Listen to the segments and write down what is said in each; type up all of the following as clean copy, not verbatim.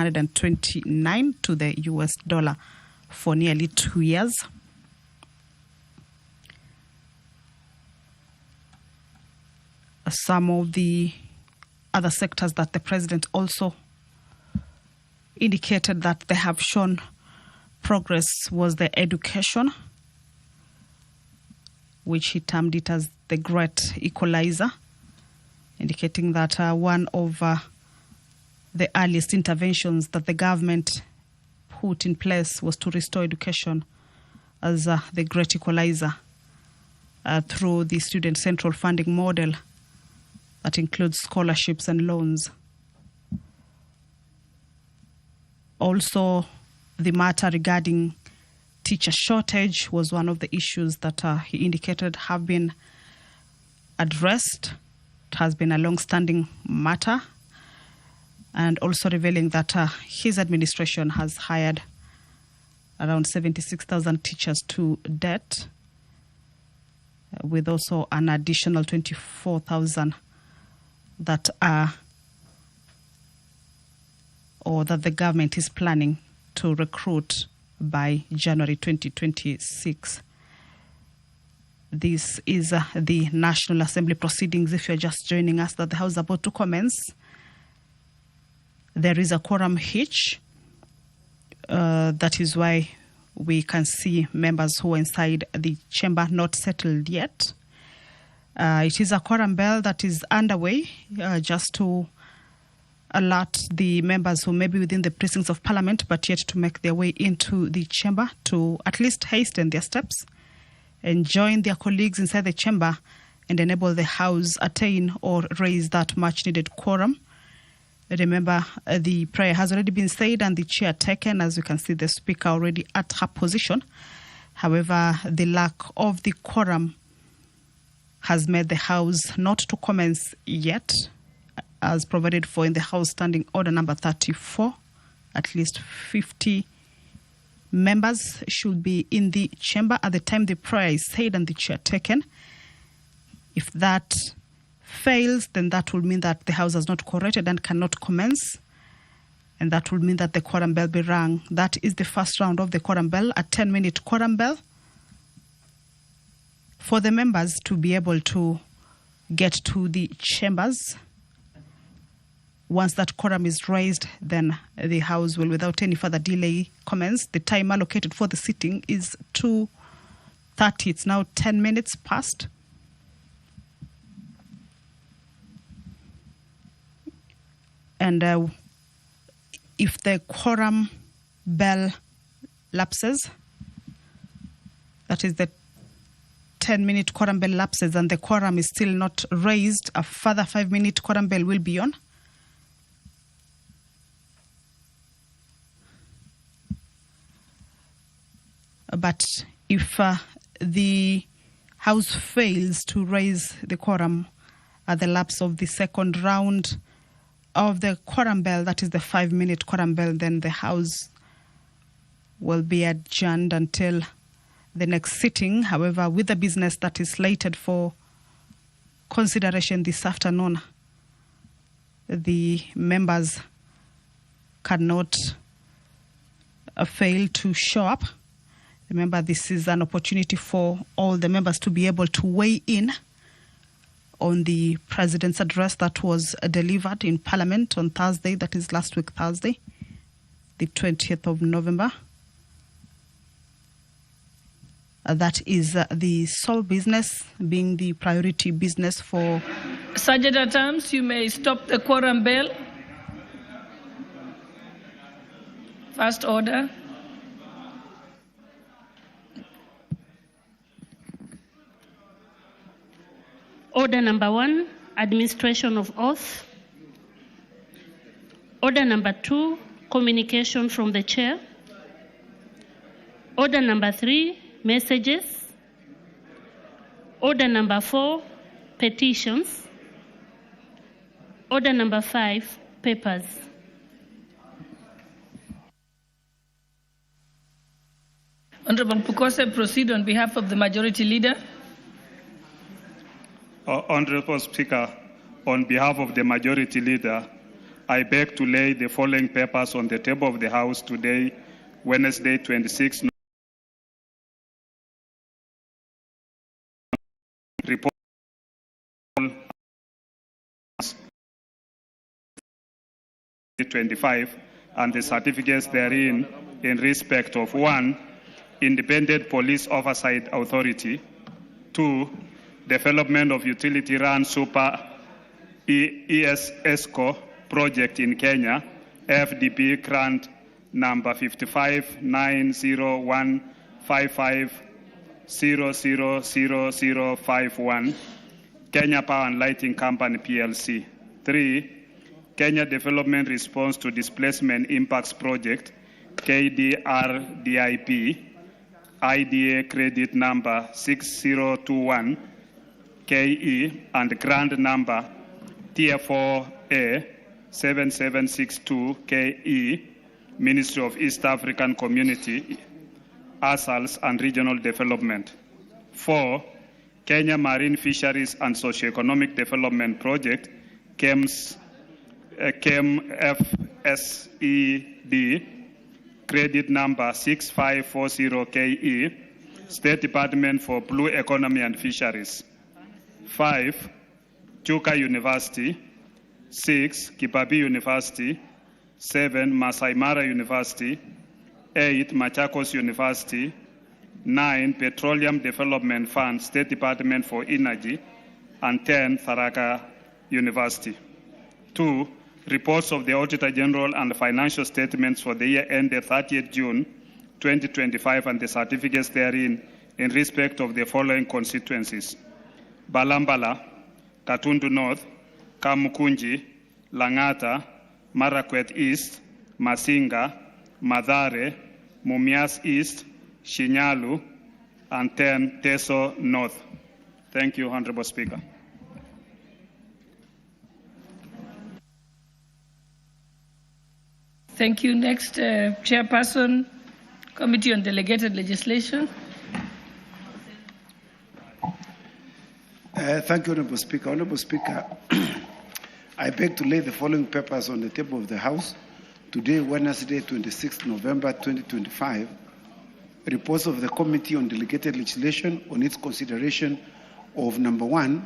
129 to the US dollar for nearly 2 years. Some of the other sectors that the president also indicated that they have shown progress was the education, which he termed it as the great equalizer, indicating that one of the earliest interventions that the government put in place was to restore education as the great equalizer through the student central funding model that includes scholarships and loans. Also, the matter regarding teacher shortage was one of the issues that he indicated have been addressed. It has been a long-standing matter, and also revealing that his administration has hired around 76,000 teachers to date, with also an additional 24,000 that are, or that the government is planning to recruit by January 2026. This is the National Assembly proceedings. If you're just joining us, that the House is about to commence. There is a quorum hitch. That is why we can see members who are inside the chamber not settled yet. It is a quorum bell that is underway, just to alert the members who may be within the precincts of Parliament but yet to make their way into the chamber to at least hasten their steps and join their colleagues inside the chamber and enable the House attain or raise that much-needed quorum. Remember, the prayer has already been said and the chair taken. As you can see, the Speaker already at her position. However, the lack of the quorum has made the House not to commence yet, as provided for in the House Standing Order number 34. At least 50 members should be in the chamber at the time the prayer is said and the chair taken. If that fails, then that will mean that the House has not quorated and cannot commence, and that will mean that the quorum bell be rung. That is the first round of the quorum bell, a 10-minute quorum bell, for the members to be able to get to the chambers. Once that quorum is raised, then the House will, without any further delay, commence. The time allocated for the sitting is 2:30. It's now 10 minutes past. And if the quorum bell lapses, that is the 10-minute quorum bell lapses and the quorum is still not raised, a further 5-minute quorum bell will be on. But if the House fails to raise the quorum at the lapse of the second round of the quorum bell, that is the 5-minute quorum bell, then the House will be adjourned until the next sitting. However, with the business that is slated for consideration this afternoon, the members cannot fail to show up. Remember, this is an opportunity for all the members to be able to weigh in on the President's address that was delivered in Parliament on Thursday, that is last week Thursday, the 20th of November. That is the sole business being the priority business for... Sergeant at Arms, you may stop the quorum bell. First order. Order number 1, administration of oath. Order number 2, communication from the chair. Order number 3, messages. Order number 4, petitions. Order number 5, papers. Honorable Pukose, proceed on behalf of the Majority Leader. Honorable Speaker, on behalf of the Majority Leader, I beg to lay the following papers on the table of the House today, Wednesday, 26 report 25 and the certificates therein in respect of 1. Independent Police Oversight Authority, 2. Development of Utility-Run Super ESCO project in Kenya, FDP grant number 559015500051, Kenya Power and Lighting Company PLC. 3. Kenya Development Response to Displacement Impacts Project, KDRDIP, IDA credit number 6021 KE and grant number Tier 4A 7762 KE, Ministry of East African Community, ASALS and Regional Development. 4. Kenya Marine Fisheries and Socioeconomic Development Project, KEMFSED, credit number 6540 KE, State Department for Blue Economy and Fisheries. 5. Chuka University. 6. Kipabi University. 7. Masai Mara University. 8. Machakos University. 9. Petroleum Development Fund, State Department for Energy. And 10. Tharaka University. 2. Reports of the Auditor General and financial statements for the year ended 30th June 2025 and the certificates therein in respect of the following constituencies: Balambala, Katundu North, Kamukunji, Langata, Marakwet East, Masinga, Madare, Mumias East, Shinyalu, and 10 Teso North. Thank you, Honorable Speaker. Thank you. Next, Chairperson, Committee on Delegated Legislation. Thank you, Honorable Speaker. Honorable Speaker, I beg to lay the following papers on the table of the House today, Wednesday, 26 November 2025. Reports of the Committee on Delegated Legislation on its consideration of number 1,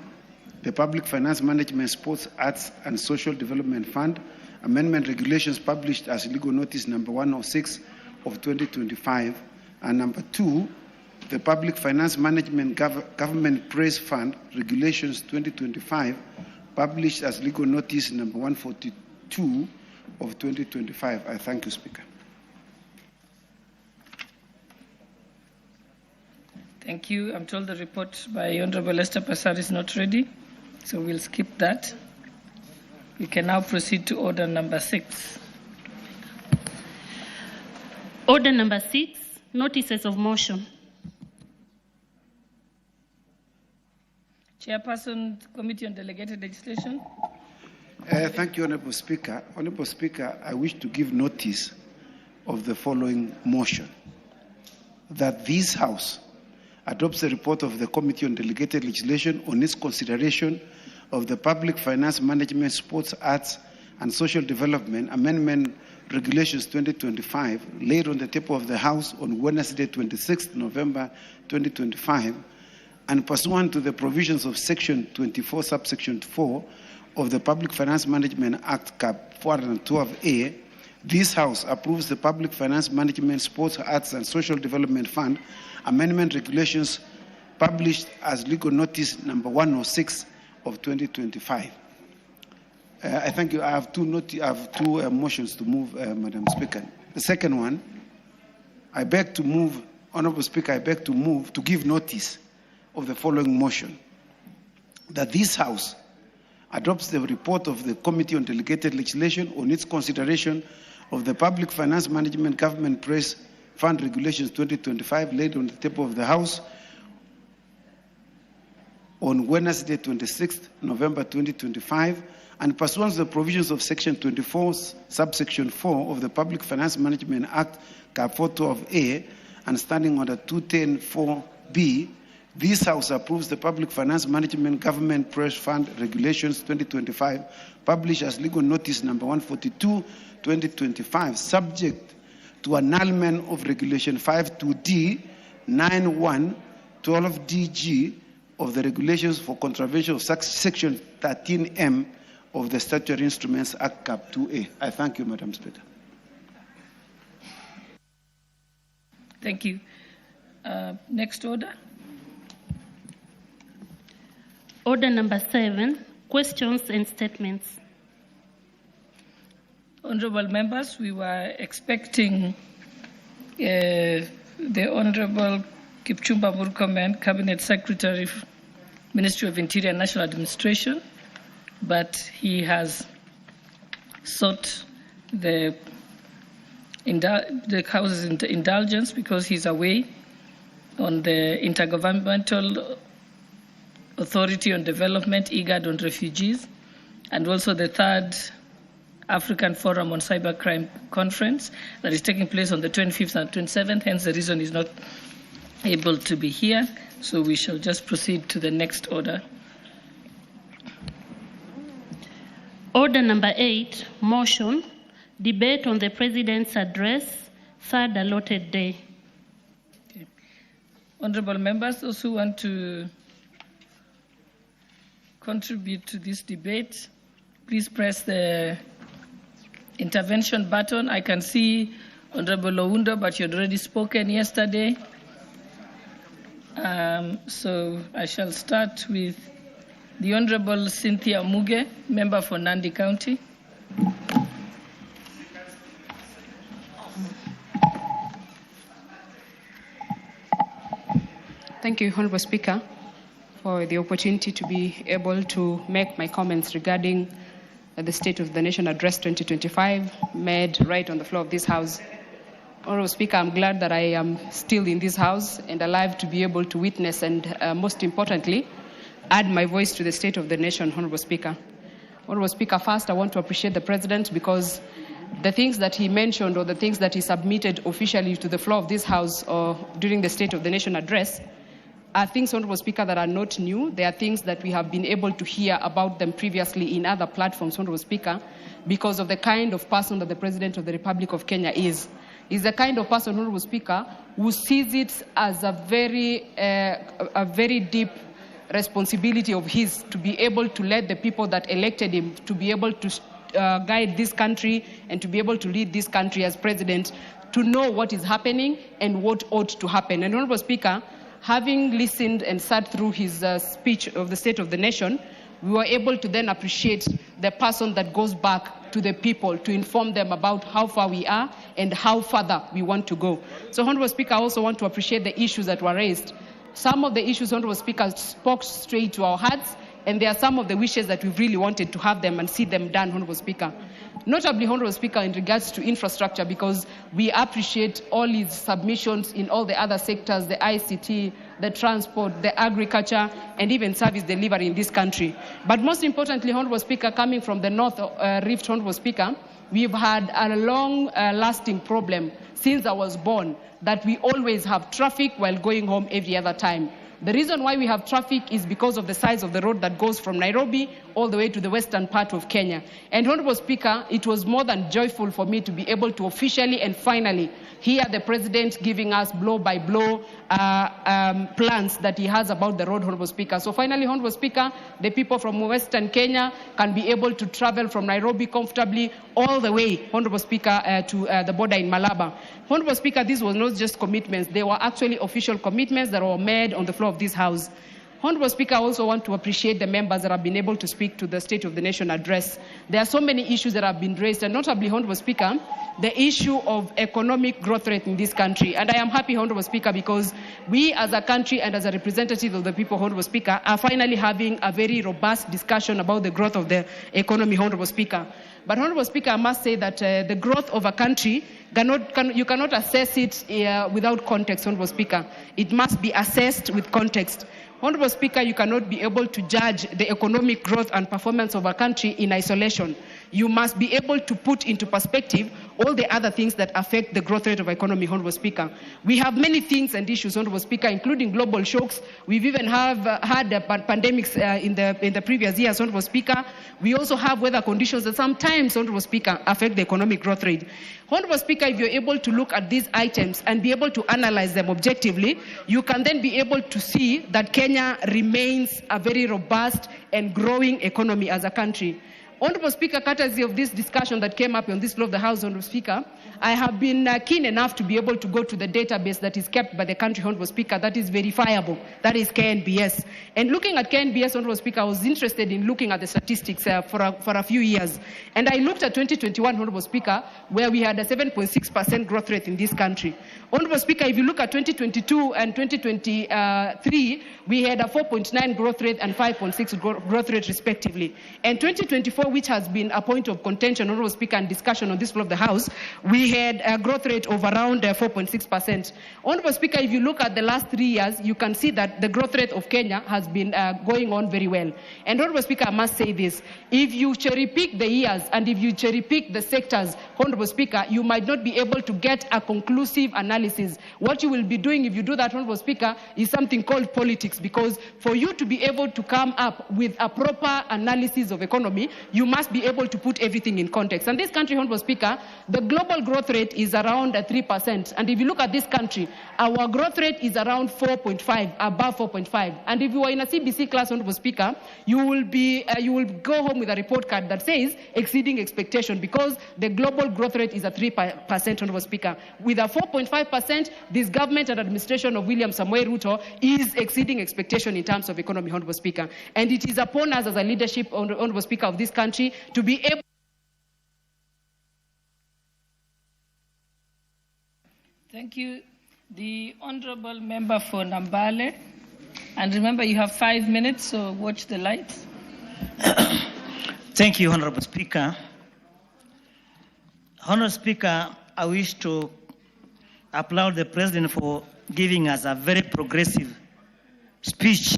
the Public Finance Management, Sports, Arts and Social Development Fund Amendment Regulations published as legal notice number 106 of 2025, and number 2, the Public Finance Management Government Praise Fund Regulations 2025, published as legal notice number 142 of 2025. I thank you, Speaker. Thank you. I'm told the report by Honorable Esther Passar is not ready, so we'll skip that. We can now proceed to order number 6. Order number 6, notices of motion. Chairperson, Committee on Delegated Legislation. Thank you, Honorable Speaker. Honorable Speaker, I wish to give notice of the following motion: that this House adopts the report of the Committee on Delegated Legislation on its consideration of the Public Finance Management, Sports, Arts and Social Development Amendment Regulations 2025, laid on the table of the House on Wednesday, 26 November 2025, and pursuant to the provisions of Section 24, subsection 4 of the Public Finance Management Act, Cap 412A, this House approves the Public Finance Management, Sports, Arts and Social Development Fund Amendment Regulations published as legal notice number 106 of 2025. I thank you. I have two motions to move, Madam Speaker. The second one, I beg to move, Honorable Speaker, I beg to move to give notice of the following motion: that this House adopts the report of the Committee on Delegated Legislation on its consideration of the Public Finance Management Government Praise Fund Regulations 2025, laid on the table of the House on Wednesday, 26th November 2025, and pursuant to the provisions of Section 24, subsection 4 of the Public Finance Management Act, Cap 412A, and standing under 210(4)B, This House approves the Public Finance Management Government Press Fund Regulations 2025, published as legal notice number 142, 2025, subject to annulment of Regulation 52D 91 12DG of the Regulations for Contravention of Section 13M of the Statutory Instruments Act Cap 2A. I thank you, Madam Speaker. Thank you. Next order. Order number 7, questions and statements. Honorable members, we were expecting the Honorable Kipchumba Murkomen, Cabinet Secretary, Ministry of Interior and National Administration, but he has sought the House's indulgence because he's away on the Intergovernmental Authority on Development, IGAD, on refugees, and also the 3rd African Forum on Cybercrime Conference that is taking place on the 25th and 27th. Hence, the reason he's not able to be here. So we shall just proceed to the next order. Order number 8, motion, debate on the President's address, 3rd allotted day. Okay. Honorable members, those who want to contribute to this debate, please press the intervention button. I can see Honorable Oundo, but you had already spoken yesterday. So I shall start with the Honorable Cynthia Muge, member for Nandi County. Thank you, Honorable Speaker, for the opportunity to be able to make my comments regarding the State of the Nation Address 2025 made right on the floor of this House. Honorable Speaker, I'm glad that I am still in this House and alive to be able to witness and, most importantly, add my voice to the State of the Nation, Honorable Speaker. Honorable Speaker, first I want to appreciate the President because the things that he mentioned or the things that he submitted officially to the floor of this House or during the State of the Nation Address are things, Honorable Speaker, that are not new. They are things that we have been able to hear about them previously in other platforms, Honorable Speaker, because of the kind of person that the President of the Republic of Kenya is. He's the kind of person, Honorable Speaker, who sees it as a very deep responsibility of his to be able to let the people that elected him to be able to guide this country and to be able to lead this country as President, to know what is happening and what ought to happen. And Honorable Speaker, having listened and sat through his speech of the State of the Nation, we were able to then appreciate the person that goes back to the people to inform them about how far we are and how further we want to go. So, Honorable Speaker, I also want to appreciate the issues that were raised. Some of the issues, Honorable Speaker, spoke straight to our hearts, and there are some of the wishes that we really wanted to have them and see them done, Honorable Speaker. Notably, Honorable Speaker, in regards to infrastructure, because we appreciate all his submissions in all the other sectors, the ICT, the transport, the agriculture, and even service delivery in this country. But most importantly, Honorable Speaker, coming from the North Rift, Honorable Speaker, we've had a long-lasting problem since I was born, that we always have traffic while going home every other time. The reason why we have traffic is because of the size of the road that goes from Nairobi all the way to the western part of Kenya. And Honorable Speaker, it was more than joyful for me to be able to officially and finally hear the President giving us blow-by-blow plans that he has about the road, Honorable Speaker. So finally, Honorable Speaker, the people from western Kenya can be able to travel from Nairobi comfortably all the way, Honorable Speaker, to the border in Malaba. Honorable Speaker, this was not just commitments. They were actually official commitments that were made on the floor of this House. Honorable Speaker, I also want to appreciate the members that have been able to speak to the State of the Nation address. There are so many issues that have been raised, and notably, Honorable Speaker, the issue of economic growth rate in this country. And I am happy, Honorable Speaker, because we as a country and as a representative of the people, Honorable Speaker, are finally having a very robust discussion about the growth of the economy, Honorable Speaker. But, Honorable Speaker, I must say that the growth of a country, you cannot assess it without context, Honorable Speaker. It must be assessed with context. Honorable Speaker, you cannot be able to judge the economic growth and performance of a country in isolation. you must be able to put into perspective all the other things that affect the growth rate of economy, Honorable Speaker. We have many things and issues, Honorable Speaker, including global shocks. We've even had pandemics in the previous years, Honorable Speaker. We also have weather conditions that sometimes, Honorable Speaker, affect the economic growth rate. Honorable Speaker, if you're able to look at these items and be able to analyze them objectively, you can then be able to see that Kenya remains a very robust and growing economy as a country. Honorable Speaker, courtesy of this discussion that came up on this floor of the House, Honorable Speaker, I have been keen enough to be able to go to the database that is kept by the country, Honorable Speaker, that is verifiable, that is KNBS. And looking at KNBS, Honorable Speaker, I was interested in looking at the statistics for a few years. And I looked at 2021, Honorable Speaker, where we had a 7.6% growth rate in this country. Honorable Speaker, if you look at 2022 and 2023, we had a 4.9 growth rate and 5.6 growth rate respectively. And 2024, which has been a point of contention, Honorable Speaker, and discussion on this floor of the House, we had a growth rate of around 4.6%. Honorable Speaker, if you look at the last 3 years, you can see that the growth rate of Kenya has been going on very well. And Honorable Speaker, I must say this, if you cherry pick the years and if you cherry pick the sectors, Honorable Speaker, you might not be able to get a conclusive analysis. What you will be doing if you do that, Honorable Speaker, is something called politics, because for you to be able to come up with a proper analysis of economy, you must be able to put everything in context. And this country, Honorable Speaker, the global growth rate is around 3%. And if you look at this country, our growth rate is around 4.5, above 4.5. And if you are in a CBC class, Honorable Speaker, you will go home with a report card that says exceeding expectation, because the global growth rate is at 3%, Honorable Speaker. With a 4.5%, this government and administration of William Samoei Ruto is exceeding expectation in terms of economy, Honorable Speaker. And it is upon us as a leadership, Honorable Speaker, of this country to be able. Thank you. The Honorable Member for Nambale. And remember, you have 5 minutes, so watch the lights. Thank you, Honorable Speaker. Honorable Speaker, I wish to applaud the President for giving us a very progressive speech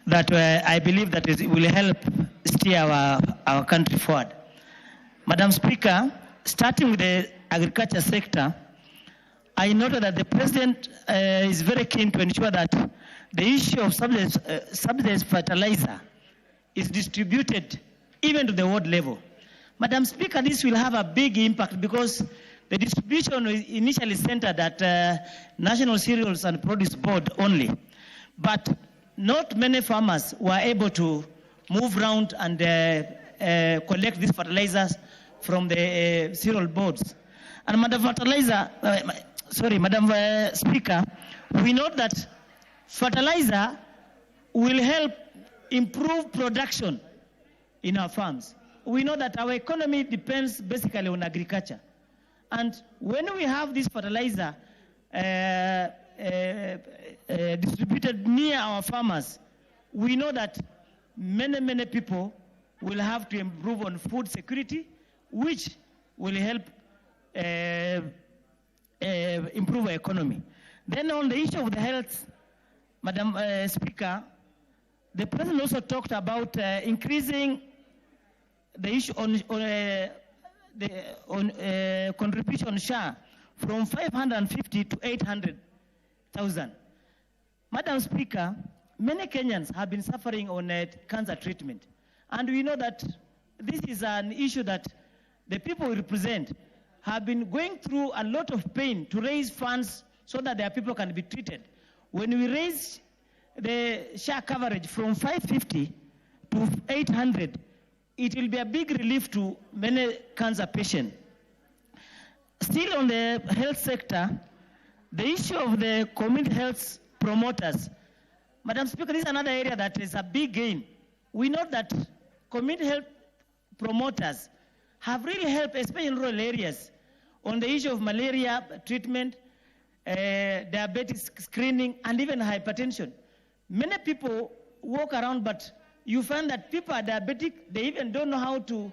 that I believe that it will help steer our country forward. Madam Speaker, starting with the agriculture sector, I noted that the President is very keen to ensure that the issue of subsidized fertilizer is distributed even to the world level. Madam Speaker, this will have a big impact because the distribution is initially centered at National Cereals and Produce Board only, but not many farmers were able to move around and collect these fertilizers from the cereal boards. And Madam Speaker, we know that fertilizer will help improve production in our farms. We know that our economy depends basically on agriculture. And when we have this fertilizer distributed near our farmers, we know that many people will have to improve on food security, which will help improve our economy. Then on the issue of the health, Madam Speaker, the President also talked about increasing the issue on contribution share from 550 to 800,000. Madam Speaker, many Kenyans have been suffering on cancer treatment, and we know that this is an issue that the people we represent have been going through a lot of pain to raise funds so that their people can be treated. When we raise the share coverage from 550 to 800, it will be a big relief to many cancer patients. Still on the health sector, the issue of the community health promoters. Madam Speaker, this is another area that is a big gain. We know that community health promoters have really helped, especially in rural areas, on the issue of malaria treatment, diabetes screening, and even hypertension. Many people walk around, but you find that people are diabetic, they even don't know how to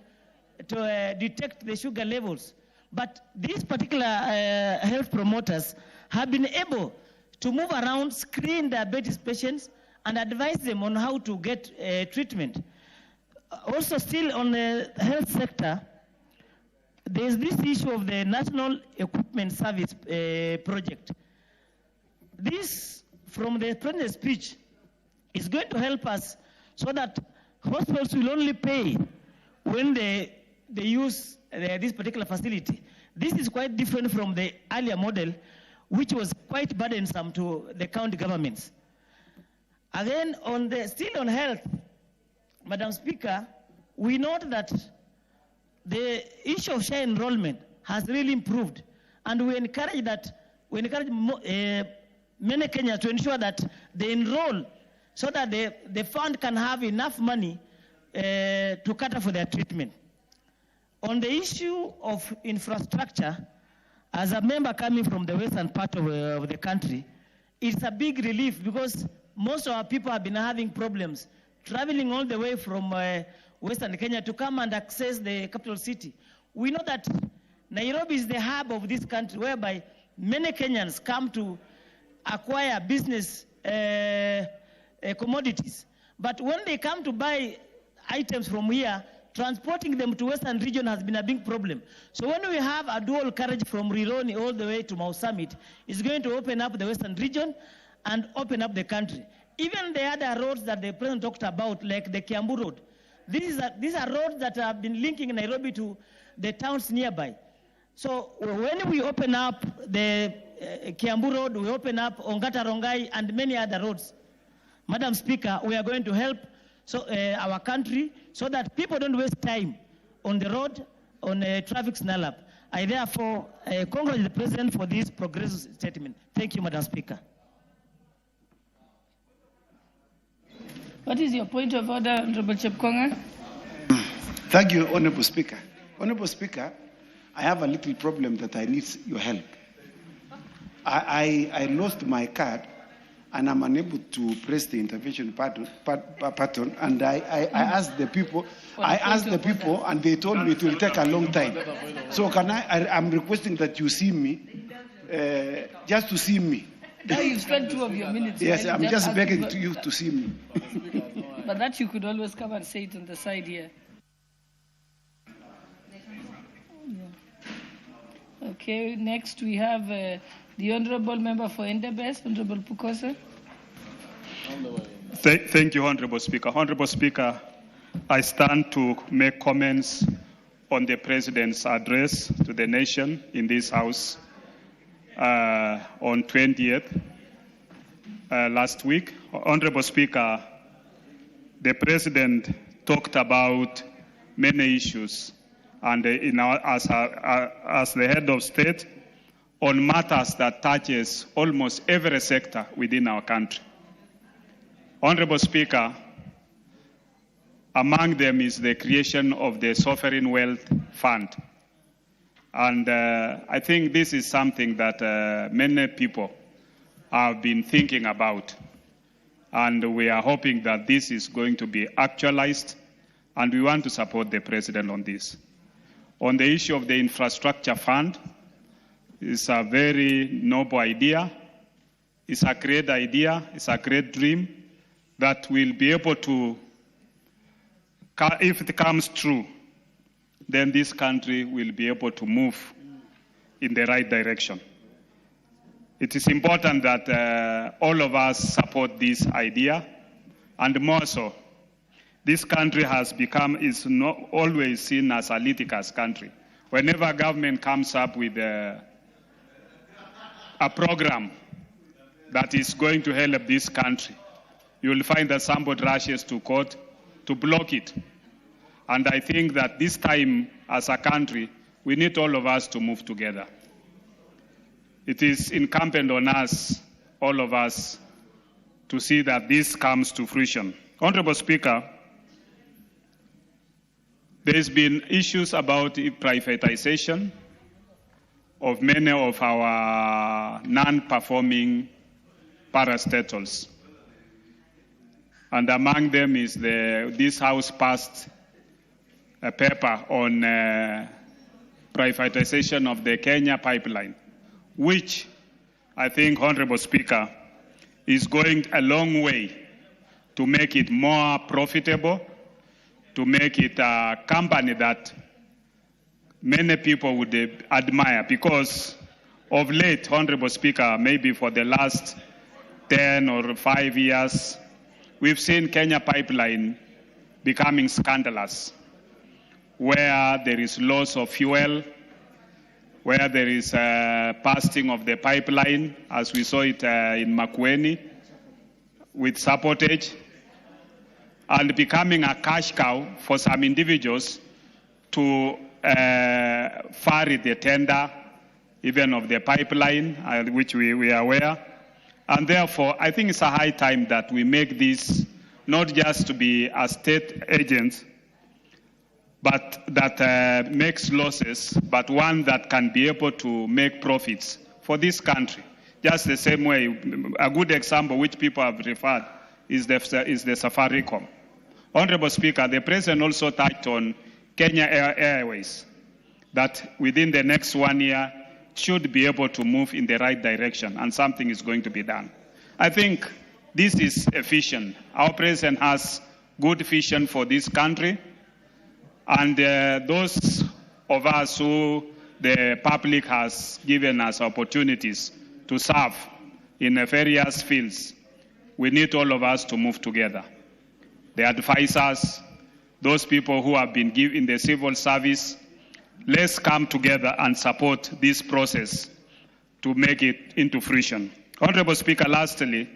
detect the sugar levels. But these particular health promoters have been able to move around, screen diabetes patients, and advise them on how to get treatment. Also, still on the health sector, there is this issue of the National Equipment Service project. This, from the President's speech, is going to help us so that hospitals will only pay when they use this particular facility. This is quite different from the earlier model, which was quite burdensome to the county governments. Again, still on health, Madam Speaker, we note that the issue of share enrollment has really improved, and we encourage many Kenyans to ensure that they enroll so that the fund can have enough money to cater for their treatment. On the issue of infrastructure, as a member coming from the western part of the country, it's a big relief because most of our people have been having problems traveling all the way from western Kenya to come and access the capital city. We know that Nairobi is the hub of this country, whereby many Kenyans come to acquire business commodities. But when they come to buy items from here, transporting them to western region has been a big problem. So when we have a dual carriage from Rironi all the way to Mau Summit, it's going to open up the western region and open up the country. Even the other roads that the President talked about, like the Kiambu Road, these are roads that have been linking Nairobi to the towns nearby. So when we open up the Kiambu Road, we open up Ongata Rongai and many other roads, Madam Speaker, we are going to help our country so that people don't waste time on the road, on a traffic snarl-up. I therefore congratulate the President for this progressive statement. Thank you, Madam Speaker. What is your point of order, Honorable Chepkonga? Thank you, Honorable Speaker. Honorable Speaker, I have a little problem that I need your help. I lost my card and I'm unable to press the intervention button, and I asked the people, and they told me it will take a long time. So I'm requesting that you see me, just to see me. Now you've spent 2 of your minutes. Yes, I'm just begging you to see me. But that you could always come and say it on the side here. Yeah. Okay, next we have the Honorable Member for Endebess, Honorable Pukosa. Thank you, Honorable Speaker. Honorable Speaker, I stand to make comments on the President's address to the nation in this House on 20th last week. Honorable Speaker, the President talked about many issues, and as the head of state, on matters that touches almost every sector within our country. Honorable Speaker, among them is the creation of the Sovereign Wealth Fund. And I think this is something that many people have been thinking about. And we are hoping that this is going to be actualized, and we want to support the President on this. On the issue of the infrastructure fund, it's a very noble idea. It's a great idea. It's a great dream that will be able to, if it comes true, then this country will be able to move in the right direction. It is important that all of us support this idea, and more so, this country is not always seen as a litigous country. Whenever government comes up with a program that is going to help this country, you will find that somebody rushes to court to block it. And I think that this time, as a country, we need all of us to move together. It is incumbent on us, all of us, to see that this comes to fruition. Honorable Speaker, there's been issues about privatization of many of our non-performing parastatals. And among them is this House passed a paper on privatization of the Kenya pipeline, which I think, Honorable Speaker, is going a long way to make it more profitable, to make it a company that many people would admire, because of late, Honorable Speaker, maybe for the last 10 or 5 years, we've seen Kenya Pipeline becoming scandalous, where there is loss of fuel, where there is busting of the pipeline, as we saw it in Makueni, with sabotage, and becoming a cash cow for some individuals to vary the tender, even of the pipeline, which we are aware. And therefore, I think it's a high time that we make this not just to be a state agent, but that makes losses, but one that can be able to make profits for this country. Just the same way, a good example which people have referred is the Safaricom. Honorable Speaker, the President also touched on Kenya Airways, that within the next 1 year should be able to move in the right direction, and something is going to be done. I think this is efficient. Our President has good vision for this country, and those of us who the public has given us opportunities to serve in various fields, we need all of us to move together. The advisors, those people who have been given the civil service, let's come together and support this process to make it into fruition. Honorable Speaker, lastly,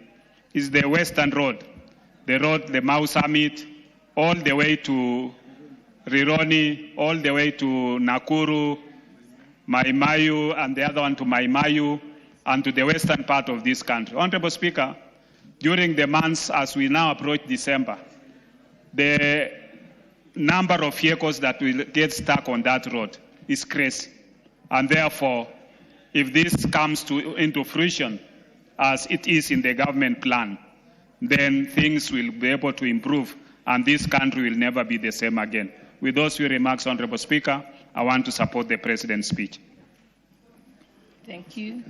is the Western Road, the Mau Summit, all the way to Rironi, all the way to Nakuru, Maimayu, and the other one to Maimayu, and to the western part of this country. Honorable Speaker, during the months as we now approach December, the number of vehicles that will get stuck on that road is crazy. And therefore, if this comes into fruition, as it is in the government plan, then things will be able to improve, and this country will never be the same again. With those few remarks, Honorable Speaker, I want to support the President's speech. Thank you.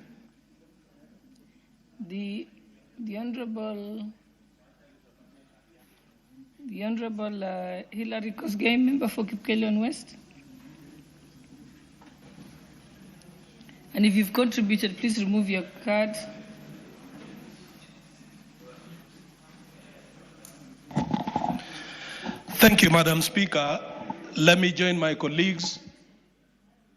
The Honorable Hilary Kosgei, member for Kipkelion West. And if you've contributed, please remove your card. Thank you, Madam Speaker. Let me join my colleagues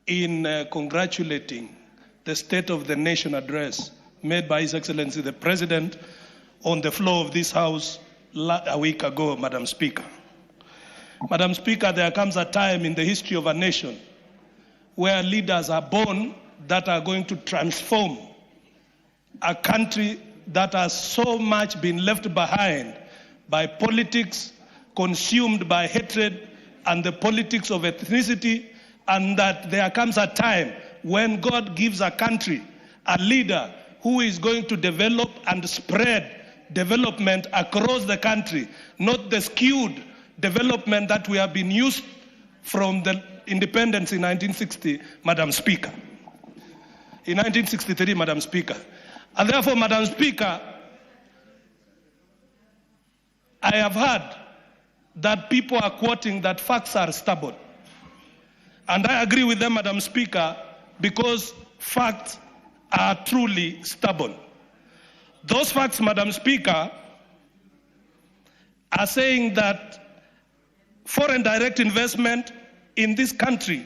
in congratulating the State of the Nation address made by His Excellency the President on the floor of this House a week ago, Madam Speaker. Madam Speaker, there comes a time in the history of a nation where leaders are born that are going to transform a country that has so much been left behind by politics, consumed by hatred and the politics of ethnicity, and that there comes a time when God gives a country a leader who is going to develop and spread development across the country, not the skewed development that we have been used from the independence in 1960, Madam Speaker. In 1963, Madam Speaker. And therefore, Madam Speaker, I have heard that people are quoting that facts are stubborn. And I agree with them, Madam Speaker, because facts are truly stubborn. Those facts, Madam Speaker, are saying that foreign direct investment in this country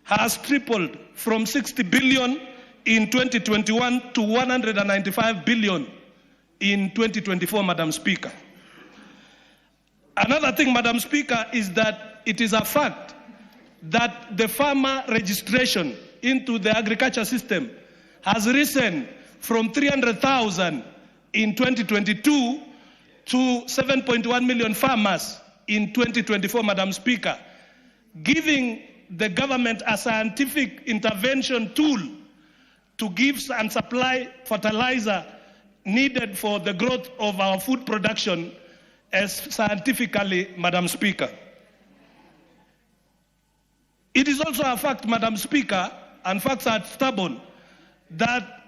has tripled from 60 billion in 2021 to 195 billion in 2024, Madam Speaker. Another thing, Madam Speaker, is that it is a fact that the farmer registration into the agriculture system has risen from 300,000 in 2022 to 7.1 million farmers in 2024, Madam Speaker, giving the government a scientific intervention tool to give and supply fertilizer needed for the growth of our food production as scientifically, Madam Speaker. It is also a fact, Madam Speaker, and facts are stubborn, that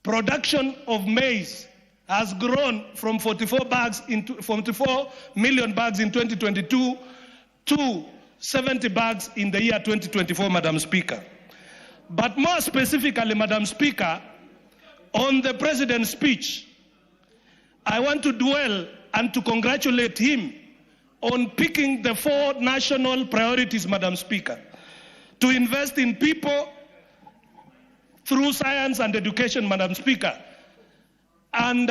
production of maize has grown from 44 million bags in 2022 to 70 bags in the year 2024, Madam Speaker. But more specifically, Madam Speaker, on the President's speech, I want to dwell and to congratulate him on picking the 4 national priorities, Madam Speaker, to invest in people through science and education, Madam Speaker, and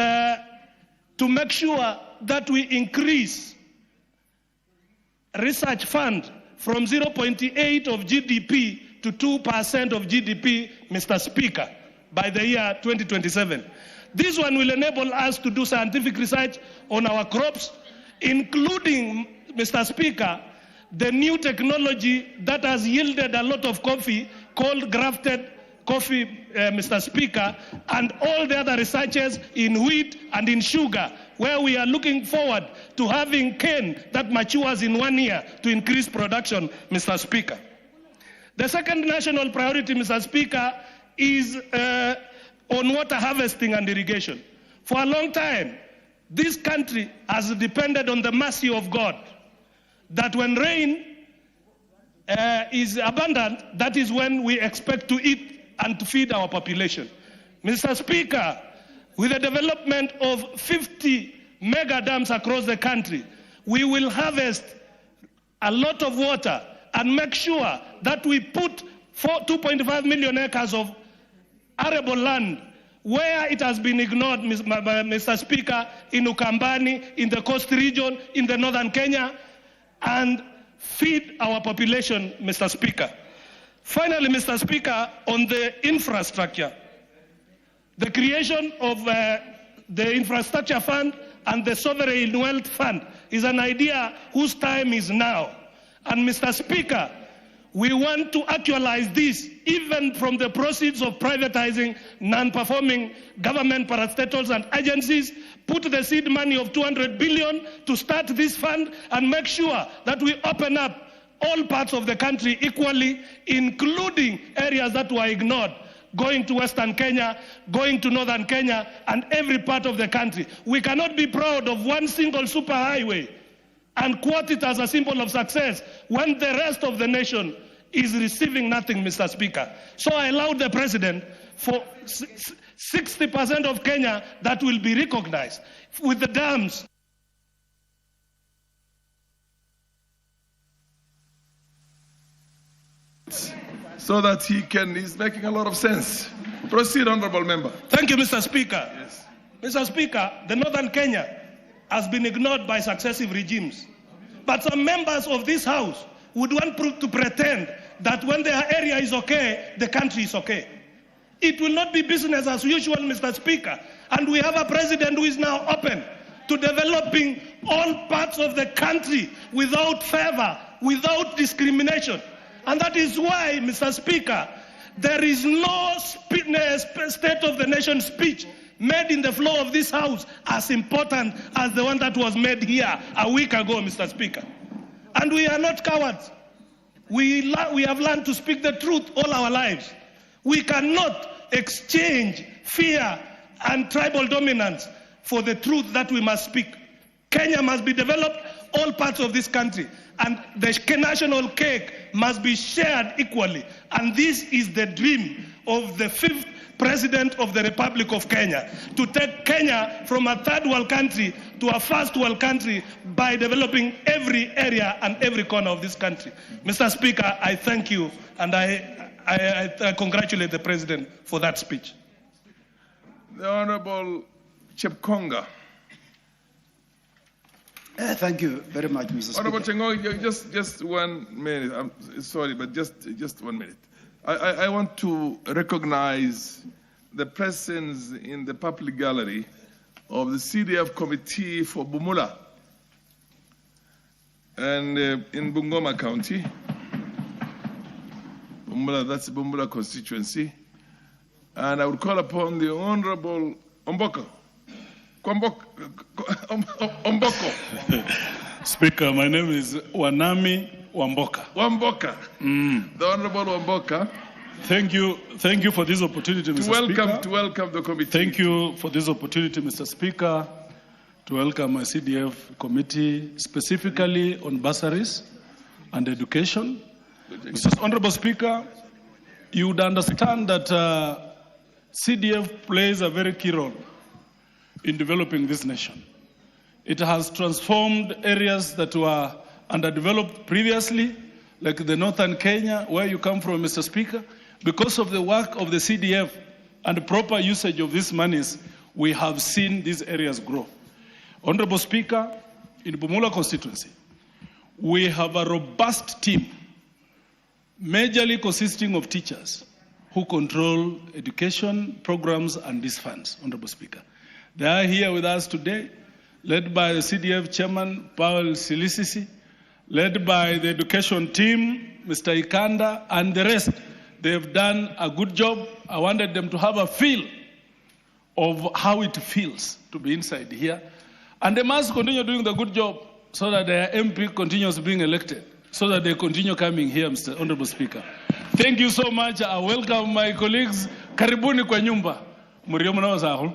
to make sure that we increase research fund from 0.8 of GDP to 2% of GDP, Mr. Speaker, by the year 2027. This one will enable us to do scientific research on our crops, including, Mr. Speaker, the new technology that has yielded a lot of coffee called grafted coffee, Mr. Speaker, and all the other researches in wheat and in sugar, where we are looking forward to having cane that matures in 1 year to increase production, Mr. Speaker. The second national priority, Mr. Speaker, is on water harvesting and irrigation. For a long time, this country has depended on the mercy of God, that when rain is abundant, that is when we expect to eat and to feed our population. Mr. Speaker, with the development of 50 mega dams across the country, we will harvest a lot of water and make sure that we put 2.5 million acres of arable land where it has been ignored, Mr. Speaker, in Ukambani, in the coast region, in the northern Kenya, and feed our population, Mr. Speaker. Finally, Mr. Speaker, on the infrastructure, the creation of the infrastructure fund and the sovereign wealth fund is an idea whose time is now. And Mr. Speaker, we want to actualize this even from the proceeds of privatizing non-performing government parastatals and agencies, put the seed money of 200 billion to start this fund and make sure that we open up all parts of the country equally, including areas that were ignored, going to Western Kenya, going to Northern Kenya, and every part of the country. We cannot be proud of one single superhighway and quote it as a symbol of success when the rest of the nation is receiving nothing, Mr. Speaker. So I allowed the President for 60% of Kenya that will be recognized with the dams. So that he's making a lot of sense. Proceed, Honorable Member. Thank you, Mr. Speaker. Yes. Mr. Speaker, the Northern Kenya has been ignored by successive regimes. But some members of this House would want to pretend that when their area is okay, the country is okay. It will not be business as usual, Mr. Speaker. And we have a president who is now open to developing all parts of the country without favor, without discrimination. And that is why, Mr. Speaker, there is no State of the Nation speech made in the floor of this House as important as the one that was made here a week ago, Mr. Speaker. And we are not cowards. We have learned to speak the truth all our lives. We cannot exchange fear and tribal dominance for the truth that we must speak. Kenya must be developed, all parts of this country, and the national cake must be shared equally. And this is the dream of the 5th President of the Republic of Kenya, to take Kenya from a third world country to a first world country by developing every area and every corner of this country. Mr. Speaker, I thank you and I congratulate the President for that speech. The Honorable Chepkonga. Thank you very much, Mr. Speaker. Honorable Chengo, just 1 minute. I'm sorry, but just 1 minute. I want to recognize the presence in the public gallery of the CDF Committee for Bumula and in Bungoma County. Bumula, that's the Bumula constituency. And I would call upon the Honorable Omboko. Omboko. Speaker, my name is Wanami Wamboka. Wamboka. The Honorable Wamboka Thank you for this opportunity, Mr. Speaker. To welcome the committee. Thank you for this opportunity, Mr. Speaker, to welcome my CDF committee, specifically on bursaries and education. Mr. Honorable Speaker, you would understand that CDF plays a very key role in developing this nation. It has transformed areas that were underdeveloped previously, like the northern Kenya, where you come from, Mr. Speaker. Because of the work of the CDF and proper usage of these monies, we have seen these areas grow. Honorable Speaker, in Bumula constituency, we have a robust team, majorly consisting of teachers who control education programs and these funds, Honorable Speaker. They are here with us today, led by the CDF Chairman, Paul Silisisi, led by the education team, Mr. Ikanda, and the rest. They have done a good job. I wanted them to have a feel of how it feels to be inside here. And they must continue doing the good job so that their MP continues being elected, so that they continue coming here, Mr. Honorable Speaker. Thank you so much. I welcome my colleagues. Karibuni kwa nyumba. Muriyo mna wasahu.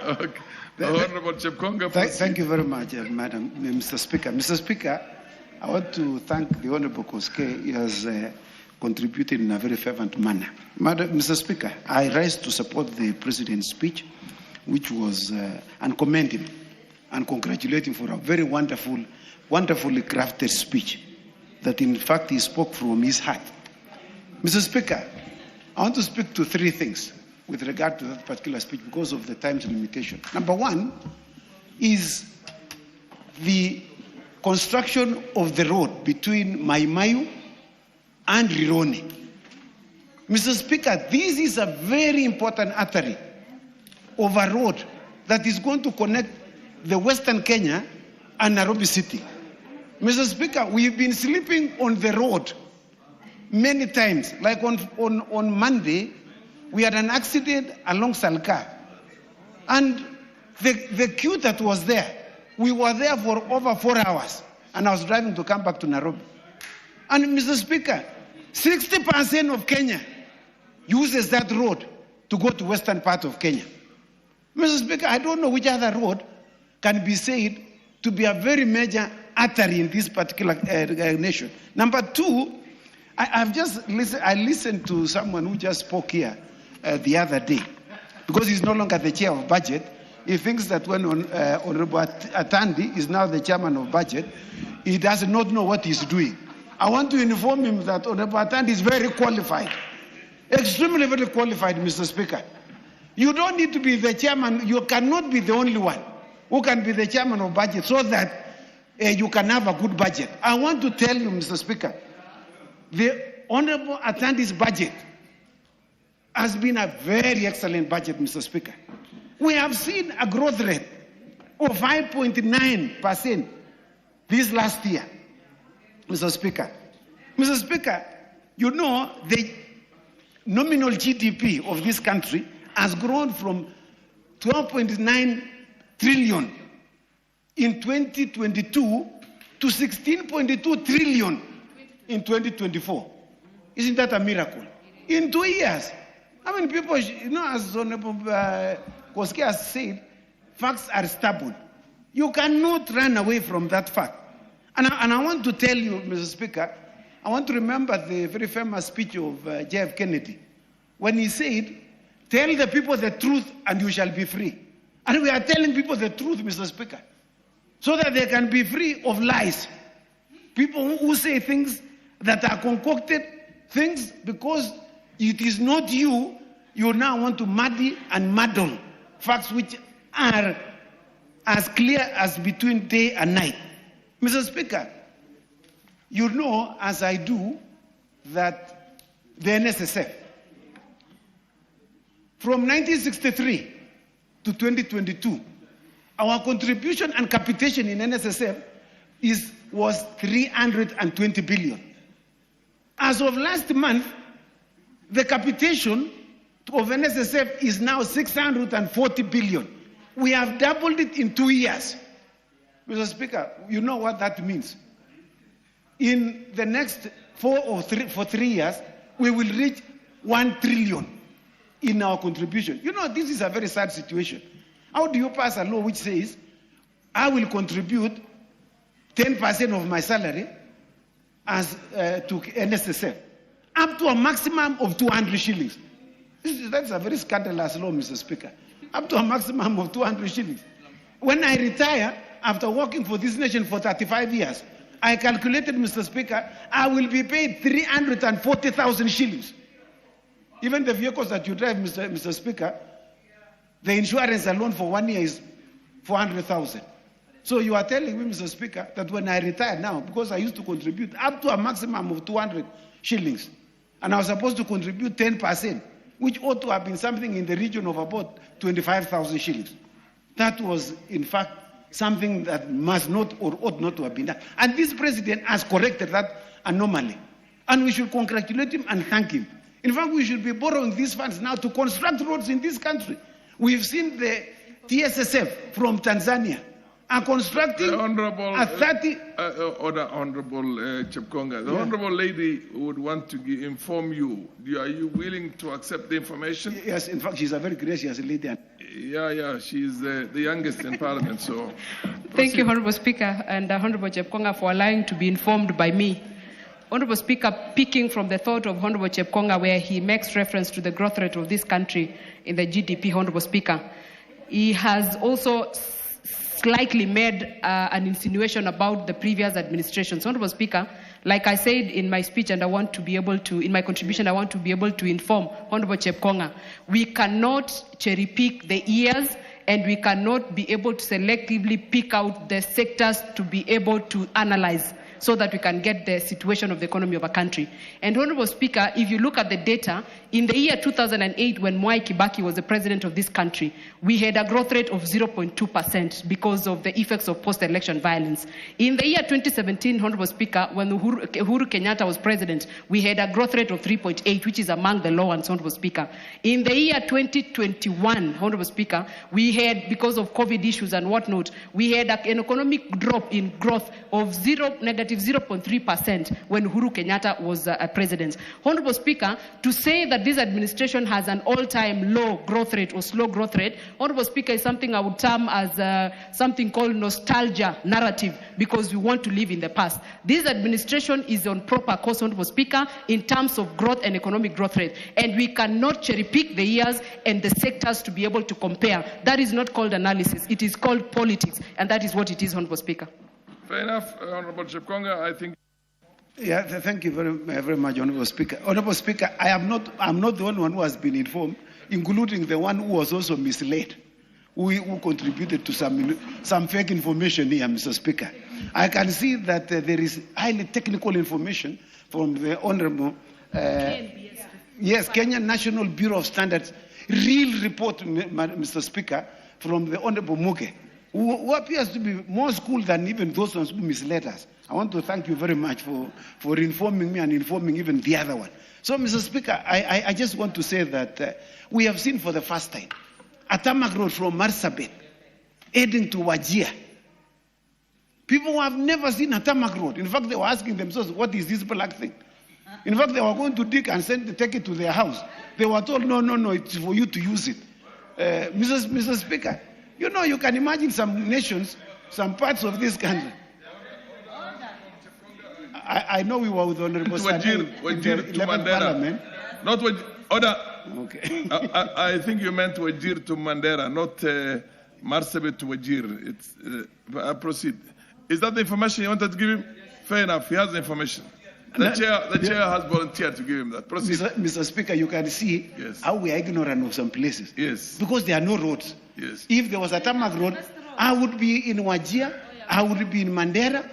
Okay. Thank you very much, Mr. Speaker. Mr. Speaker, I want to thank the Honorable Koske. He has contributed in a very fervent manner. Mr. Speaker, I rise to support the President's speech, which was, and commend him and congratulate him for a very wonderfully crafted speech that, in fact, he spoke from his heart. Mr. Speaker, I want to speak to three things with regard to that particular speech because of the time's limitation. Number one is the construction of the road between Maimayu and Rironi. Mr. Speaker, this is a very important artery of a road that is going to connect the Western Kenya and Nairobi City. Mr. Speaker, we've been sleeping on the road many times. Like on Monday, we had an accident along Salka. And the queue that was there, we were there for over 4 hours. And I was driving to come back to Nairobi. And Mr. Speaker, 60% of Kenya uses that road to go to western part of Kenya. Mr. Speaker, I don't know which other road can be said to be a very major artery in this particular nation. Number two, I listened to someone who just spoke here the other day, because he's no longer the chair of budget. He thinks that when Honorable Atandi is now the chairman of budget, he does not know what he's doing. I want to inform him that Honorable Atandi is very qualified, extremely very qualified, Mr. Speaker. You don't need to be the chairman. You cannot be the only one who can be the chairman of budget so that you can have a good budget. I want to tell you, Mr. Speaker, the Honorable Atandi's budget has been a very excellent budget, Mr. Speaker. We have seen a growth rate of 5.9% this last year, Mr. Speaker. Mr. Speaker, you know the nominal GDP of this country has grown from 12.9 trillion in 2022 to 16.2 trillion in 2024. Isn't that a miracle? In 2 years. How many people, as Honorable Koske has said, facts are stubborn. You cannot run away from that fact. And I want to tell you, Mr. Speaker, I want to remember the very famous speech of JF Kennedy, when he said, tell the people the truth and you shall be free. And we are telling people the truth, Mr. Speaker, so that they can be free of lies. People who say things that are concocted, things because it is not you, you now want to muddy and muddle facts which are as clear as between day and night. Mr. Speaker, you know, as I do, that the NSSF, from 1963 to 2022, our contribution and capitation in NSSF was 320 billion. As of last month, the capitation of NSSF is now 640 billion. We have doubled it in 2 years. Mr. Speaker, you know what that means. In the next 3 years, we will reach 1 trillion in our contribution. You know, this is a very sad situation. How do you pass a law which says, I will contribute 10% of my salary as to NSSF, up to a maximum of 200 shillings. That's a very scandalous law, Mr. Speaker. Up to a maximum of 200 shillings. When I retire, after working for this nation for 35 years, I calculated, Mr. Speaker, I will be paid 340,000 shillings. Even the vehicles that you drive, Mr. Speaker, the insurance alone for 1 year is 400,000. So you are telling me, Mr. Speaker, that when I retire now, because I used to contribute up to a maximum of 200 shillings, and I was supposed to contribute 10%, which ought to have been something in the region of about 25,000 shillings. That was, in fact, something that must not or ought not to have been done. And this president has corrected that anomaly. And we should congratulate him and thank him. In fact, we should be borrowing these funds now to construct roads in this country. We've seen the TSSF from Tanzania are constructing a 30... Honorable Chepkonga, the Honorable Lady would want to inform you. Are you willing to accept the information? Yes, in fact, she's a very gracious lady. Yeah, she's the youngest in Parliament, so... Thank you, Honorable Speaker, and Honorable Chepkonga for allowing to be informed by me. Honorable Speaker, picking from the thought of Honorable Chepkonga, where he makes reference to the growth rate of this country in the GDP, Honorable Speaker, he has also slightly made an insinuation about the previous administration. So, Honorable Speaker, like I said in my speech, and I want to be able to, in my contribution, I want to be able to inform Honorable Chepkonga, we cannot cherry pick the years, and we cannot be able to selectively pick out the sectors to be able to analyze, so that we can get the situation of the economy of a country. And Honorable Speaker, if you look at the data, in the year 2008, when Mwai Kibaki was the president of this country, we had a growth rate of 0.2% because of the effects of post-election violence. In the year 2017, Honorable Speaker, when Uhuru Kenyatta was president, we had a growth rate of 3.8, which is among the lowest, Honorable Speaker. In the year 2021, Honorable Speaker, we had, because of COVID issues and whatnot, we had an economic drop in growth of negative 0.3% when Uhuru Kenyatta was president. Honorable Speaker, to say that this administration has an all-time low growth rate or slow growth rate, Honorable Speaker, is something I would term as something called nostalgia narrative, because we want to live in the past. This administration is on proper course, Honorable Speaker, in terms of growth and economic growth rate, and we cannot cherry-pick the years and the sectors to be able to compare. That is not called analysis. It is called politics, and that is what it is, Honorable Speaker. Fair enough, Honorable Chepkonga. I think. Yeah, thank you very much, Honorable Speaker. Honorable Speaker, I'm not the only one who has been informed, including the one who was also misled, who contributed to some fake information here, Mr. Speaker. I can see that there is highly technical information from the Honorable Kenyan National Bureau of Standards, real report, Mr. Speaker, from the Honorable Muge, who appears to be more schooled than even those ones who misled us. I want to thank you very much for informing me and informing even the other one. So, Mr. Speaker, I just want to say that we have seen for the first time a tarmac road from Marsabit heading to Wajir. People have never seen a tarmac road. In fact, they were asking themselves, what is this black thing? In fact, they were going to dig and take it to their house. They were told, no, it's for you to use it. Mr. Speaker, you know, you can imagine some nations, some parts of this country. I know we were with Honorable Wajir to Mandera. Not Wajir. Order. Okay. I think you meant Wajir to Mandera, not Marsabit to Wajir. It's proceed. Is that the information you wanted to give him? Fair enough. He has the information. The chair has volunteered to give him that. Proceed. Mr. Speaker, you can see how we are ignorant of some places. Yes. Because there are no roads. Yes. If there was a tarmac road, I would be in Wajir, I would be in Mandera.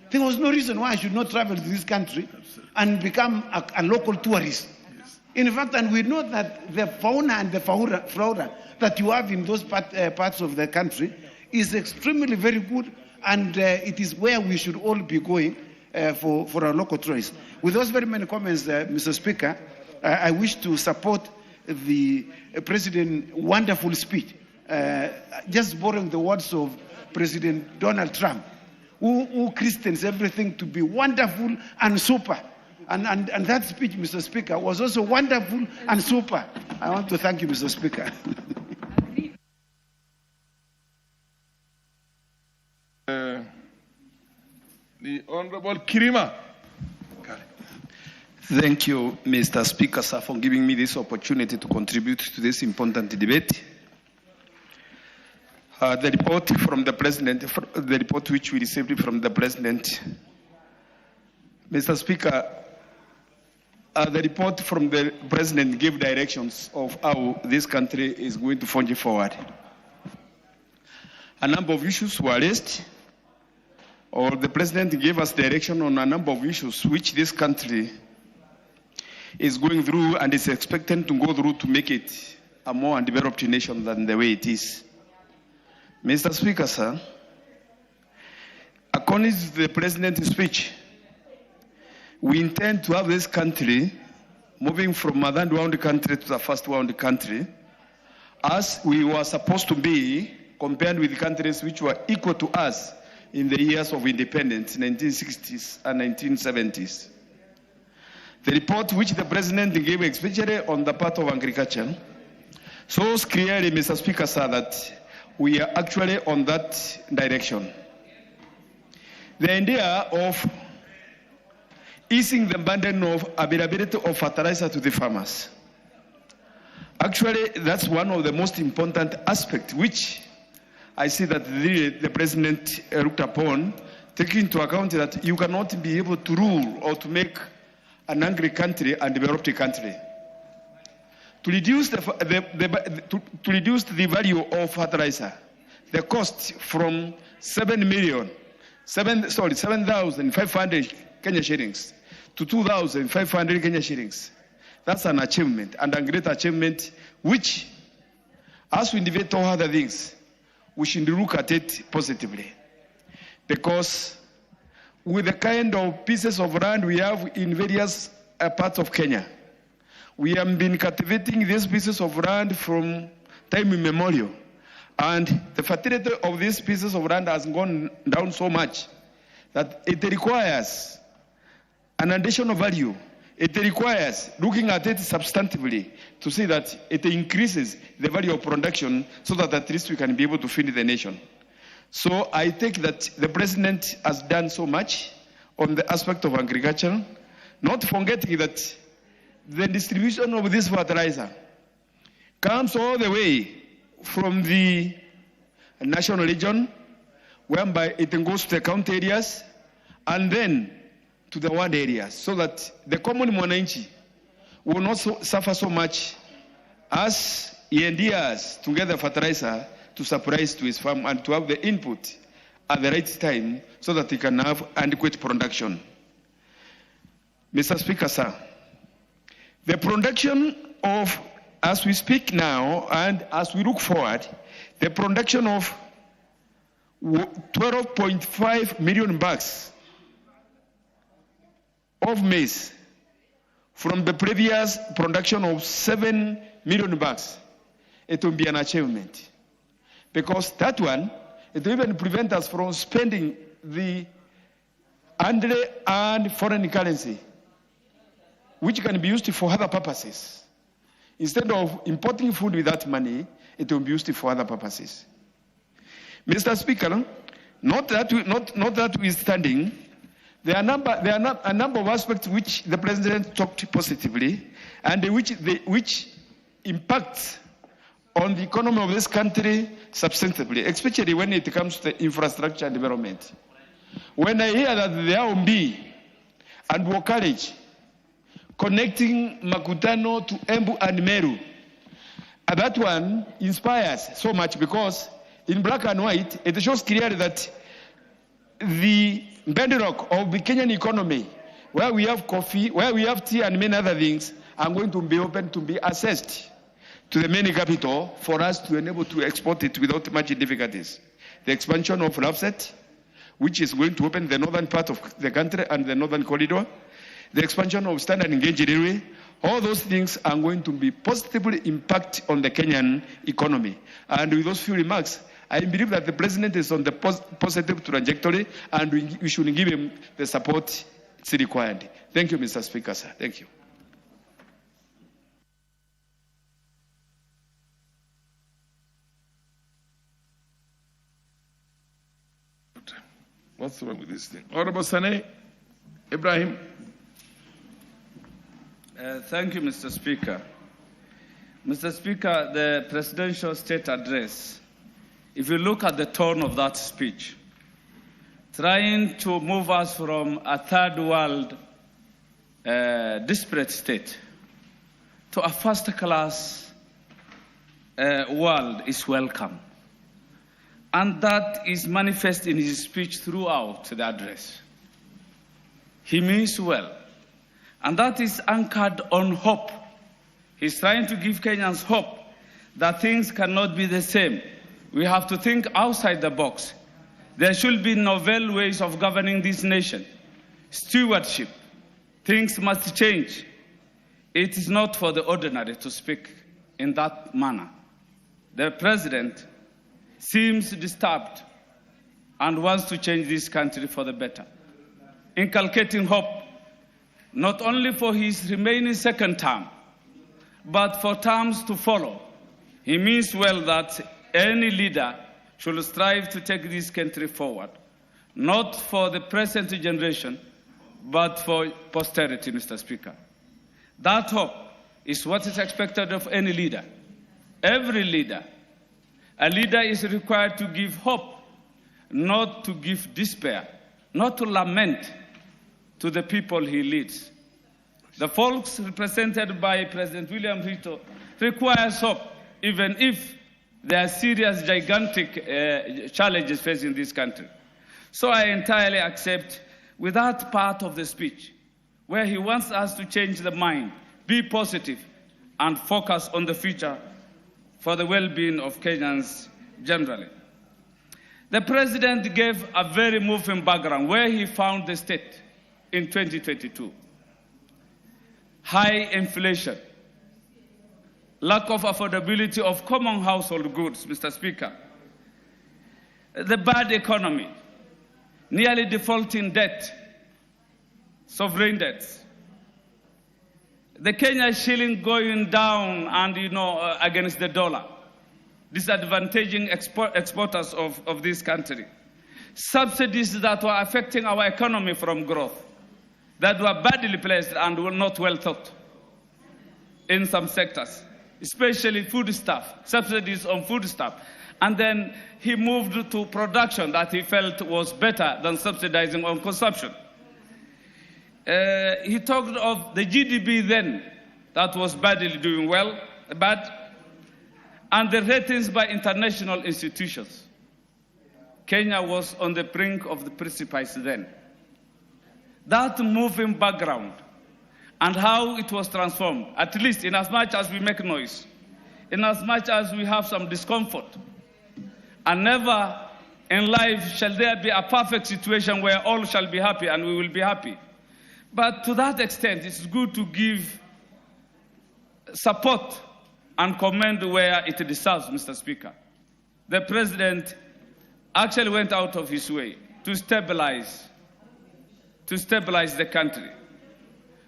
There was no reason why I should not travel to this country and become a local tourist. Yes. In fact, and we know that the fauna and the flora that you have in those parts of the country is extremely very good, and it is where we should all be going for our local tourists. With those very many comments, Mr. Speaker, I wish to support the President's wonderful speech just borrowing the words of President Donald Trump, who Christians everything to be wonderful and super. And that speech, Mr. Speaker, was also wonderful and super. I want to thank you, Mr. Speaker. The Honorable Kirima. Thank you, Mr. Speaker, sir, for giving me this opportunity to contribute to this important debate. The report from the President, the report which we received from the President, Mr. Speaker, the report from the President gave directions of how this country is going to forge forward. A number of issues were raised, or the President gave us direction on a number of issues which this country is going through and is expected to go through to make it a more developed nation than the way it is. Mr. Speaker, sir, according to the President's speech, we intend to have this country moving from a third world country to the first world country, as we were supposed to be compared with countries which were equal to us in the years of independence, 1960s and 1970s. The report which the President gave, especially on the part of agriculture, shows clearly, Mr. Speaker, sir, that we are actually on that direction. The idea of easing the burden of availability of fertilizer to the farmers, actually, that's one of the most important aspects which I see that the President looked upon, taking into account that you cannot be able to rule or to make an angry country and developed country. To reduce the value of fertilizer, the cost from 7,500 Kenya shillings to 2,500 Kenya shillings. That's an achievement, and a great achievement which, as we debate all other things, we should look at it positively. Because with the kind of pieces of land we have in various parts of Kenya, we have been cultivating these pieces of land from time immemorial. And the fertility of these pieces of land has gone down so much that it requires an additional value. It requires looking at it substantively to see that it increases the value of production so that at least we can be able to feed the nation. So I think that the President has done so much on the aspect of agriculture, not forgetting that the distribution of this fertilizer comes all the way from the national region, whereby it goes to the county areas and then to the ward areas, so that the common mwananchi will not suffer so much as he endears to get the fertilizer to supply to his farm and to have the input at the right time so that he can have adequate production. Mr. Speaker, sir, the production of, as we speak now and as we look forward, the production of 12.5 million bags of maize from the previous production of 7 million bags, it will be an achievement. Because that one, it will even prevent us from spending the unearned foreign currency, which can be used for other purposes. Instead of importing food with that money, it will be used for other purposes. Mr. Speaker, not that withstanding, there are a number of aspects which the President talked positively and which impact on the economy of this country substantively, especially when it comes to infrastructure development. When I hear that the Aombi and Wokalej connecting Makutano to Embu and Meru, that one inspires so much, because in black and white, it shows clearly that the bedrock of the Kenyan economy, where we have coffee, where we have tea and many other things, are going to be open to be assessed to the main capital for us to enable to export it without much difficulties. The expansion of RAPSET, which is going to open the northern part of the country and the northern corridor, the expansion of standard engaged railway, All those things are going to be positively impact on the Kenyan economy. And with those few remarks, I believe that the president is on the positive trajectory, and we should give him the support it's required. Thank you, Mr. Speaker, sir. Thank you. What's wrong with this thing? Honorable Sane Ibrahim. Thank you, Mr. Speaker. Mr. Speaker, the presidential state address, if you look at the tone of that speech, trying to move us from a third world disparate state to a first-class world is welcome. And that is manifest in his speech throughout the address. He means well. And that is anchored on hope. He's trying to give Kenyans hope that things cannot be the same. We have to think outside the box. There should be novel ways of governing this nation. Stewardship. Things must change. It is not for the ordinary to speak in that manner. The president seems disturbed and wants to change this country for the better, inculcating hope not only for his remaining second term, but for terms to follow. He means well that any leader should strive to take this country forward, not for the present generation, but for posterity, Mr. Speaker. That hope is what is expected of any leader. Every leader. A leader is required to give hope, not to give despair, not to lament to the people he leads. The folks represented by President William Ruto requires hope, even if there are serious, gigantic challenges facing this country. So I entirely accept with that part of the speech where he wants us to change the mind, be positive, and focus on the future for the well-being of Kenyans generally. The president gave a very moving background where he found the state in 2022. High inflation, lack of affordability of common household goods, Mr. Speaker, the bad economy, nearly defaulting debt, sovereign debts, the Kenya shilling going down and, against the dollar, disadvantaging exporters of this country. Subsidies that were affecting our economy from growth, that were badly placed and were not well thought in some sectors, especially foodstuff, subsidies on foodstuff. And then he moved to production that he felt was better than subsidizing on consumption. He talked of the GDP then that was badly doing well, and the ratings by international institutions. Kenya was on the brink of the precipice then. That moving background and how it was transformed, at least in as much as we make noise, in as much as we have some discomfort, and never in life shall there be a perfect situation where all shall be happy and we will be happy. But to that extent, it's good to give support and commend where it deserves, Mr. Speaker. The president actually went out of his way to stabilize the country.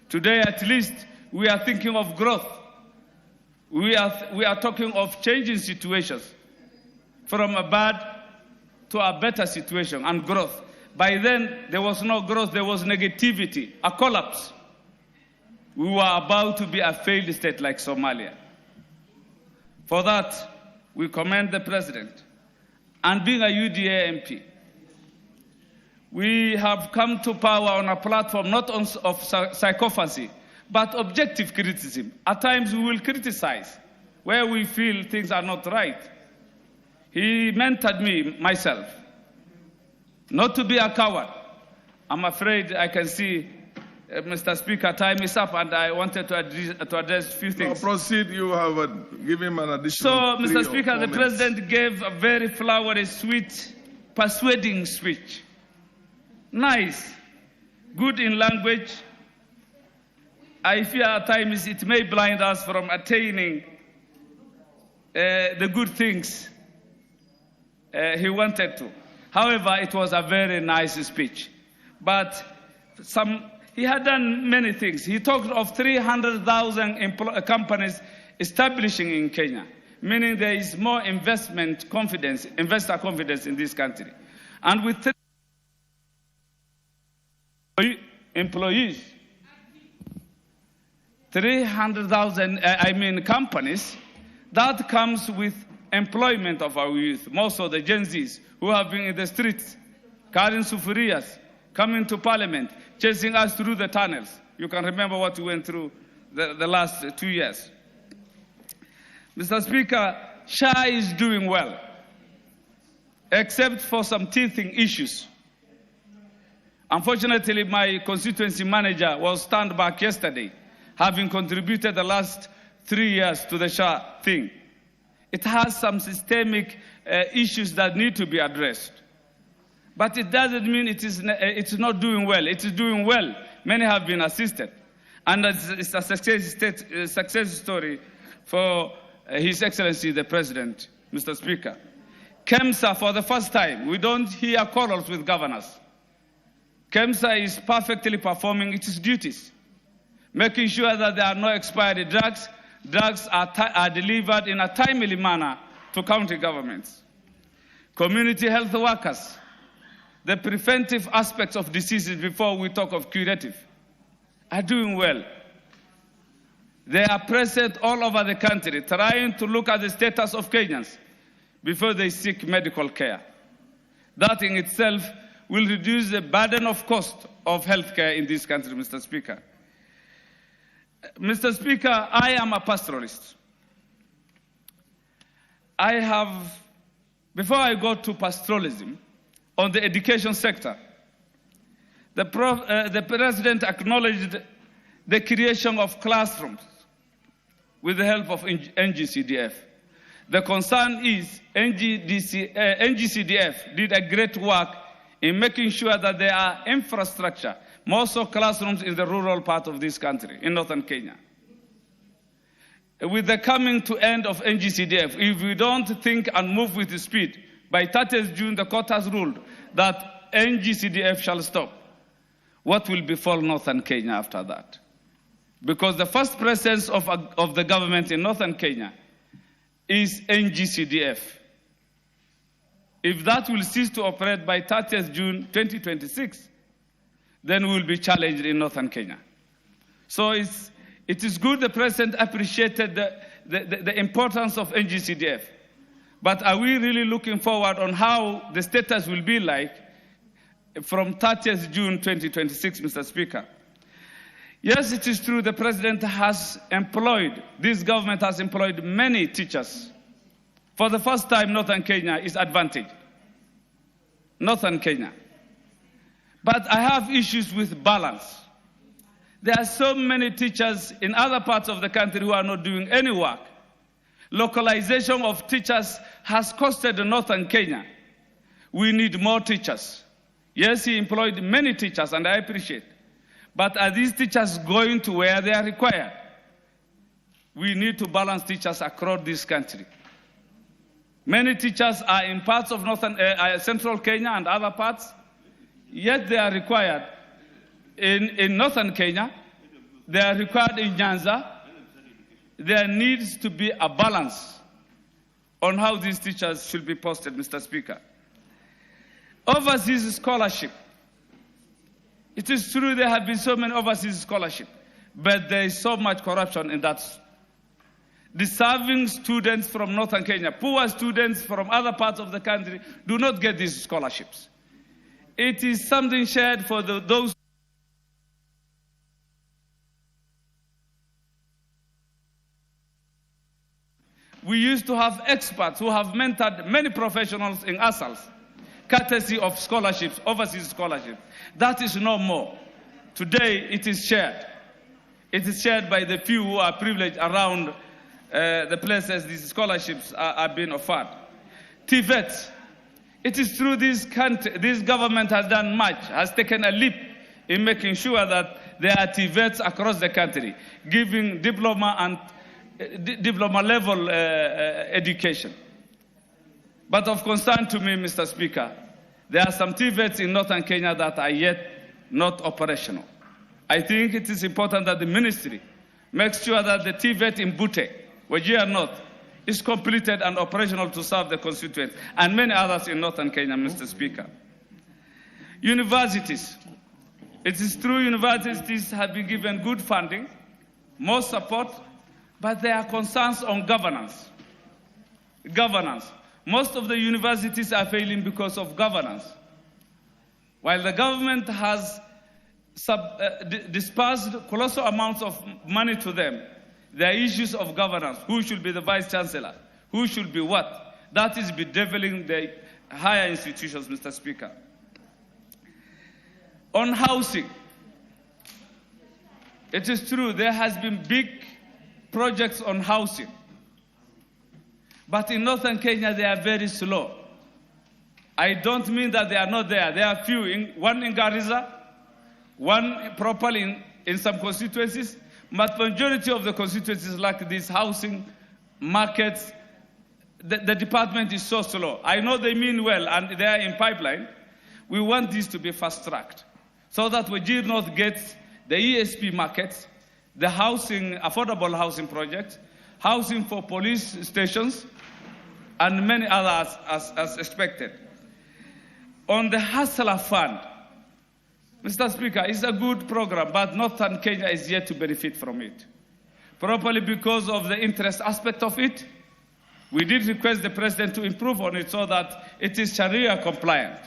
Today, at least, we are thinking of growth. We are talking of changing situations from a bad to a better situation and growth. By then, there was no growth, there was negativity, a collapse. We were about to be a failed state like Somalia. For that, we commend the president. And being a UDA MP, we have come to power on a platform not of psychopathy, but objective criticism. At times, we will criticize where we feel things are not right. He mentored me, myself, not to be a coward. I'm afraid I can see, Mr. Speaker, time is up, and I wanted to address a few things. No, proceed. You have given him an additional. So, Mr. Speaker, the president gave a very flowery, sweet, persuading speech. Nice, good in language, I fear at times it may blind us from attaining the good things he wanted to. However, it was a very nice speech. But he had done many things. He talked of 300,000 companies establishing in Kenya, meaning there is more investor confidence in this country. And with employees, 300,000 companies, that comes with employment of our youth, most of the Gen Zs who have been in the streets, carrying sufurias, coming to parliament, chasing us through the tunnels. You can remember what we went through the last 2 years. Mr. Speaker, SHA is doing well, except for some teething issues. Unfortunately, my constituency manager was turned back yesterday, having contributed the last 3 years to the SHA thing. It has some systemic issues that need to be addressed. But it doesn't mean it's not doing well. It is doing well. Many have been assisted. And it's a success story for His Excellency the President, Mr. Speaker. KEMSA, for the first time, we don't hear quarrels with governors. KEMSA is perfectly performing its duties, making sure that there are no expiry drugs. Drugs are delivered in a timely manner to county governments. Community health workers, the preventive aspects of diseases before we talk of curative, are doing well. They are present all over the country, trying to look at the status of Kenyans before they seek medical care. That in itself will reduce the burden of cost of healthcare in this country, Mr. Speaker. Mr. Speaker, I am a pastoralist. Before I go to pastoralism, on the education sector, the President acknowledged the creation of classrooms with the help of NGCDF. The concern is NGCDF did a great work in making sure that there are infrastructure, most of classrooms in the rural part of this country, in northern Kenya. With the coming to end of NGCDF, if we don't think and move with the speed, by 30th June, the court has ruled that NGCDF shall stop. What will befall northern Kenya after that? Because the first presence of the government in northern Kenya is NGCDF. If that will cease to operate by 30th June 2026, then we will be challenged in northern Kenya. So it is good the President appreciated the importance of NGCDF. But are we really looking forward on how the status will be like from 30th June 2026, Mr. Speaker? Yes, it is true the President has employed, this government has employed many teachers. For the first time, northern Kenya is advantaged. Northern Kenya. But I have issues with balance. There are so many teachers in other parts of the country who are not doing any work. Localization of teachers has costed northern Kenya. We need more teachers. Yes, he employed many teachers, and I appreciate. But are these teachers going to where they are required? We need to balance teachers across this country. Many teachers are in parts of central Kenya and other parts, yet they are required in northern Kenya, they are required in Nyanza. There needs to be a balance on how these teachers should be posted, Mr. Speaker. Overseas scholarship. It is true there have been so many overseas scholarships, but there is so much corruption in that. Deserving students from northern Kenya, poor students from other parts of the country do not get these scholarships. It is something shared for those. We used to have experts who have mentored many professionals in ASALs, courtesy of scholarships, overseas scholarships. That is no more. Today, it is shared. It is shared by the few who are privileged around the places these scholarships are being offered. TVET. It is true this government has done much, has taken a leap in making sure that there are TVETs across the country giving diploma and diploma level education. But of concern to me, Mr. Speaker, there are some TVETs in northern Kenya that are yet not operational. I think it is important that the ministry makes sure that the TVET in Bute, Wajir North, is completed and operational to serve the constituents and many others in northern Kenya, Mr. Speaker. Universities. It is true universities have been given good funding, more support, but there are concerns on governance. Governance. Most of the universities are failing because of governance. While the government has dispersed colossal amounts of money to them, there are issues of governance. Who should be the vice chancellor? Who should be what? That is bedeviling the higher institutions, Mr. Speaker. On housing, it is true there has been big projects on housing. But in northern Kenya, they are very slow. I don't mean that they are not there. There are few, one in Garissa, one properly in some constituencies, but the majority of the constituencies like these housing markets, the department is so slow. I know they mean well and they are in pipeline. We want this to be fast-tracked so that Wajir North gets the ESP markets, the housing, affordable housing projects, housing for police stations, and many others as expected. On the Hustler Fund, Mr. Speaker, it's a good program, but northern Kenya is yet to benefit from it. Probably because of the interest aspect of it. We did request the President to improve on it so that it is Sharia compliant.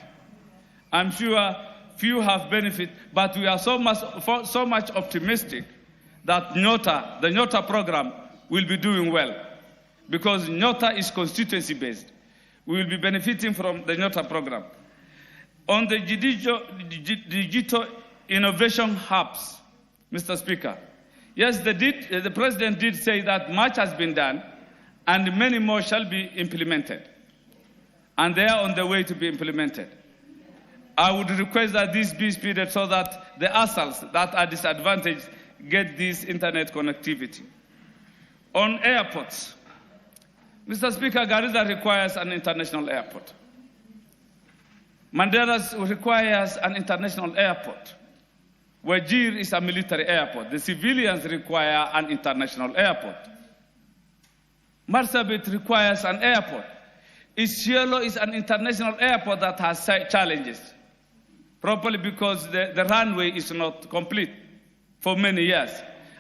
I'm sure few have benefit, but we are so much optimistic that the Nyota program will be doing well, because Nyota is constituency-based. We will be benefiting from the Nyota program. On the digital innovation hubs, Mr. Speaker, yes, the President did say that much has been done and many more shall be implemented. And they are on the way to be implemented. I would request that this be speeded so that the ASALs that are disadvantaged get this internet connectivity. On airports, Mr. Speaker, Garissa requires an international airport. Mandera requires an international airport. Wajir is a military airport. The civilians require an international airport. Marsabit requires an airport. Isiolo is an international airport that has challenges, probably because the runway is not complete for many years.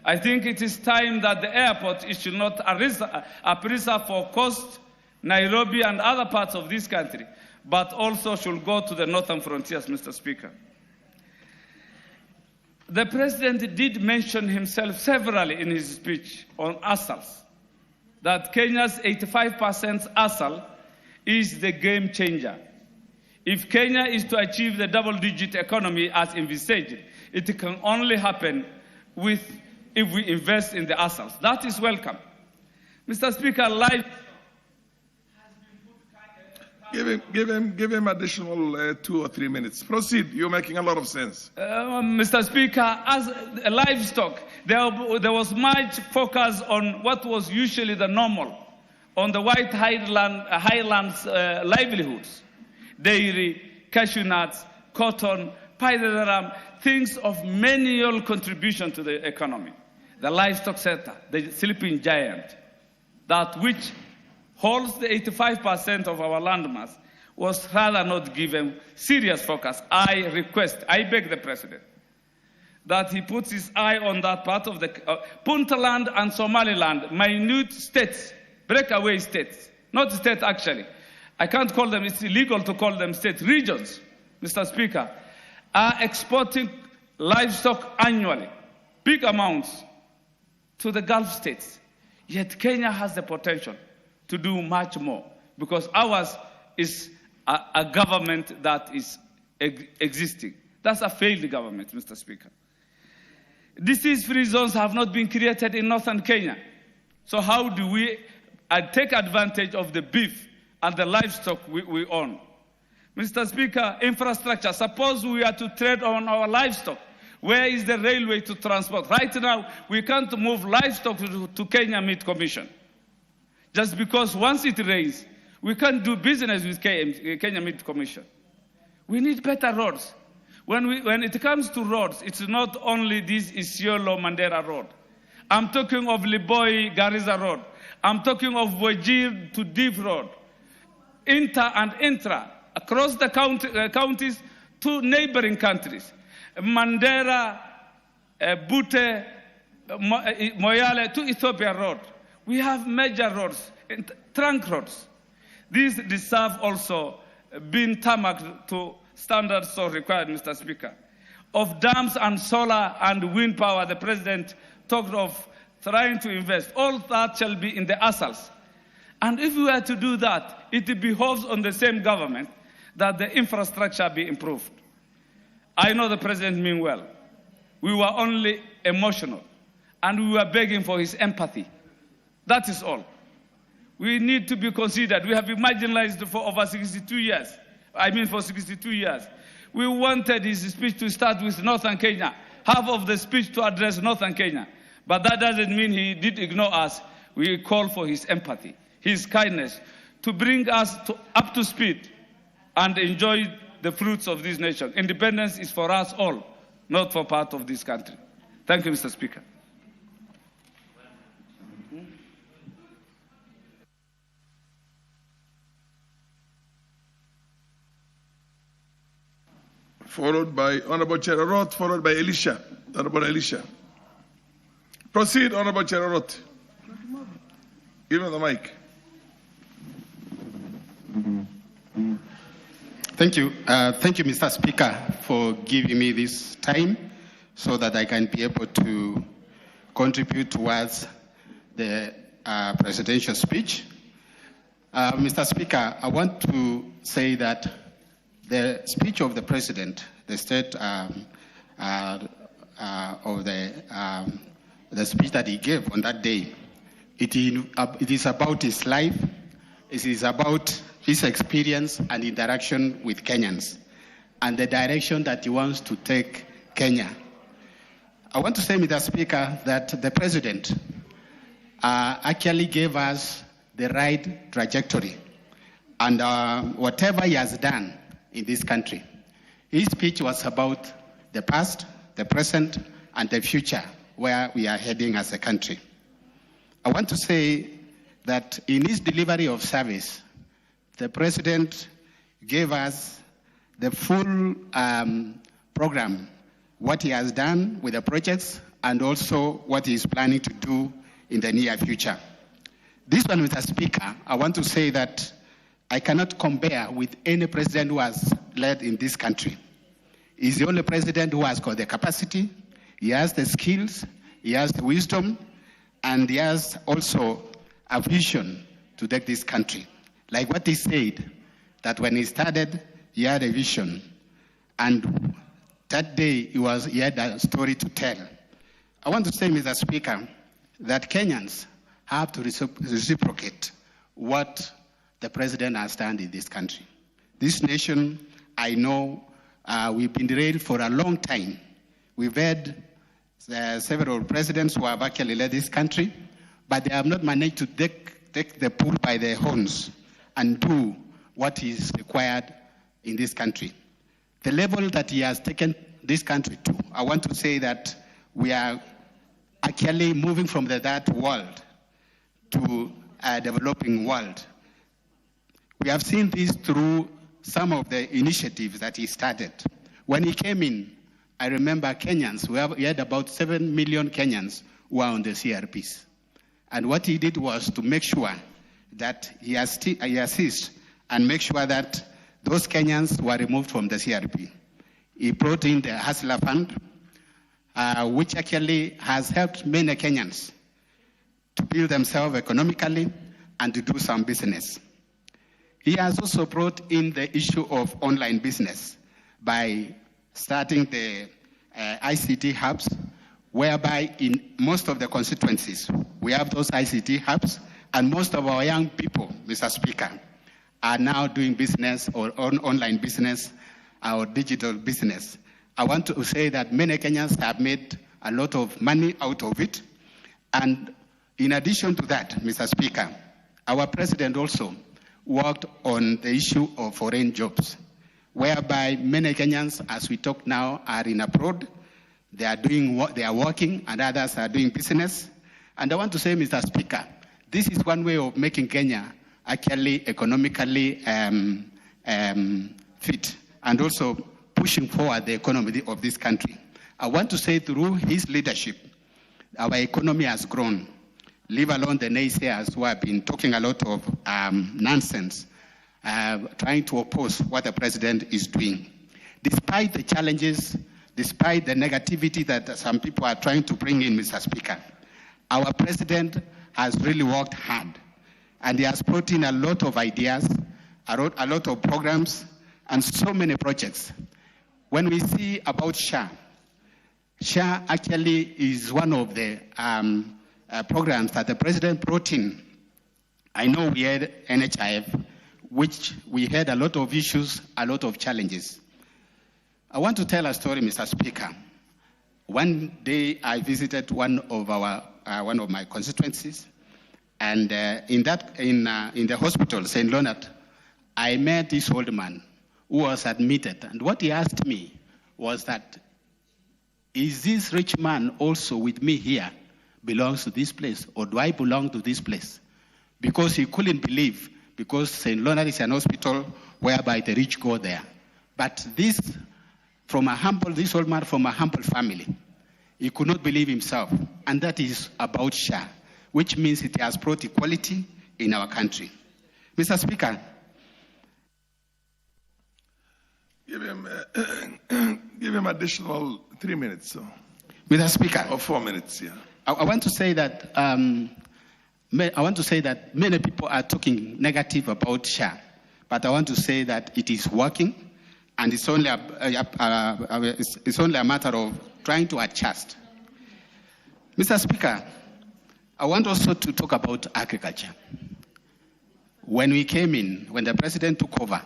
I think it is time that the airport is not a preserve for Coast, Nairobi, and other parts of this country, but also should go to the northern frontiers, Mr. Speaker. The President did mention himself severally in his speech on ASALs, that Kenya's 85% ASAL is the game changer. If Kenya is to achieve the double-digit economy as envisaged, it can only happen if we invest in the ASALs. That is welcome. Mr. Speaker, Give him additional 2 or 3 minutes. Proceed. You're making a lot of sense. Mr. Speaker, as livestock, there was much focus on what was usually the normal, on the white highlands livelihoods, dairy, cashew nuts, cotton, pyrethrum, things of manual contribution to the economy. The livestock sector, the sleeping giant, that which holds the 85% of our landmass, was rather not given serious focus. I beg the President, that he puts his eye on that part of the Puntland and Somaliland, minute states, breakaway states, not states actually. I can't call them, it's illegal to call them states, regions, Mr. Speaker, are exporting livestock annually, big amounts, to the Gulf states. Yet Kenya has the potential to do much more, because ours is a government that is existing. That's a failed government, Mr. Speaker. Disease-free zones have not been created in northern Kenya. So how do we take advantage of the beef and the livestock we own? Mr. Speaker, infrastructure, suppose we are to trade on our livestock. Where is the railway to transport? Right now, we can't move livestock to Kenya Meat Commission. Just because once it rains, we can't do business with Kenya Meat Commission. We need better roads. When it comes to roads, it's not only this Isiolo-Mandera road. I'm talking of Liboi-Garissa road. I'm talking of Wajir to Div road. Inter and intra, across the counties to neighboring countries. Mandera, Bute, Moyale to Ethiopia road. We have major roads, trunk roads. These deserve also being tarmacked to standards so required, Mr. Speaker. Of dams and solar and wind power, the President talked of trying to invest. All that shall be in the ASALs. And if we were to do that, it behoves on the same government that the infrastructure be improved. I know the President mean well. We were only emotional, and we were begging for his empathy. That is all. We need to be considered. We have been marginalized for over 62 years. For 62 years. We wanted his speech to start with Northern Kenya, half of the speech to address Northern Kenya. But that doesn't mean he did ignore us. We call for his empathy, his kindness, to bring us up to speed and enjoy the fruits of this nation. Independence is for us all, not for part of this country. Thank you, Mr. Speaker. Followed by Honorable Cherarot, followed by Elisha. Honorable Elisha. Proceed, Honorable Cherarot. Give him the mic. Thank you. Thank you, Mr. Speaker, for giving me this time so that I can be able to contribute towards the presidential speech. Mr. Speaker, I want to say that the speech of the President, the state of the speech that he gave on that day, it is about his life, it is about his experience and interaction with Kenyans, and the direction that he wants to take Kenya. I want to say, Mr. Speaker, that the President actually gave us the right trajectory, and whatever he has done in this country. His speech was about the past, the present, and the future, where we are heading as a country. I want to say that in his delivery of service, the President gave us the full program, what he has done with the projects, and also what he is planning to do in the near future. This one, Mr. Speaker, I want to say that I cannot compare with any president who has led in this country. He's the only president who has got the capacity, he has the skills, he has the wisdom, and he has also a vision to take this country. Like what he said, that when he started, he had a vision. And that day, he had a story to tell. I want to say, Mr. Speaker, that Kenyans have to reciprocate what the President has done in this country. This nation, I know, we've been derailed for a long time. We've had several presidents who have actually led this country, but they have not managed to take the bull by the horns and do what is required in this country. The level that he has taken this country to, I want to say that we are actually moving from the third world to a developing world. We have seen this through some of the initiatives that he started. When he came in, I remember Kenyans, we had about 7 million Kenyans who were on the CRPs. And what he did was to make sure that he assists and make sure that those Kenyans were removed from the CRP. He brought in the Hustler Fund, which actually has helped many Kenyans to build themselves economically and to do some business. He has also brought in the issue of online business by starting the ICT hubs, whereby in most of the constituencies, we have those ICT hubs, and most of our young people, Mr. Speaker, are now doing business or online business or digital business. I want to say that many Kenyans have made a lot of money out of it. And in addition to that, Mr. Speaker, our president also worked on the issue of foreign jobs, whereby many Kenyans, as we talk now, are in abroad. They are working, and others are doing business. And I want to say, Mr. Speaker, this is one way of making Kenya actually economically fit, and also pushing forward the economy of this country. I want to say through his leadership, our economy has grown, leave alone the naysayers who have been talking a lot of nonsense, trying to oppose what the president is doing. Despite the challenges, despite the negativity that some people are trying to bring in, Mr. Speaker, our president has really worked hard, and he has brought in a lot of ideas, a lot of programs, and so many projects. When we see about SHA actually is one of the programs that the president brought in. I know we had NHIF, which we had a lot of issues, a lot of challenges. I want to tell a story, Mr. Speaker. One day I visited one of my constituencies, and in the hospital, St. Leonard, I met this old man who was admitted, and what he asked me was that, is this rich man also with me here belongs to this place, or do I belong to this place? Because he couldn't believe, because St. Leonard is an hospital whereby the rich go there. But this old man from a humble family, he could not believe himself, and that is about SHA, which means it has brought equality in our country. Mr. Speaker. Give him additional 3 minutes. So. Mr. Speaker. Or 4 minutes, yeah. I want to say that many people are talking negative about SHA, but I want to say that it is working, and it's only a matter of trying to adjust. Mr. Speaker, I want also to talk about agriculture. When we came in, when the president took over,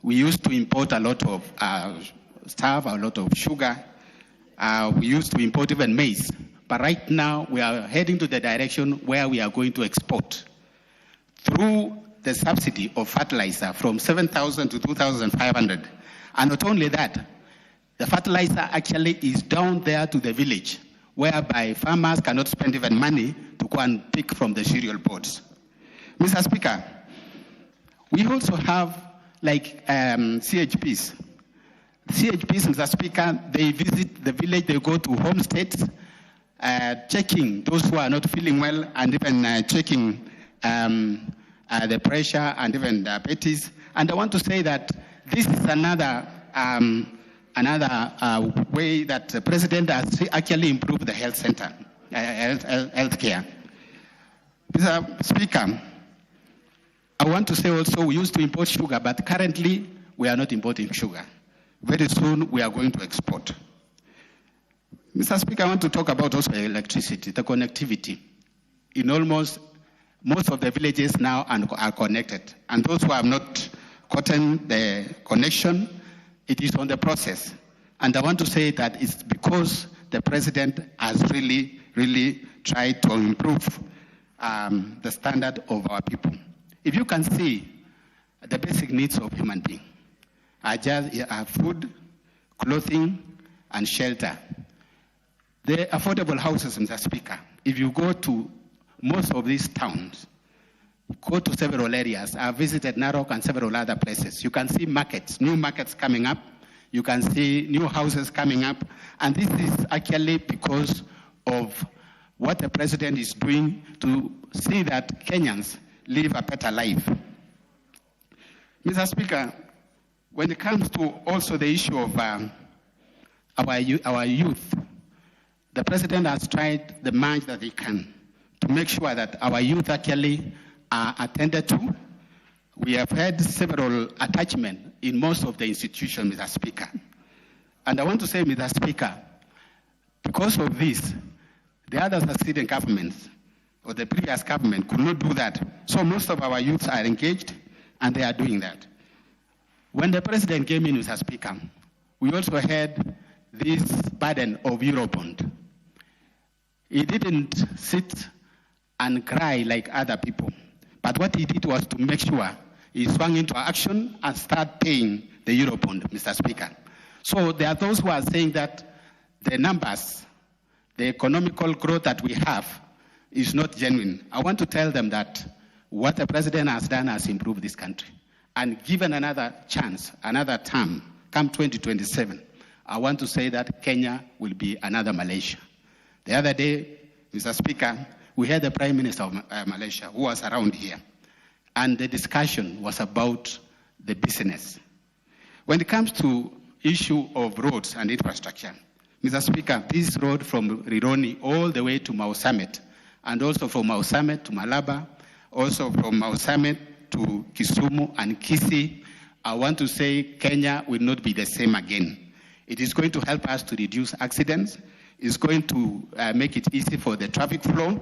we used to import a lot of stuff, a lot of sugar. We used to import even maize. But right now, we are heading to the direction where we are going to export. Through the subsidy of fertilizer from 7,000 to 2,500. And not only that, the fertilizer actually is down there to the village, whereby farmers cannot spend even money to go and pick from the cereal boards. Mr. Speaker, we also have CHPs. CHPs, Mr. Speaker, they visit the village, they go to homesteads, checking those who are not feeling well, and even checking the pressure and even diabetes. And I want to say that this is another way that the president has actually improved the health center, health care. Mr. Speaker, I want to say also we used to import sugar, but currently we are not importing sugar. Very soon we are going to export. Mr. Speaker, I want to talk about also electricity, the connectivity. In almost most of the villages now are connected. And those who have not gotten the connection, it is on the process. And I want to say that it's because the president has really, really tried to improve the standard of our people. If you can see, the basic needs of human being are food, clothing, and shelter. The affordable houses, Mr. Speaker, if you go to most of these towns, go to several areas, I've visited Narok and several other places, you can see markets, new markets coming up, you can see new houses coming up, and this is actually because of what the president is doing to see that Kenyans live a better life. Mr. Speaker, when it comes to also the issue of our youth, the president has tried the much that he can to make sure that our youth actually are attended to. We have had several attachments in most of the institutions, Mr. Speaker. And I want to say, Mr. Speaker, because of this, the other succeeding governments or the previous government could not do that. So most of our youths are engaged and they are doing that. When the president came in, Mr. Speaker, we also had this burden of Eurobond. He didn't sit and cry like other people, but what he did was to make sure he swung into action and start paying the Eurobond, Mr. Speaker. So there are those who are saying that the numbers, the economical growth that we have is not genuine. I want to tell them that what the president has done has improved this country. And given another chance, another term, come 2027, I want to say that Kenya will be another Malaysia. The other day, Mr. Speaker, we had the Prime Minister of Malaysia who was around here. And the discussion was about the business. When it comes to issue of roads and infrastructure, Mr. Speaker, this road from Rironi all the way to Mau Summit, and also from Mau Summit to Malaba, also from Mau Summit to Kisumu and Kisii, I want to say Kenya will not be the same again. It is going to help us to reduce accidents. It's going to make it easy for the traffic flow,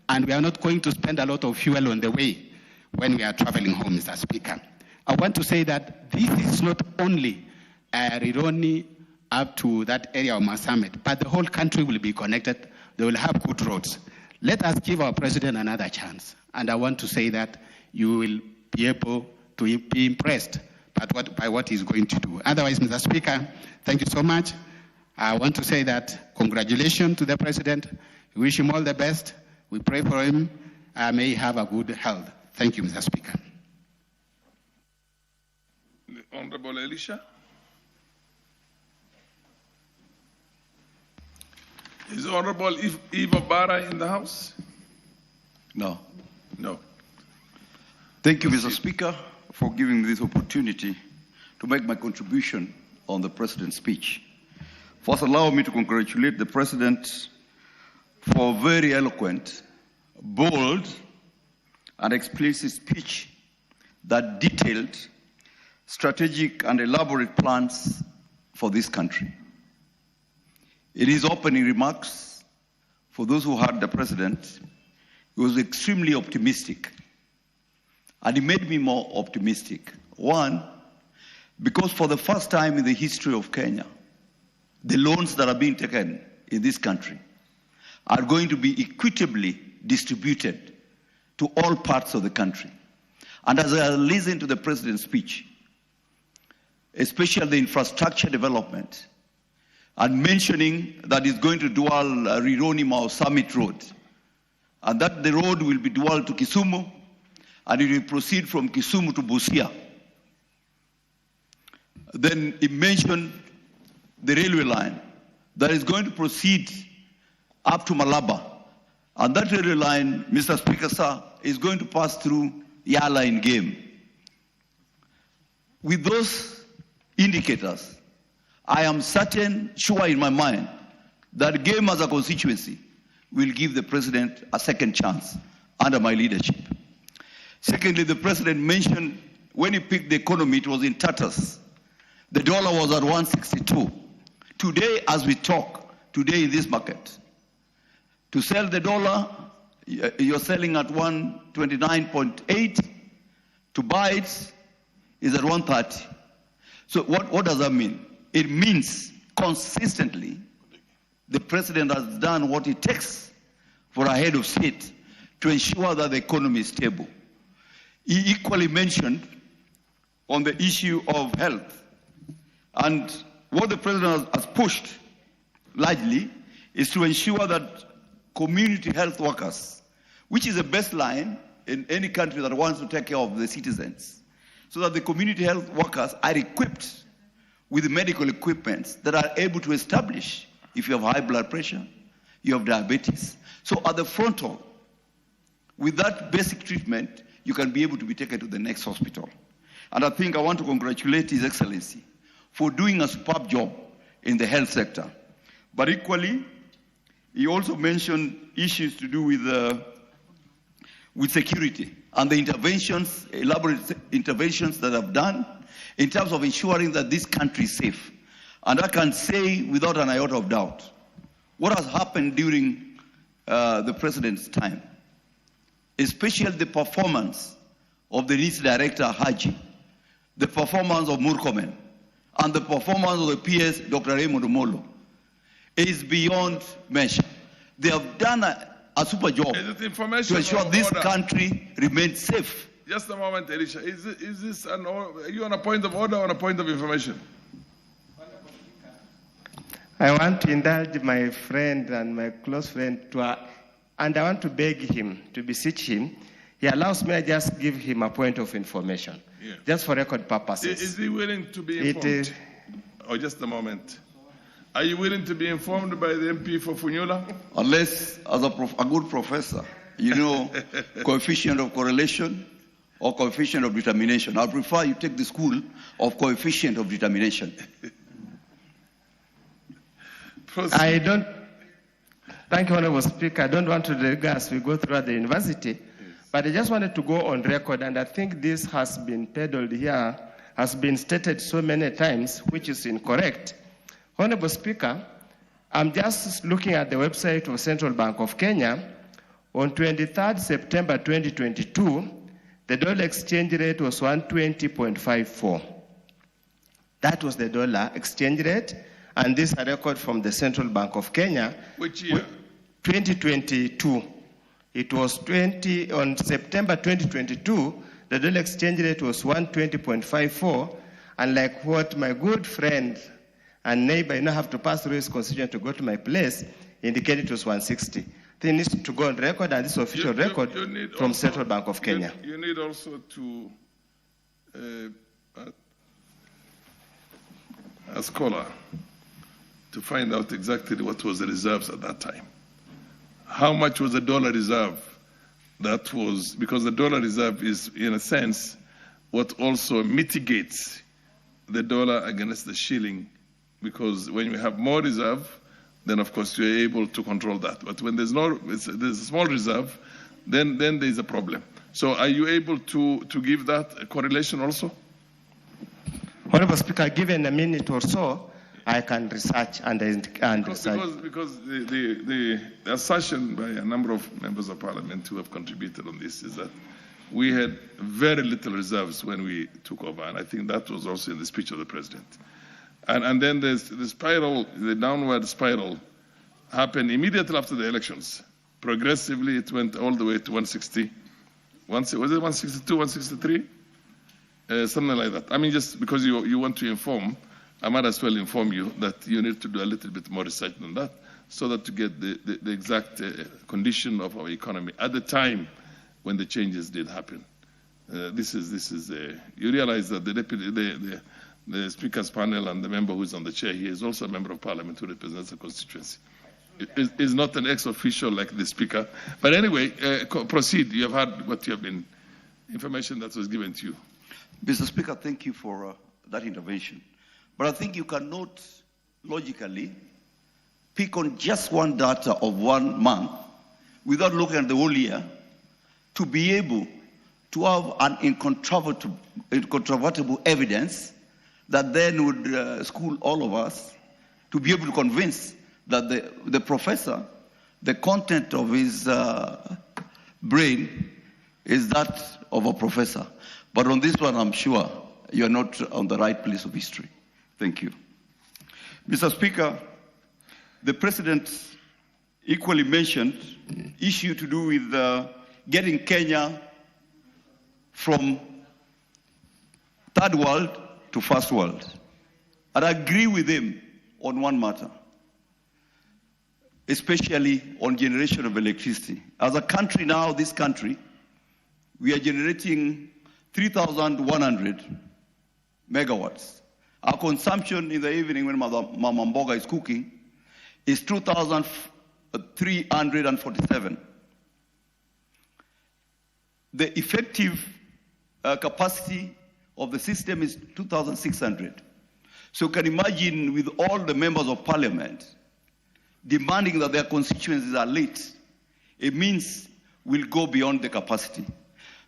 and we are not going to spend a lot of fuel on the way when we are traveling home, Mr. Speaker. I want to say that this is not only Rironi up to that area of Mau Summit, but the whole country will be connected. They will have good roads. Let us give our president another chance. And I want to say that you will be able to be impressed by what he's going to do. Otherwise, Mr. Speaker, thank you so much. I want to say that congratulations to the president. We wish him all the best. We pray for him. May he have a good health. Thank you, Mr. Speaker. The Honorable Elisha. Is Honorable Eva Barra in the House? No. No. Thank you, Mr. Speaker, for giving me this opportunity to make my contribution on the President's speech. First, allow me to congratulate the President for a very eloquent, bold, and explicit speech that detailed strategic and elaborate plans for this country. In his opening remarks, for those who heard the President, he was extremely optimistic. And he made me more optimistic. One, because for the first time in the history of Kenya, the loans that are being taken in this country are going to be equitably distributed to all parts of the country. And as I listened to the President's speech, especially the infrastructure development, and mentioning that it's going to dual Rironi Mau Summit Road, and that the road will be dual to Kisumu, and it will proceed from Kisumu to Busia. Then he mentioned the railway line that is going to proceed up to Malaba. And that railway line, Mr. Speaker, sir, is going to pass through Yala in Game. With those indicators, I am certain, sure in my mind, that Game as a constituency will give the President a second chance under my leadership. Secondly, the President mentioned when he picked the economy, it was in tatters. The dollar was at 162. Today, as we talk, today in this market, to sell the dollar, you're selling at 129.8. To buy it is at 130. So what does that mean? It means consistently the President has done what it takes for a head of state to ensure that the economy is stable. He equally mentioned on the issue of health. And what the President has pushed largely is to ensure that community health workers, which is the best line in any country that wants to take care of the citizens, so that the community health workers are equipped with medical equipment that are able to establish if you have high blood pressure, you have diabetes. So at the frontal, with that basic treatment, you can be able to be taken to the next hospital. And I think I want to congratulate His Excellency for doing a superb job in the health sector. But equally, he also mentioned issues to do with security and the interventions, elaborate interventions that I've done in terms of ensuring that this country is safe. And I can say without an iota of doubt, what has happened during the President's time, especially the performance of the NIS Director Haji, the performance of Murkomen, and the performance of the PS, Dr. Raymond Molo, is beyond measure. They have done a super job to ensure this country remains safe. Just a moment, Elisha. Is this are you on a point of order or on a point of information? I want to indulge my friend and my close friend and I want to beg him, to beseech him. He allows me, I just give him a point of information, just for record purposes. Is he willing to be informed? Oh, just a moment. Are you willing to be informed by the MP for Funyula? Unless, as a good professor, you know, coefficient of correlation or coefficient of determination. I prefer you take the school of coefficient of determination. I don't, thank you, Honorable Speaker. I don't want to drag us, we go through at the university, but I just wanted to go on record, and I think this has been peddled here, has been stated so many times, which is incorrect. Honorable Speaker, I'm just looking at the website of Central Bank of Kenya. On 23rd September 2022, the dollar exchange rate was 120.54. That was the dollar exchange rate. And this is a record from the Central Bank of Kenya. Which year? 2022. It was on September 2022, the dollar exchange rate was 120.54. And like what my good friend and neighbor, have to pass through his constituent to go to my place, indicated it was 160. They need to go on record, and this is official record from Central Bank of Kenya. You need also to, a scholar, to find out exactly what was the reserves at that time. How much was the dollar reserve? That was, because the dollar reserve is, in a sense, what also mitigates the dollar against the shilling, because when you have more reserve, then of course you're able to control that. But when there's a small reserve, then there's a problem. So are you able to give that correlation also? Honorable Speaker, given a minute or so, I can research and research. Because the assertion by a number of members of parliament who have contributed on this is that we had very little reserves when we took over, and I think that was also in the speech of the president. And then there's the spiral, the downward spiral happened immediately after the elections. Progressively, it went all the way to 160. Was it 162, 163? Something like that. I mean, just because you want to inform, I might as well inform you that you need to do a little bit more research than that, so that to get the exact condition of our economy at the time when the changes did happen. You realize that the Speaker's panel and the member who is on the chair here is also a member of Parliament who represents the constituency. Is not an ex-official like the Speaker. But anyway, proceed. You have heard what you have been, information that was given to you. Mr. Speaker, thank you for that intervention. But I think you cannot logically pick on just one data of 1 month without looking at the whole year to be able to have an incontrovertible evidence that then would school all of us to be able to convince that the professor, the content of his brain is that of a professor. But on this one, I'm sure you're not on the right place of history. Thank you. Mr. Speaker, the President equally mentioned issue to do with getting Kenya from third world to first world. And I agree with him on one matter, especially on generation of electricity. As a country now, this country, we are generating 3,100 megawatts. Our consumption in the evening when Mama Mboga is cooking is 2,347. The effective capacity of the system is 2,600. So you can imagine with all the members of parliament demanding that their constituencies are lit, it means we'll go beyond the capacity.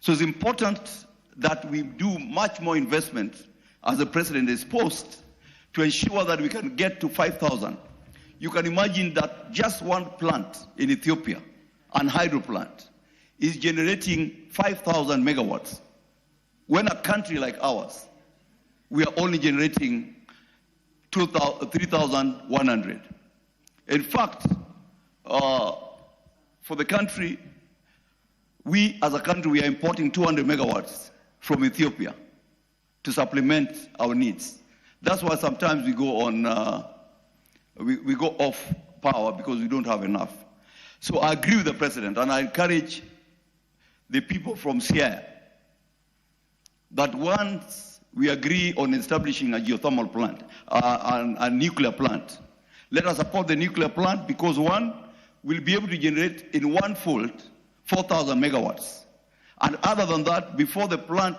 So it's important that we do much more investment as the president is posed to ensure that we can get to 5,000. You can imagine that just one plant in Ethiopia, an hydro plant, is generating 5,000 megawatts. When a country like ours, we are only generating 3,100. In fact, for the country, we as a country, we are importing 200 megawatts from Ethiopia to supplement our needs. That's why sometimes we go on, we go off power because we don't have enough. So I agree with the president, and I encourage the people from Siaya that once we agree on establishing a geothermal plant, a nuclear plant, let us support the nuclear plant because one will be able to generate in one fold 4,000 megawatts. And other than that, before the plant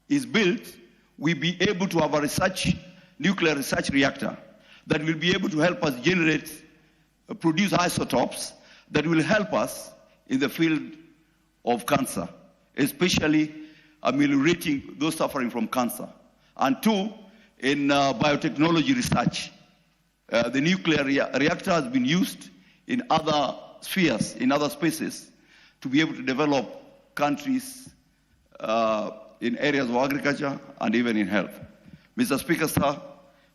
is built, we'll be able to have a nuclear research reactor that will be able to help us produce isotopes that will help us in the field of cancer, especially ameliorating those suffering from cancer. And two, in biotechnology research. The nuclear reactor has been used in other spheres, in other spaces, to be able to develop countries in areas of agriculture and even in health. Mr. Speaker, sir,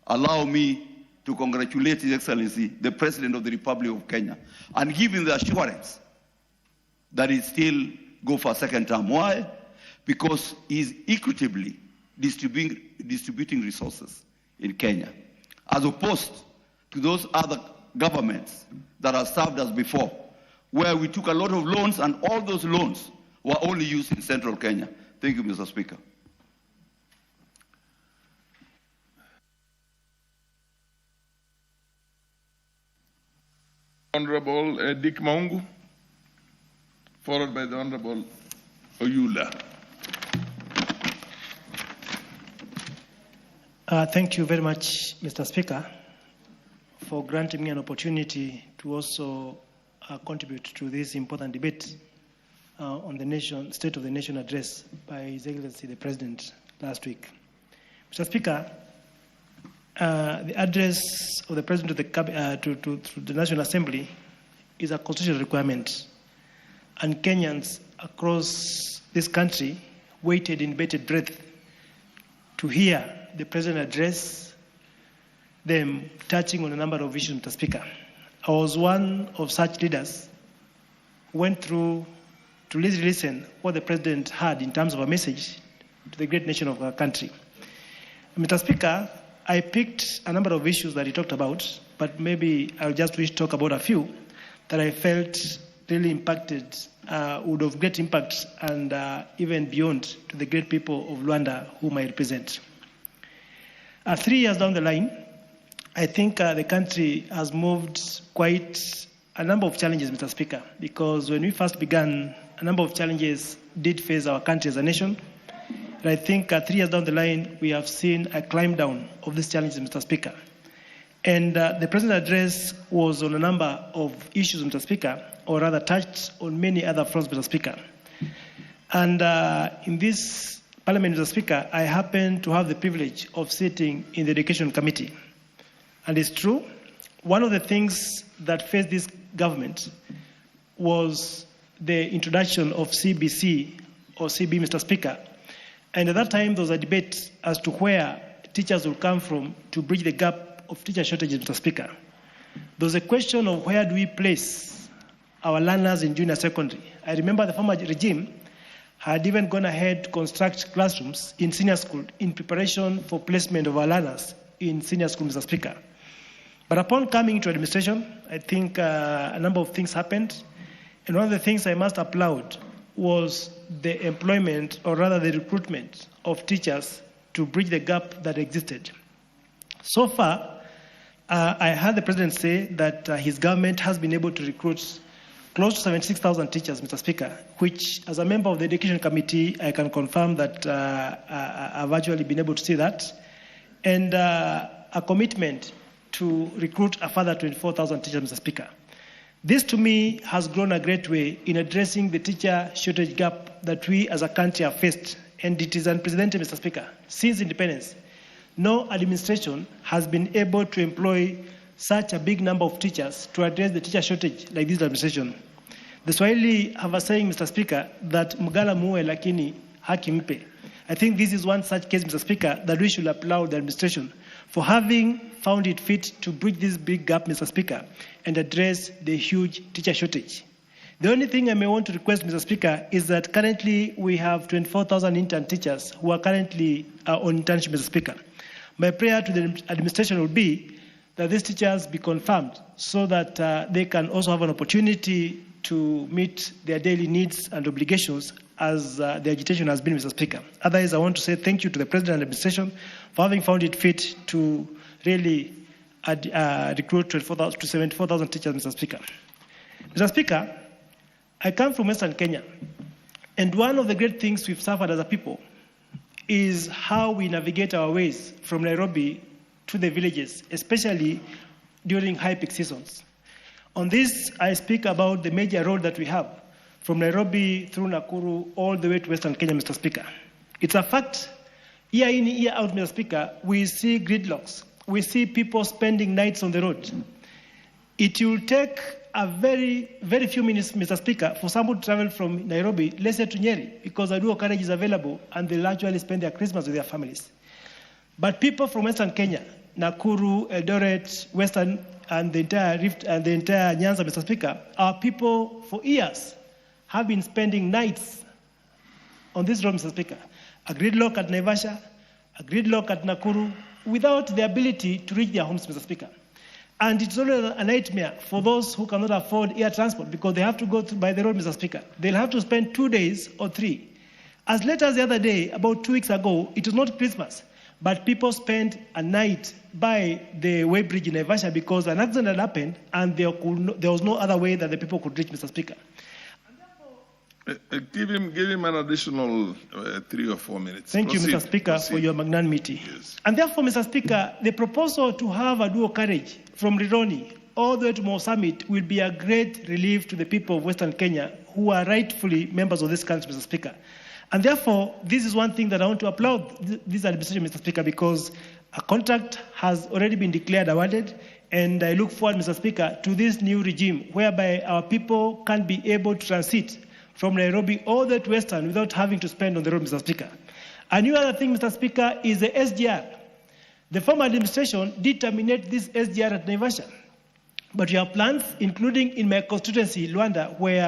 allow me to congratulate His Excellency, the President of the Republic of Kenya, and give him the assurance that he still go for a second term. Why? Because he's equitably distributing resources in Kenya, as opposed to those other governments that have served us before, where we took a lot of loans and all those loans were only used in central Kenya. Thank you, Mr. Speaker. Honorable Dick Maungu, followed by the Honorable Oyula. Thank you very much, Mr. Speaker, for granting me an opportunity to also contribute to this important debate on the State of the Nation address by His Excellency the President last week. Mr. Speaker, the address of the President to the National Assembly is a constitutional requirement, and Kenyans across this country waited in bated breath to hear the President address them touching on a number of issues, Mr. Speaker. I was one of such leaders who went through to listen what the President had in terms of a message to the great nation of our country. Mr. Speaker, I picked a number of issues that he talked about, but maybe I'll just wish to talk about a few that I felt really impacted, would have great impact and even beyond to the great people of Luanda whom I represent. 3 years down the line, I think the country has moved quite a number of challenges, Mr. Speaker, because when we first began, a number of challenges did face our country as a nation. And I think 3 years down the line, we have seen a climb down of these challenges, Mr. Speaker. And the President's address was on a number of issues, Mr. Speaker, or rather touched on many other fronts, Mr. Speaker. And in this Parliament, Mr. Speaker, I happen to have the privilege of sitting in the Education Committee. And it's true, one of the things that faced this government was the introduction of CBC or CB, Mr. Speaker. And at that time, there was a debate as to where teachers will come from to bridge the gap of teacher shortages, Mr. Speaker. There was a question of where do we place our learners in junior secondary. I remember the former regime had even gone ahead to construct classrooms in senior school in preparation for placement of our learners in senior school, Mr. Speaker. But upon coming to administration, I think a number of things happened. And one of the things I must applaud was the employment, or rather the recruitment of teachers to bridge the gap that existed. So far, I heard the President say that his government has been able to recruit close to 76,000 teachers, Mr. Speaker, which, as a member of the Education Committee, I can confirm that I've actually been able to see that. And a commitment to recruit a further 24,000 teachers, Mr. Speaker. This, to me, has grown a great way in addressing the teacher shortage gap that we as a country have faced. And it is unprecedented, Mr. Speaker. Since independence, no administration has been able to employ such a big number of teachers to address the teacher shortage like this administration. The Swahili have a saying, Mr. Speaker, that mgala muwe lakini haki mpe. I think this is one such case, Mr. Speaker, that we should applaud the administration for having found it fit to bridge this big gap, Mr. Speaker, and address the huge teacher shortage. The only thing I may want to request, Mr. Speaker, is that currently we have 24,000 intern teachers who are currently on internship, Mr. Speaker. My prayer to the administration would be that these teachers be confirmed so that they can also have an opportunity to meet their daily needs and obligations as the agitation has been, Mr. Speaker. Otherwise, I want to say thank you to the President and administration for having found it fit to really recruit to 74,000 teachers, Mr. Speaker. Mr. Speaker, I come from Western Kenya, and one of the great things we've suffered as a people is how we navigate our ways from Nairobi to the villages, especially during high peak seasons. On this, I speak about the major road that we have from Nairobi through Nakuru all the way to Western Kenya, Mr. Speaker. It's a fact, year in, year out, Mr. Speaker, we see gridlocks. We see people spending nights on the road. It will take a very, very few minutes, Mr. Speaker, for someone to travel from Nairobi, let's say to Nyeri, because a dual carriage is available and they'll actually spend their Christmas with their families. But people from Western Kenya, Nakuru, Eldoret, Western, and the entire Rift and the entire Nyanza, Mr. Speaker, our people for years have been spending nights on this road, Mr. Speaker. A gridlock at Naivasha, a gridlock at Nakuru, without the ability to reach their homes, Mr. Speaker. And it's always a nightmare for those who cannot afford air transport because they have to go by the road, Mr. Speaker. They'll have to spend 2 days or 3. As late as the other day, about 2 weeks ago, it was not Christmas, but people spent a night by the way bridge in Naivasha because an accident had happened and there was no other way that the people could reach, Mr. Speaker. Give him an additional 3 or 4 minutes. Thank you, Mr. Speaker, for your magnanimity. Yes. And therefore, Mr. Speaker, the proposal to have a dual carriage from Rironi all the way to Mau Summit will be a great relief to the people of Western Kenya who are rightfully members of this country, Mr. Speaker. And therefore, this is one thing that I want to applaud this administration, Mr. Speaker, because a contract has already been declared awarded, and I look forward, Mr. Speaker, to this new regime whereby our people can be able to transit from Nairobi all the way to Western without having to spend on the road, Mr. Speaker. A new other thing, Mr. Speaker, is the SGR. The former administration did terminate this SGR at Naivasha. But we have plans, including in my constituency, Luanda, where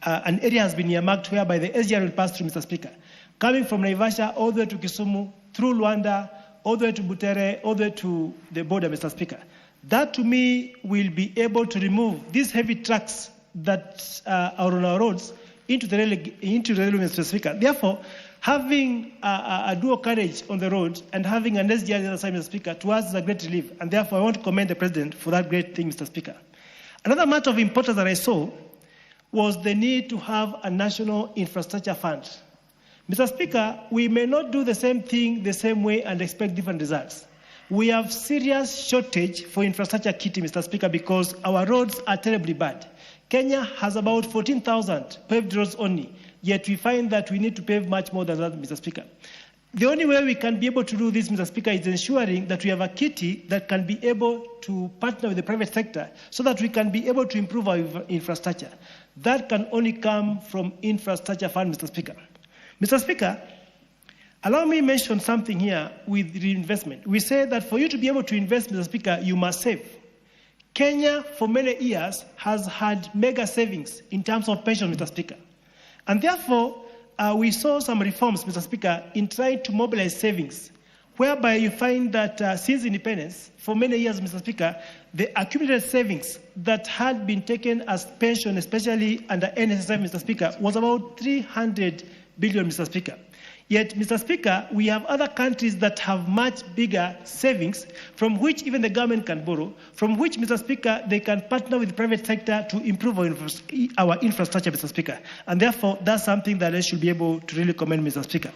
an area has been earmarked whereby the SGR will pass through, Mr. Speaker. Coming from Naivasha all the way to Kisumu, through Luanda, all the way to Butere, all the way to the border, Mr. Speaker. That, to me, will be able to remove these heavy trucks that are on our roads into the railway, Mr. Speaker. Therefore, having a dual carriage on the road and having an SGR on the other side, Mr. Speaker, to us is a great relief. And therefore, I want to commend the President for that great thing, Mr. Speaker. Another matter of importance that I saw was the need to have a national infrastructure fund. Mr. Speaker, we may not do the same thing the same way and expect different results. We have serious shortage for infrastructure kitty, Mr. Speaker, because our roads are terribly bad. Kenya has about 14,000 paved roads only, yet we find that we need to pave much more than that, Mr. Speaker. The only way we can be able to do this, Mr. Speaker, is ensuring that we have a kitty that can be able to partner with the private sector so that we can be able to improve our infrastructure. That can only come from infrastructure fund, Mr. Speaker. Mr. Speaker, allow me to mention something here with reinvestment. We say that for you to be able to invest, Mr. Speaker, you must save. Kenya, for many years, has had mega savings in terms of pension, Mr. Speaker. And therefore, we saw some reforms, Mr. Speaker, in trying to mobilize savings, whereby you find that since independence, for many years, Mr. Speaker, the accumulated savings that had been taken as pension, especially under NSSF, Mr. Speaker, was about 300 billion, Mr. Speaker. Yet, Mr. Speaker, we have other countries that have much bigger savings from which even the government can borrow, from which, Mr. Speaker, they can partner with the private sector to improve our infrastructure, Mr. Speaker. And therefore, that's something that I should be able to really commend, Mr. Speaker.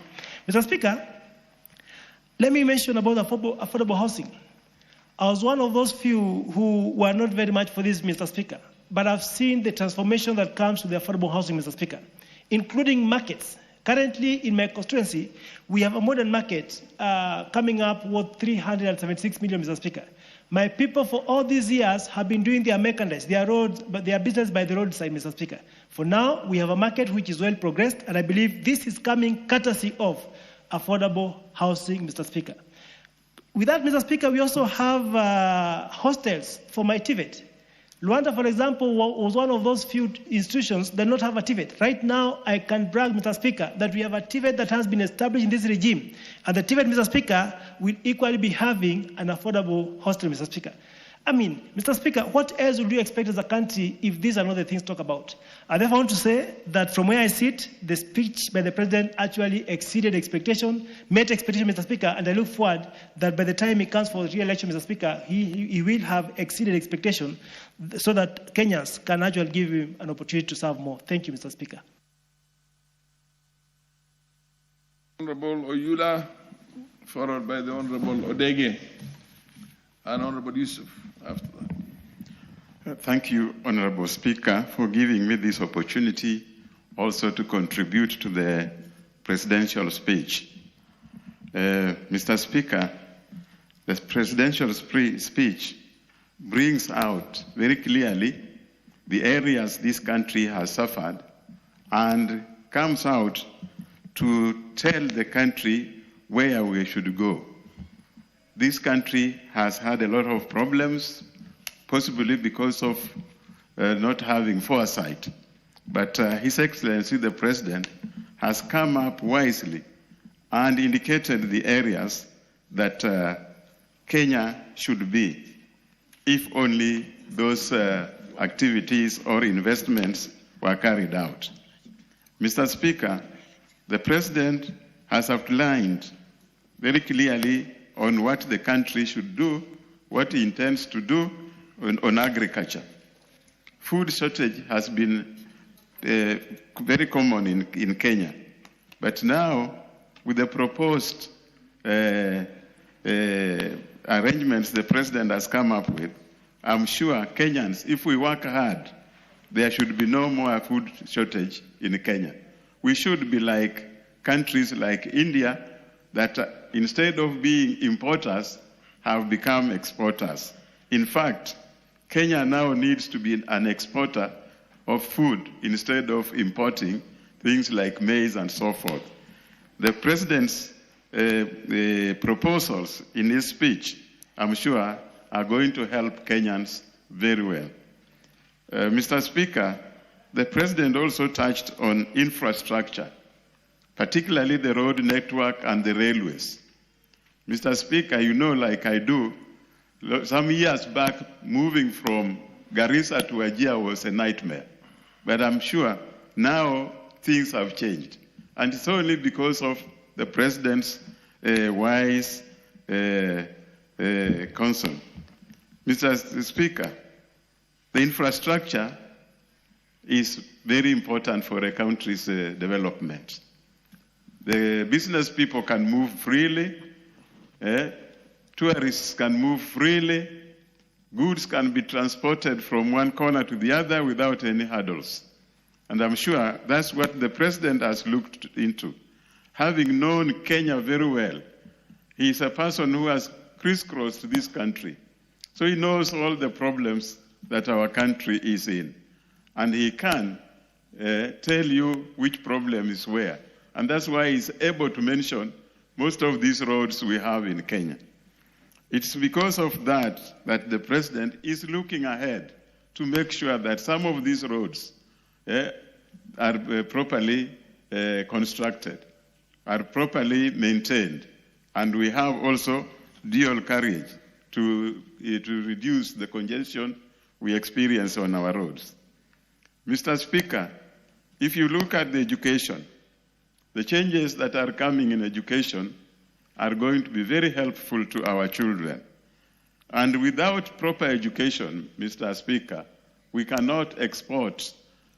Mr. Speaker, let me mention about affordable housing. I was one of those few who were not very much for this, Mr. Speaker, but I've seen the transformation that comes to the affordable housing, Mr. Speaker, including markets. Currently, in my constituency, we have a modern market coming up worth 376 million, Mr. Speaker. My people for all these years have been doing their merchandise, their roads, but their business by the roadside, Mr. Speaker. For now, we have a market which is well progressed, and I believe this is coming courtesy of affordable housing, Mr. Speaker. With that, Mr. Speaker, we also have hostels for my TVET. Luanda, for example, was one of those few institutions that not have a TVET. Right now, I can brag, Mr. Speaker, that we have a TVET that has been established in this regime. And the TVET, Mr. Speaker, will equally be having an affordable hostel, Mr. Speaker. I mean, Mr. Speaker, what else would you expect as a country if these are not the things to talk about? I therefore want to say that from where I sit, the speech by the President actually exceeded expectation, met expectation, Mr. Speaker, and I look forward that by the time he comes for re-election, Mr. Speaker, he will have exceeded expectation so that Kenyans can actually give him an opportunity to serve more. Thank you, Mr. Speaker. Honorable Oyula, followed by the Honorable Odege, and Honorable Yusuf after that. Thank you, Honorable Speaker, for giving me this opportunity also to contribute to the presidential speech. Mr. Speaker, the presidential speech brings out very clearly the areas this country has suffered and comes out to tell the country where we should go. This country has had a lot of problems, possibly because of not having foresight. But His Excellency, the President, has come up wisely and indicated the areas that Kenya should be, if only those activities or investments were carried out. Mr. Speaker, the President has outlined very clearly on what the country should do, what he intends to do on agriculture. Food shortage has been very common in Kenya. But now, with the proposed arrangements the President has come up with, I'm sure Kenyans, if we work hard, there should be no more food shortage in Kenya. We should be like countries like India that instead of being importers, have become exporters. In fact, Kenya now needs to be an exporter of food instead of importing things like maize and so forth. The President's proposals in his speech, I'm sure, are going to help Kenyans very well. Mr. Speaker, the President also touched on infrastructure, particularly the road network and the railways. Mr. Speaker, you know, like I do, some years back, moving from Garissa to Wajir was a nightmare. But I'm sure now things have changed. And it's only because of the President's wise counsel. Mr. Speaker, the infrastructure is very important for a country's development. The business people can move freely, tourists can move freely, goods can be transported from one corner to the other without any hurdles. And I'm sure that's what the President has looked into. Having known Kenya very well, he is a person who has crisscrossed this country. So he knows all the problems that our country is in. And he can tell you which problem is where. And that's why he's able to mention most of these roads we have in Kenya. It's because of that that the President is looking ahead to make sure that some of these roads are properly constructed, are properly maintained, and we have also dual carriage to reduce the congestion we experience on our roads. Mr. Speaker, if you look at the education, the changes that are coming in education are going to be very helpful to our children. And without proper education, Mr. Speaker, we cannot export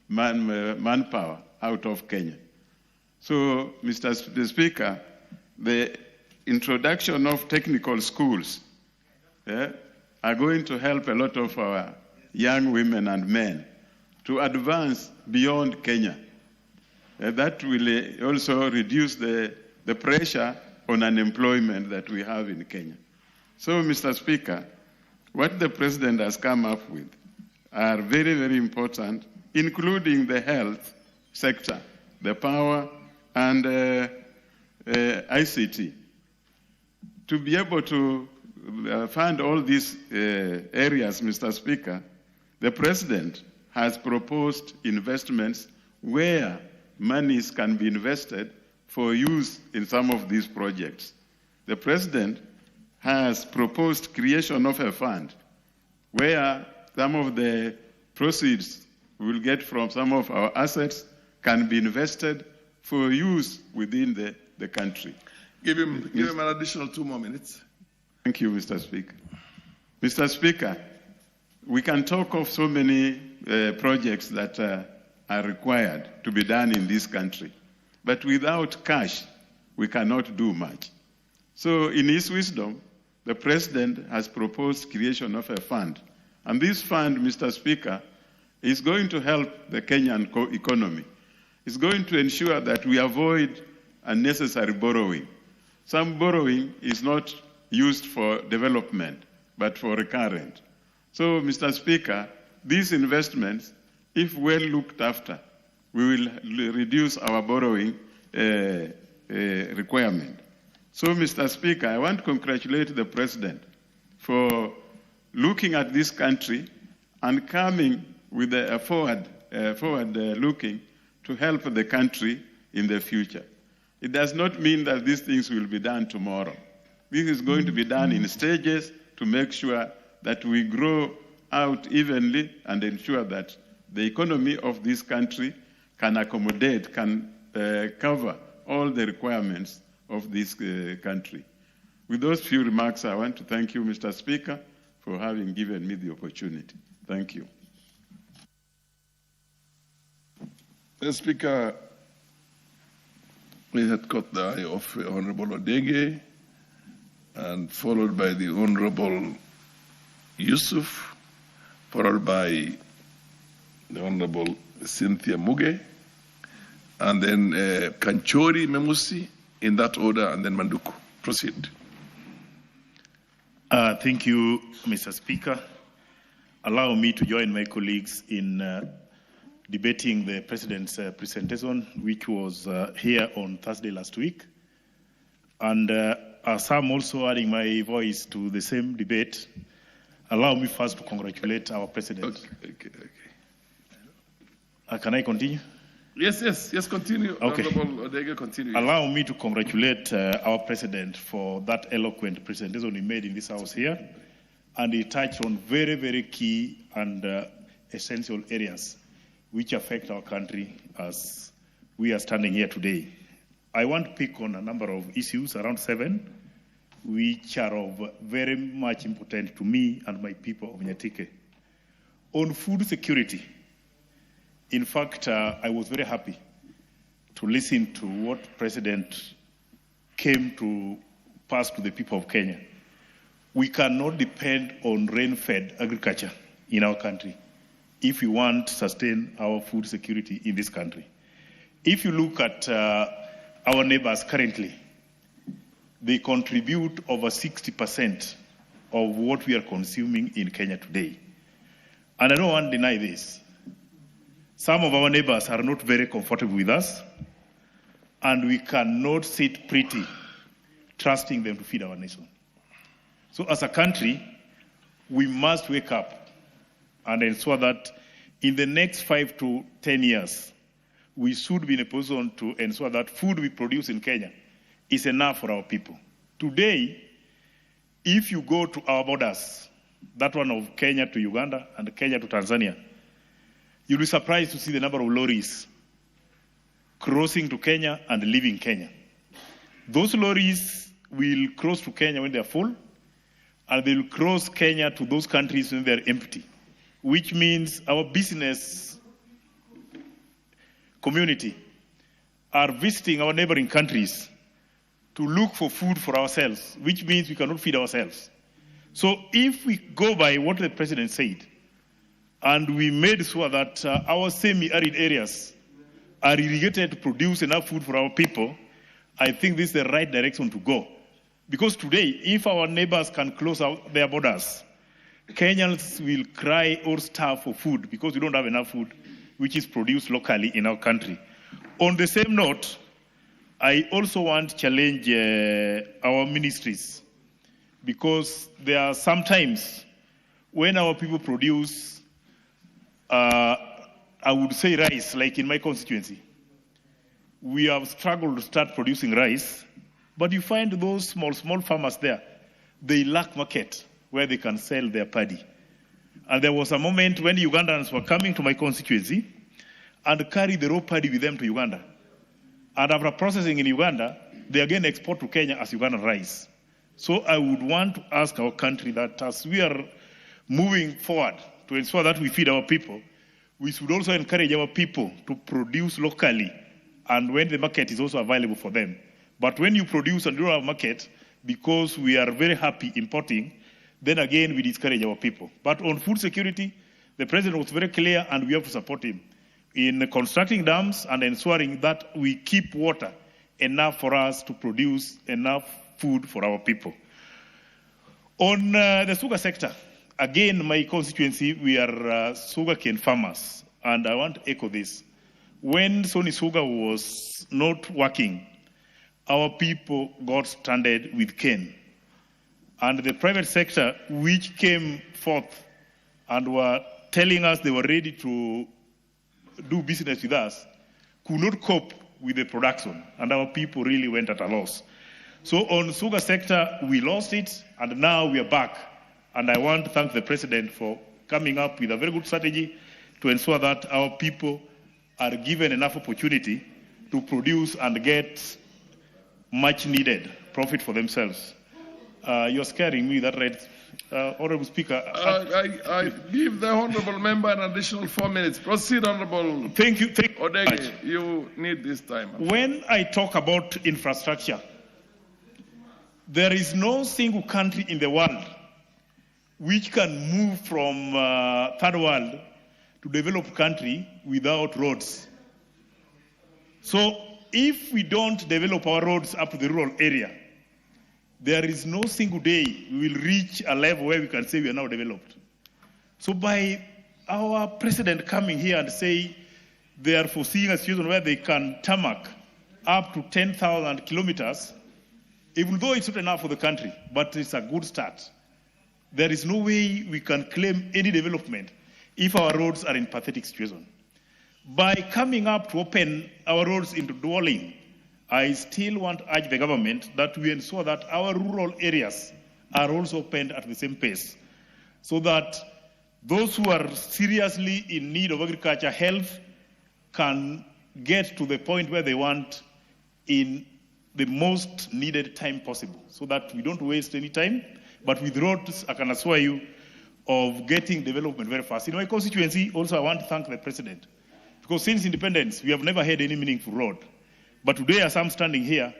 manpower out of Kenya. So, Mr. Speaker, the introduction of technical schools are going to help a lot of our young women and men to advance beyond Kenya. That will also reduce the pressure on unemployment that we have in Kenya. So, Mr. Speaker, what the President has come up with are very, very important, including the health sector, the power and ICT. To be able to fund all these areas, Mr. Speaker, the President has proposed investments where monies can be invested for use in some of these projects. The President has proposed creation of a fund where some of the proceeds we will get from some of our assets can be invested for use within the country. Give him an additional 2 more minutes. Thank you, Mr. Speaker. Mr. Speaker, we can talk of so many projects that are required to be done in this country, but without cash, we cannot do much. So in his wisdom, the President has proposed creation of a fund. And this fund, Mr. Speaker, is going to help the Kenyan economy. It's going to ensure that we avoid unnecessary borrowing. Some borrowing is not used for development, but for recurrent. So, Mr. Speaker, these investments, if well looked after, we will reduce our borrowing requirement. So, Mr. Speaker, I want to congratulate the President for looking at this country and coming with a forward looking to help the country in the future. It does not mean that these things will be done tomorrow. This is going to be done in stages to make sure that we grow out evenly and ensure that the economy of this country can accommodate, can cover all the requirements of this country. With those few remarks, I want to thank you, Mr. Speaker, for having given me the opportunity. Thank you. Mr. Speaker, we had caught the eye of Honorable Odege, and followed by the Honorable Yusuf, followed by the Honorable Cynthia Muge, and then Kanchori Memusi, in that order, and then Manduku. Proceed. Thank you, Mr. Speaker. Allow me to join my colleagues in debating the President's presentation, which was here on Thursday last week. And as I'm also adding my voice to the same debate, allow me first to congratulate our President. Okay. Can I continue? Yes, continue. Okay. Honorable Odege, continue. Allow me to congratulate our President for that eloquent presentation he made in this House here. And he touched on very, very key and essential areas which affect our country as we are standing here today. I want to pick on a number of issues, around 7, which are of very much importance to me and my people of Nyatike. On food security, in fact, I was very happy to listen to what President came to pass to the people of Kenya. We cannot depend on rain-fed agriculture in our country if we want to sustain our food security in this country. If you look at our neighbors currently, they contribute over 60% of what we are consuming in Kenya today. And I don't want to deny this. Some of our neighbors are not very comfortable with us, and we cannot sit pretty trusting them to feed our nation. So as a country, we must wake up and ensure that in the next 5 to 10 years, we should be in a position to ensure that food we produce in Kenya is enough for our people. Today, if you go to our borders, that one of Kenya to Uganda and Kenya to Tanzania, you'll be surprised to see the number of lorries crossing to Kenya and leaving Kenya. Those lorries will cross to Kenya when they're full, and they will cross Kenya to those countries when they're empty, which means our business community are visiting our neighboring countries to look for food for ourselves, which means we cannot feed ourselves. So if we go by what the President said, and we made sure that our semi-arid areas are irrigated to produce enough food for our people, I think this is the right direction to go. Because today, if our neighbors can close out their borders, Kenyans will cry or starve for food because we don't have enough food which is produced locally in our country. On the same note, I also want to challenge our ministries, because there are sometimes when our people produce, I would say rice, like in my constituency, we have struggled to start producing rice, but you find those small farmers there, they lack market where they can sell their paddy. And there was a moment when Ugandans were coming to my constituency and carry the raw paddy with them to Uganda. And after processing in Uganda, they again export to Kenya as Ugandan rice. So I would want to ask our country that as we are moving forward to ensure that we feed our people, we should also encourage our people to produce locally and when the market is also available for them. But when you produce and don't have a market, because we are very happy importing, then again we discourage our people. But on food security, the president was very clear and we have to support him in constructing dams and ensuring that we keep water enough for us to produce enough food for our people. On the sugar sector, again, my constituency, we are sugarcane farmers, and I want to echo this. When Sony Sugar was not working, our people got stranded with cane. And the private sector, which came forth and were telling us they were ready to do business with us, could not cope with the production, and our people really went at a loss. So on sugar sector, we lost it, and now we are back. And I want to thank the president for coming up with a very good strategy to ensure that our people are given enough opportunity to produce and get much needed profit for themselves. You're scaring me, that right? Honorable Speaker. I give the honorable member an additional 4 minutes. Proceed, Honorable. Thank you. Odege, you need this time. When I talk about infrastructure, there is no single country in the world which can move from third world to developed country without roads. So if we don't develop our roads up to the rural area, there is no single day we will reach a level where we can say we are now developed. So by our president coming here and say they are foreseeing a situation where they can tarmac up to 10,000 kilometers, even though it's not enough for the country, but it's a good start. There is no way we can claim any development if our roads are in pathetic situation. By coming up to open our roads into dwelling, I still want to urge the government that we ensure that our rural areas are also opened at the same pace, so that those who are seriously in need of agriculture health can get to the point where they want in the most needed time possible, so that we don't waste any time. But with roads, I can assure you of getting development very fast. In my constituency, also I want to thank the president, because since independence, we have never had any meaningful road. But today, as I'm standing here,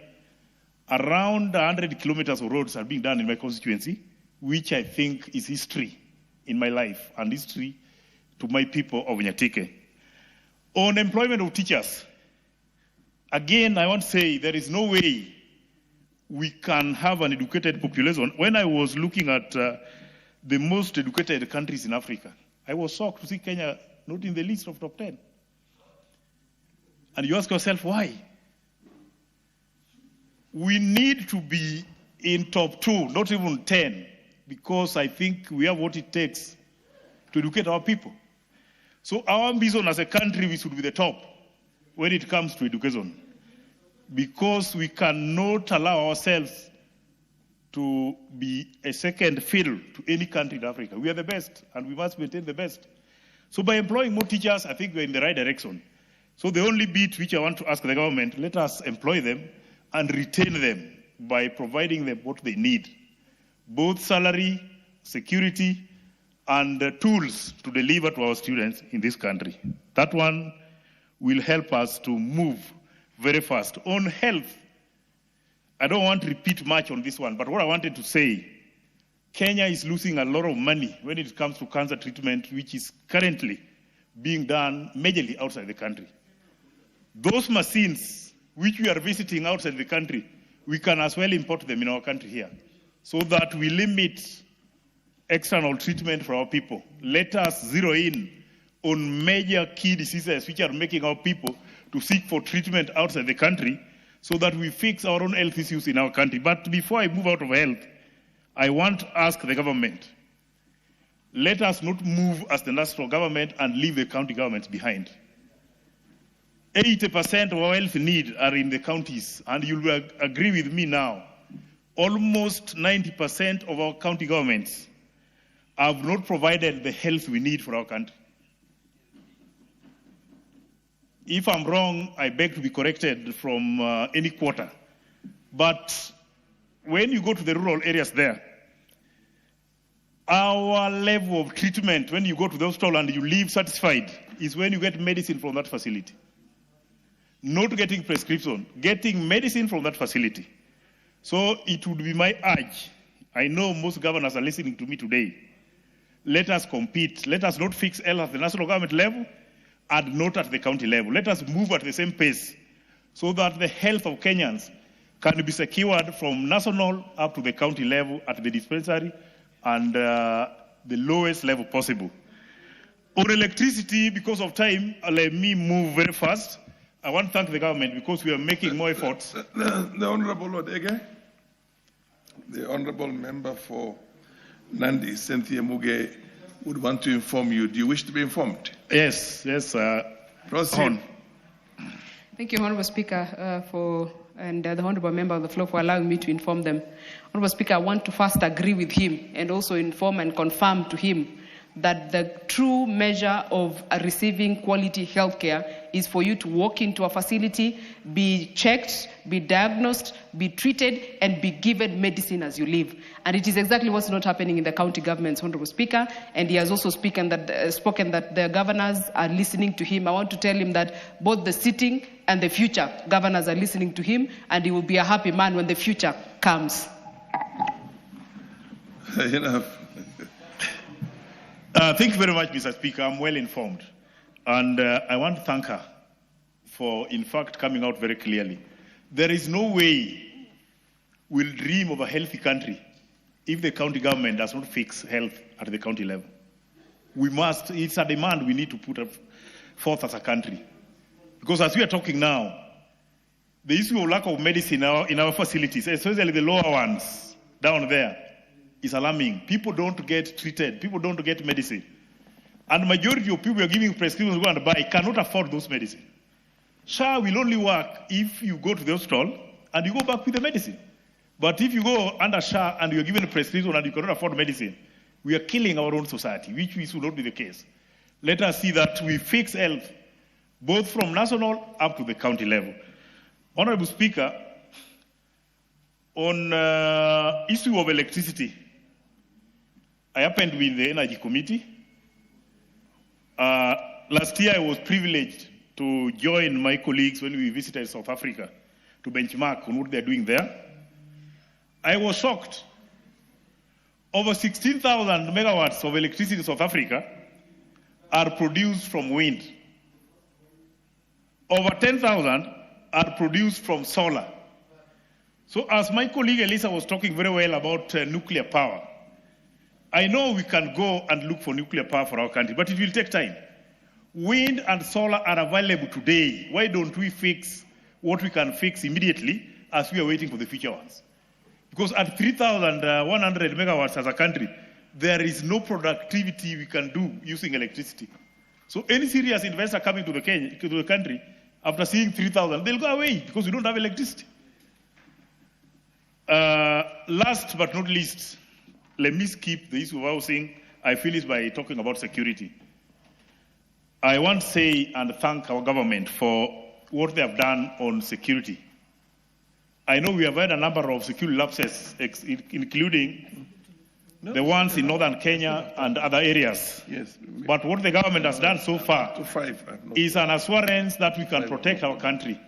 around 100 kilometers of roads are being done in my constituency, which I think is history in my life and history to my people of Nyatike. On employment of teachers, again, I want to say there is no way we can have an educated population. When I was looking at the most educated countries in Africa, I was shocked to see Kenya not in the list of top 10. And you ask yourself, why? We need to be in top 2, not even 10, because I think we have what it takes to educate our people. So our ambition as a country, we should be the top when it comes to education, because we cannot allow ourselves to be a second fiddle to any country in Africa. We are the best, and we must maintain the best. So by employing more teachers, I think we're in the right direction. So the only bit which I want to ask the government, let us employ them and retain them by providing them what they need, both salary, security, and tools to deliver to our students in this country. That one will help us to move very fast. On health, I don't want to repeat much on this one, but what I wanted to say, Kenya is losing a lot of money when it comes to cancer treatment, which is currently being done majorly outside the country. Those machines which we are visiting outside the country, we can as well import them in our country here, so that we limit external treatment for our people. Let us zero in on major key diseases which are making our people to seek for treatment outside the country, so that we fix our own health issues in our country. But before I move out of health, I want to ask the government, let us not move as the national government and leave the county governments behind. 80% of our health needs are in the counties, and you will agree with me now, almost 90% of our county governments have not provided the health we need for our country. If I'm wrong, I beg to be corrected from any quarter. But when you go to the rural areas there, our level of treatment, when you go to the hospital and you leave satisfied, is when you get medicine from that facility. Not getting prescription, getting medicine from that facility. So it would be my urge. I know most governors are listening to me today. Let us compete. Let us not fix health at the national government level and not at the county level. Let us move at the same pace so that the health of Kenyans can be secured from national up to the county level at the dispensary and the lowest level possible. On electricity, because of time, let me move very fast. I want to thank the government because we are making more efforts. The Honorable Odege, the Honorable Member for Nandi, Cynthia Muge, would want to inform you. Do you wish to be informed? Yes. Proceed. Thank you, Honorable Speaker, and the Honorable Member of the floor for allowing me to inform them. Honorable Speaker, I want to first agree with him and also inform and confirm to him that the true measure of receiving quality health care is for you to walk into a facility, be checked, be diagnosed, be treated, and be given medicine as you leave. And it is exactly what's not happening in the county governments, Honorable Speaker, and he has also spoken that the governors are listening to him. I want to tell him that both the sitting and the future governors are listening to him, and he will be a happy man when the future comes. Thank you very much, Mr. Speaker. I'm well informed. And I want to thank her for, in fact, coming out very clearly. There is no way we'll dream of a healthy country if the county government does not fix health at the county level. We must, it's a demand we need to put forth as a country. Because as we are talking now, the issue of lack of medicine in our facilities, especially the lower ones down there, is alarming. People don't get treated. People don't get medicine. And the majority of people who are giving prescriptions to go and buy cannot afford those medicine. SHA will only work if you go to the hospital and you go back with the medicine. But if you go under SHA and you're given a prescription and you cannot afford medicine, we are killing our own society, which should not be the case. Let us see that we fix health both from national up to the county level. Honorable Speaker, on issue of electricity, I happened to be in the Energy Committee. Last year, I was privileged to join my colleagues when we visited South Africa to benchmark on what they're doing there. I was shocked. Over 16,000 megawatts of electricity in South Africa are produced from wind. Over 10,000 are produced from solar. So as my colleague Elisa was talking very well about nuclear power, I know we can go and look for nuclear power for our country, but it will take time. Wind and solar are available today. Why don't we fix what we can fix immediately as we are waiting for the future ones? Because at 3,100 megawatts as a country, there is no productivity we can do using electricity. So any serious investor coming to the country, after seeing 3,000, they'll go away because we don't have electricity. Last but not least, let me skip the issue of housing. I finish by talking about security. I want to say and thank our government for what they have done on security. I know we have had a number of security lapses, including the ones in northern Kenya and other areas. Yes. But what the government has done so far is an assurance that we can protect our country.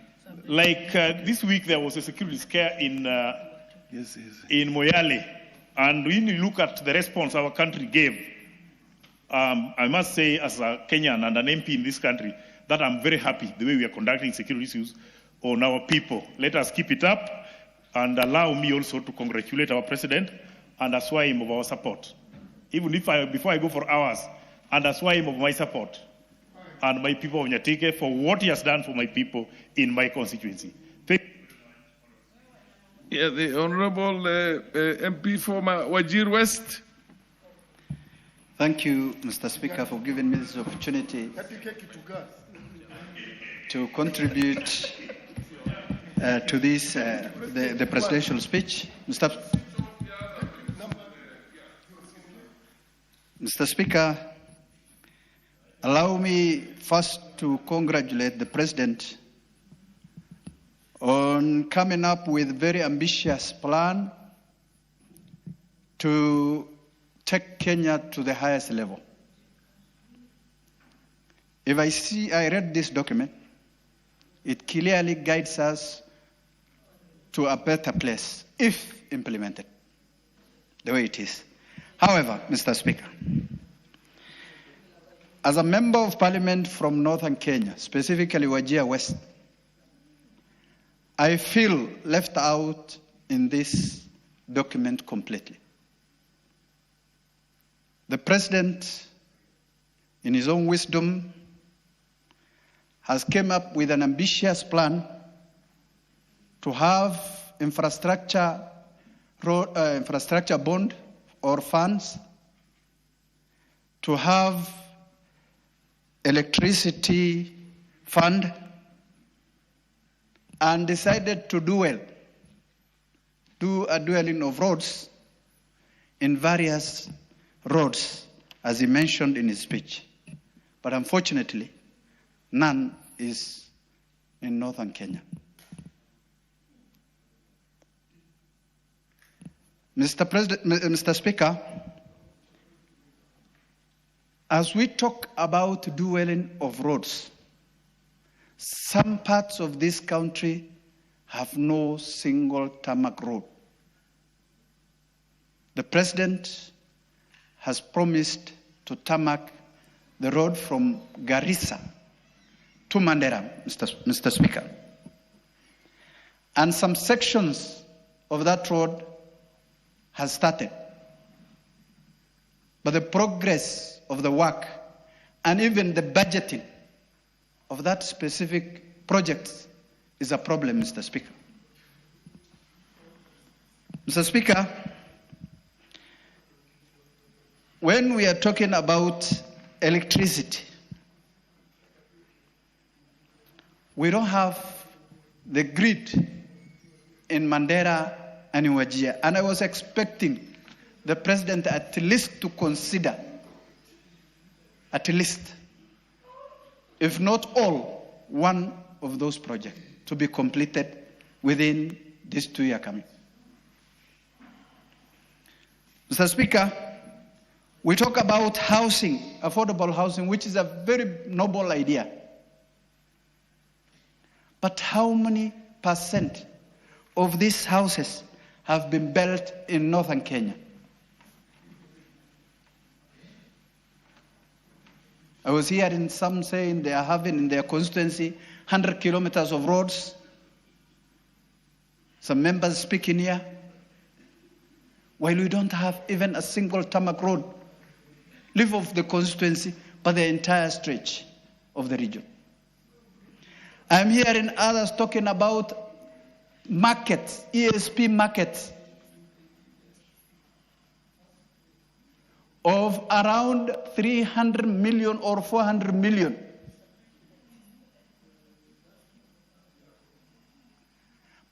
Like this week, there was a security scare in Moyale. And when you look at the response our country gave, I must say as a Kenyan and an MP in this country, that I'm very happy the way we are conducting security issues on our people. Let us keep it up and allow me also to congratulate our president and assure him of our support. Even if before I go for hours, and assure him of my support and my people of Nyatike for what he has done for my people in my constituency. Thank you. Yeah, the Honorable MP for Wajir West. Thank you, Mr. Speaker, for giving me this opportunity to contribute to this, the presidential speech. Mr. Speaker, allow me first to congratulate the President on coming up with a very ambitious plan to take Kenya to the highest level. If I read this document, it clearly guides us to a better place if implemented the way it is. However, Mr. Speaker, as a member of parliament from northern Kenya, specifically Wajir West, I feel left out in this document completely. The President, in his own wisdom, has come up with an ambitious plan to have infrastructure bond or funds, to have electricity fund, and decided to do a dueling of roads in various roads, as he mentioned in his speech. But unfortunately, none is in northern Kenya. Mr. Speaker, as we talk about dueling of roads, some parts of this country have no single tarmac road. The President has promised to tarmac the road from Garissa to Mandera, Mr. Speaker. And some sections of that road has started. But the progress of the work and even the budgeting of that specific project is a problem, Mr. Speaker. Mr. Speaker, when we are talking about electricity, we don't have the grid in Mandera and in Wajir. And I was expecting the President at least to consider, at least, if not all, one of those projects to be completed within this 2 year coming. Mr. Speaker, we talk about housing, affordable housing, which is a very noble idea. But how many percent of these houses have been built in northern Kenya? I was hearing some saying they are having in their constituency 100 kilometers of roads. Some members speaking here, while we don't have even a single tarmac road, leave off the constituency, but the entire stretch of the region. I'm hearing others talking about markets, ESP markets, of around 300 million or 400 million.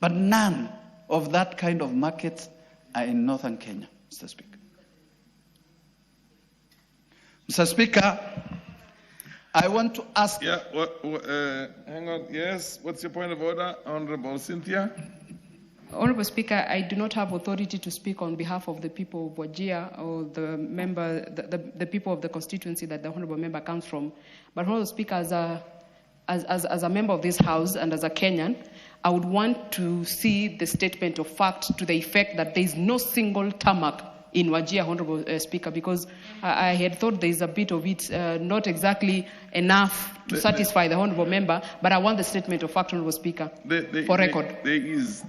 But none of that kind of markets are in northern Kenya, Mr. Speaker. Mr. Speaker, I want to ask... Yeah, hang on. Yes, what's your point of order, Honorable Cynthia? Honorable Speaker, I do not have authority to speak on behalf of the people of Wajir or the people of the constituency that the honorable member comes from. But Honorable Speaker, as a member of this House and as a Kenyan, I would want to see the statement of fact to the effect that there is no single tarmac in Wajir, Honorable Speaker, because I had thought there is a bit of it, not exactly enough to satisfy the honorable member, but I want the statement of fact, Honorable Speaker, for record. There is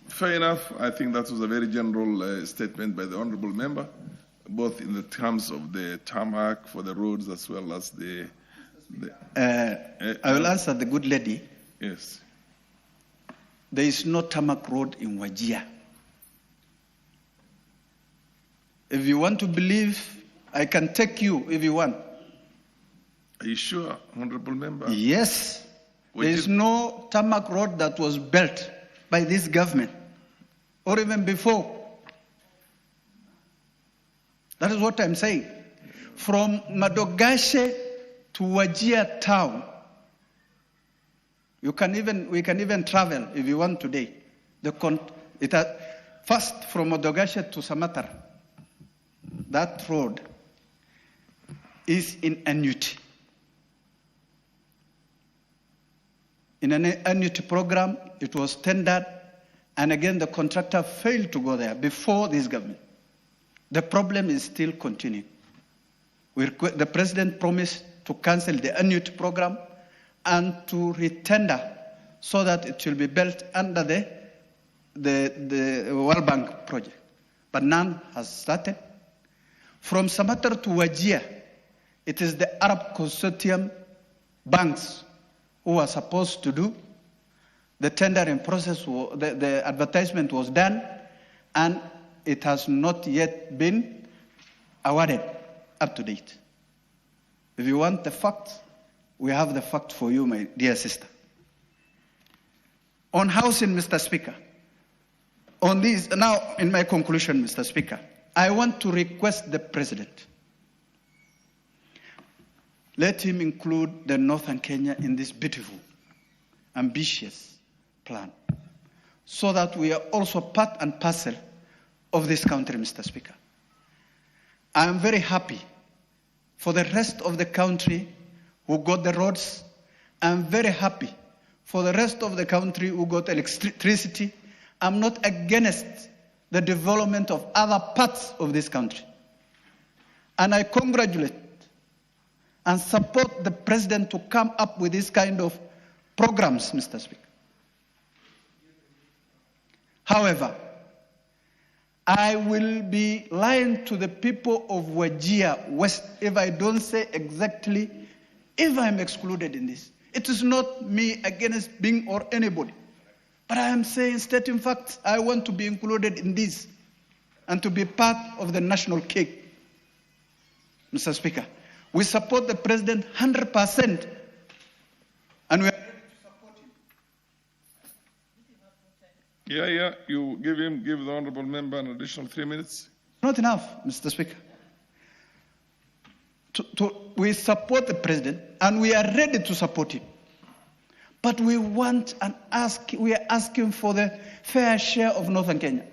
fair enough. I think that was a very general statement by the honorable member, both in the terms of the tarmac for the roads as well as the... I will answer the good lady. Yes. there is no tarmac road in Wajir. If you want to believe, I can take you if you want. Are you sure, Honorable Member? Yes. There is no tarmac road that was built by this government, or even before. That is what I'm saying. From Madogashe to Wajir town, we can even travel if you want today. First from Madogashe to Samatar, that road is in annuity. In an annuity program, it was tendered, and again the contractor failed to go there before this government. The problem is still continuing. The president promised to cancel the annuity program and to retender so that it will be built under the World Bank project. But none has started. From Samatar to Wajir, it is the Arab Consortium banks who are supposed to do. The tendering process, the advertisement was done, and it has not yet been awarded up to date. If you want the facts, we have the fact for you, my dear sister. On housing, Mr. Speaker, on this, now in my conclusion, Mr. Speaker, I want to request the President, let him include the Northern Kenya in this beautiful, ambitious plan, so that we are also part and parcel of this country, Mr. Speaker. I am very happy for the rest of the country who got the roads. I am very happy for the rest of the country who got electricity. I'm not against the development of other parts of this country. And I congratulate and support the President to come up with this kind of programs, Mr. Speaker. However, I will be lying to the people of Wajir West if I don't say exactly if I'm excluded in this. It is not me against Bing or anybody, but I am saying, stating facts. I want to be included in this and to be part of the national cake. Mr. Speaker, we support the President 100%, and we are ready to support him. Yeah, you give the honourable member an additional 3 minutes. Not enough, Mr. Speaker. We support the President, and we are ready to support him. But we want and we are asking for the fair share of Northern Kenya.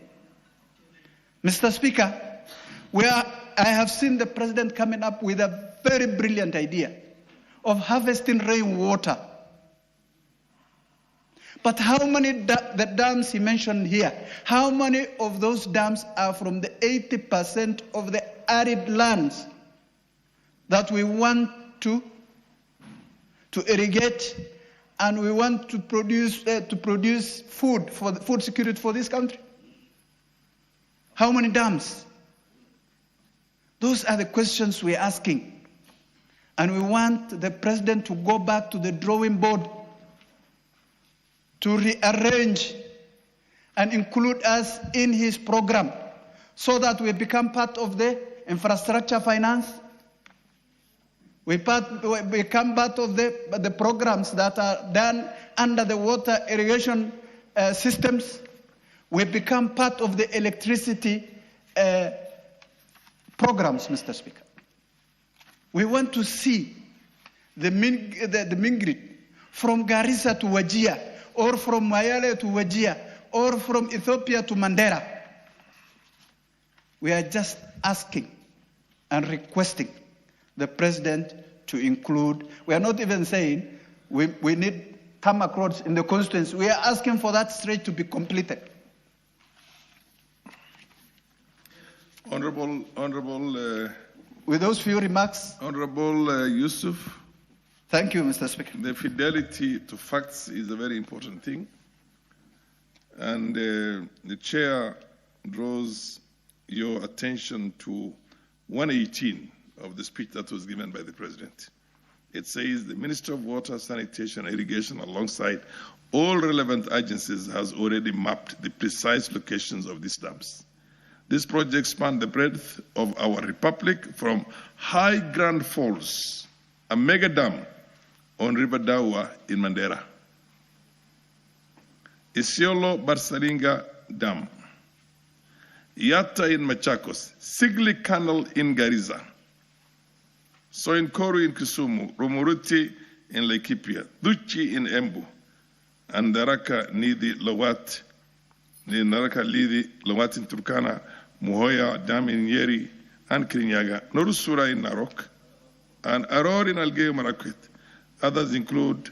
Mr. Speaker, I have seen the President coming up with a very brilliant idea of harvesting rainwater. But how many the dams he mentioned here, how many of those dams are from the 80% of the arid lands that we want to irrigate, and we want to produce food for the food security for this country? How many dams? Those are the questions we're asking. And we want the President to go back to the drawing board to rearrange and include us in his program so that we become part of the infrastructure finance. We become part of the programs that are done under the water irrigation systems. We become part of the electricity programs, Mr. Speaker. We want to see the Mingrid from Garissa to Wajir, or from Mayale to Wajir, or from Ethiopia to Mandera. We are just asking and requesting the President to include. We are not even saying we need tarmac roads in the constituency. We are asking for that stretch to be completed. Honourable. With those few remarks. Honourable Yusuf. Thank you, Mr. Speaker. The fidelity to facts is a very important thing. And the chair draws your attention to 118 of the speech that was given by the President. It says the Ministry of Water, Sanitation, and Irrigation, alongside all relevant agencies, has already mapped the precise locations of these dams. This project spans the breadth of our republic from High Grand Falls, a mega dam on River Dawa in Mandera, Isiolo Barsaringa Dam, Yatta in Machakos, Sigli Canal in Garissa, Soinkoru in Kisumu, Romoruti in Laikipia, Duchi in Embu, and Naraka Nidi Lawat, Naraka Lidi Lawat in Turkana, Muhoya Dam in Yeri and Kirinyaga, Norusura in Narok, and Aror in Algeo Marakwet. Others include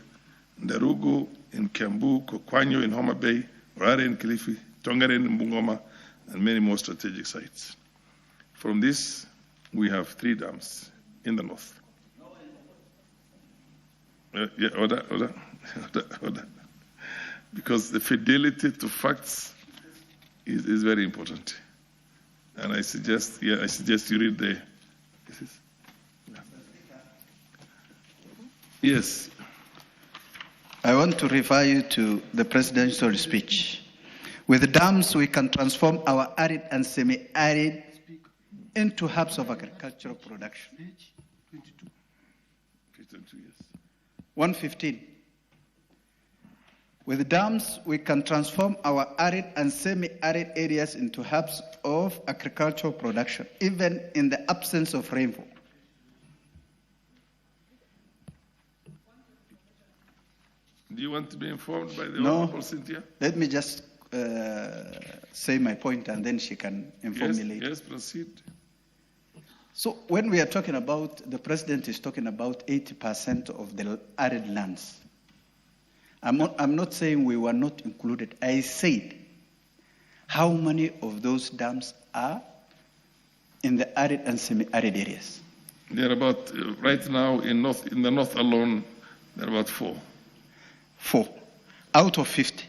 Ndarugu in Kiambu, Kokwanyo in Homa Bay, Rare in Kilifi, Tongaren in Bungoma, and many more strategic sites. From this, we have 3 dams in the north. Order. Because the fidelity to facts is very important. And I suggest you read the. Yes. I want to refer you to the presidential speech. With dams, we can transform our arid and semi-arid into hubs of agricultural production. 115. With dams, we can transform our arid and semi-arid areas into hubs of agricultural production, even in the absence of rainfall. Do you want to be informed by the No. Honorable Cynthia? Let me just say my point and then she can inform me later. Yes, proceed. So when we are talking about, the president is talking about 80% of the arid lands. I'm not saying we were not included. I said how many of those dams are in the arid and semi-arid areas. There are about, right now in the north alone, there are about 4. 4 out of 50.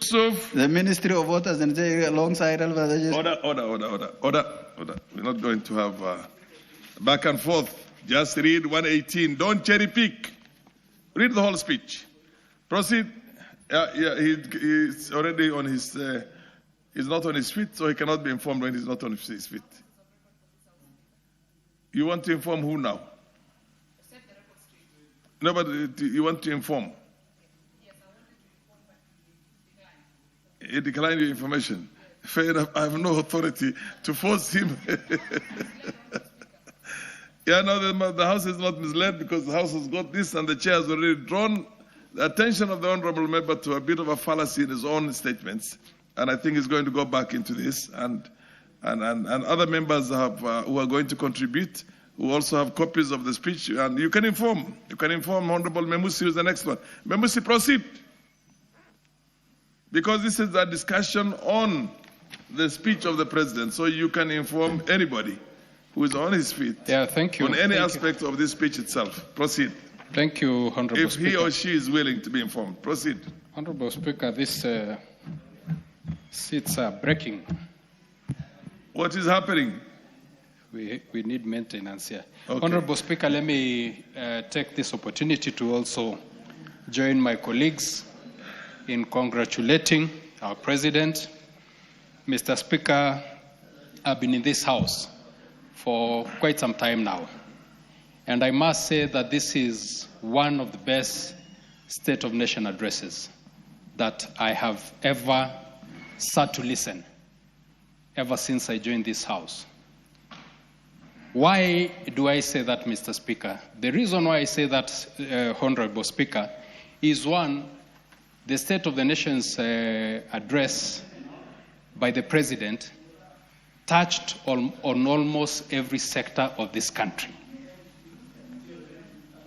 So the Ministry of Waters and alongside Order. We're not going to have back and forth. Just read 118. Don't cherry pick. Read the whole speech. Proceed. He's already on his. He's not on his feet, so he cannot be informed when he's not on his feet. You want to inform who now? No, but you want to inform. He declined your information. Fair enough. I have no authority to force him. No, the House is not misled because the House has got this and the chair has already drawn the attention of the Honorable Member to a bit of a fallacy in his own statements. And I think he's going to go back into this. And other members have, who are going to contribute, who also have copies of the speech. And you can inform. You can inform Honorable Memusi, who is the next one. Memusi, proceed. Because this is a discussion on the speech of the President, so you can inform anybody who is on his feet. Yeah, thank you. On any aspect of this speech itself. Proceed. Thank you, Honorable Speaker. If he or she is willing to be informed. Proceed. Honorable Speaker, these seats are breaking. What is happening? We need maintenance here. Okay. Honorable Speaker, let me take this opportunity to also join my colleagues in congratulating our President. Mr. Speaker, I've been in this House for quite some time now. And I must say that this is one of the best State of Nation addresses that I have ever sat to listen, ever since I joined this House. Why do I say that, Mr. Speaker? The reason why I say that, Honorable Speaker, is one, the State of the Nation's address by the President touched on almost every sector of this country.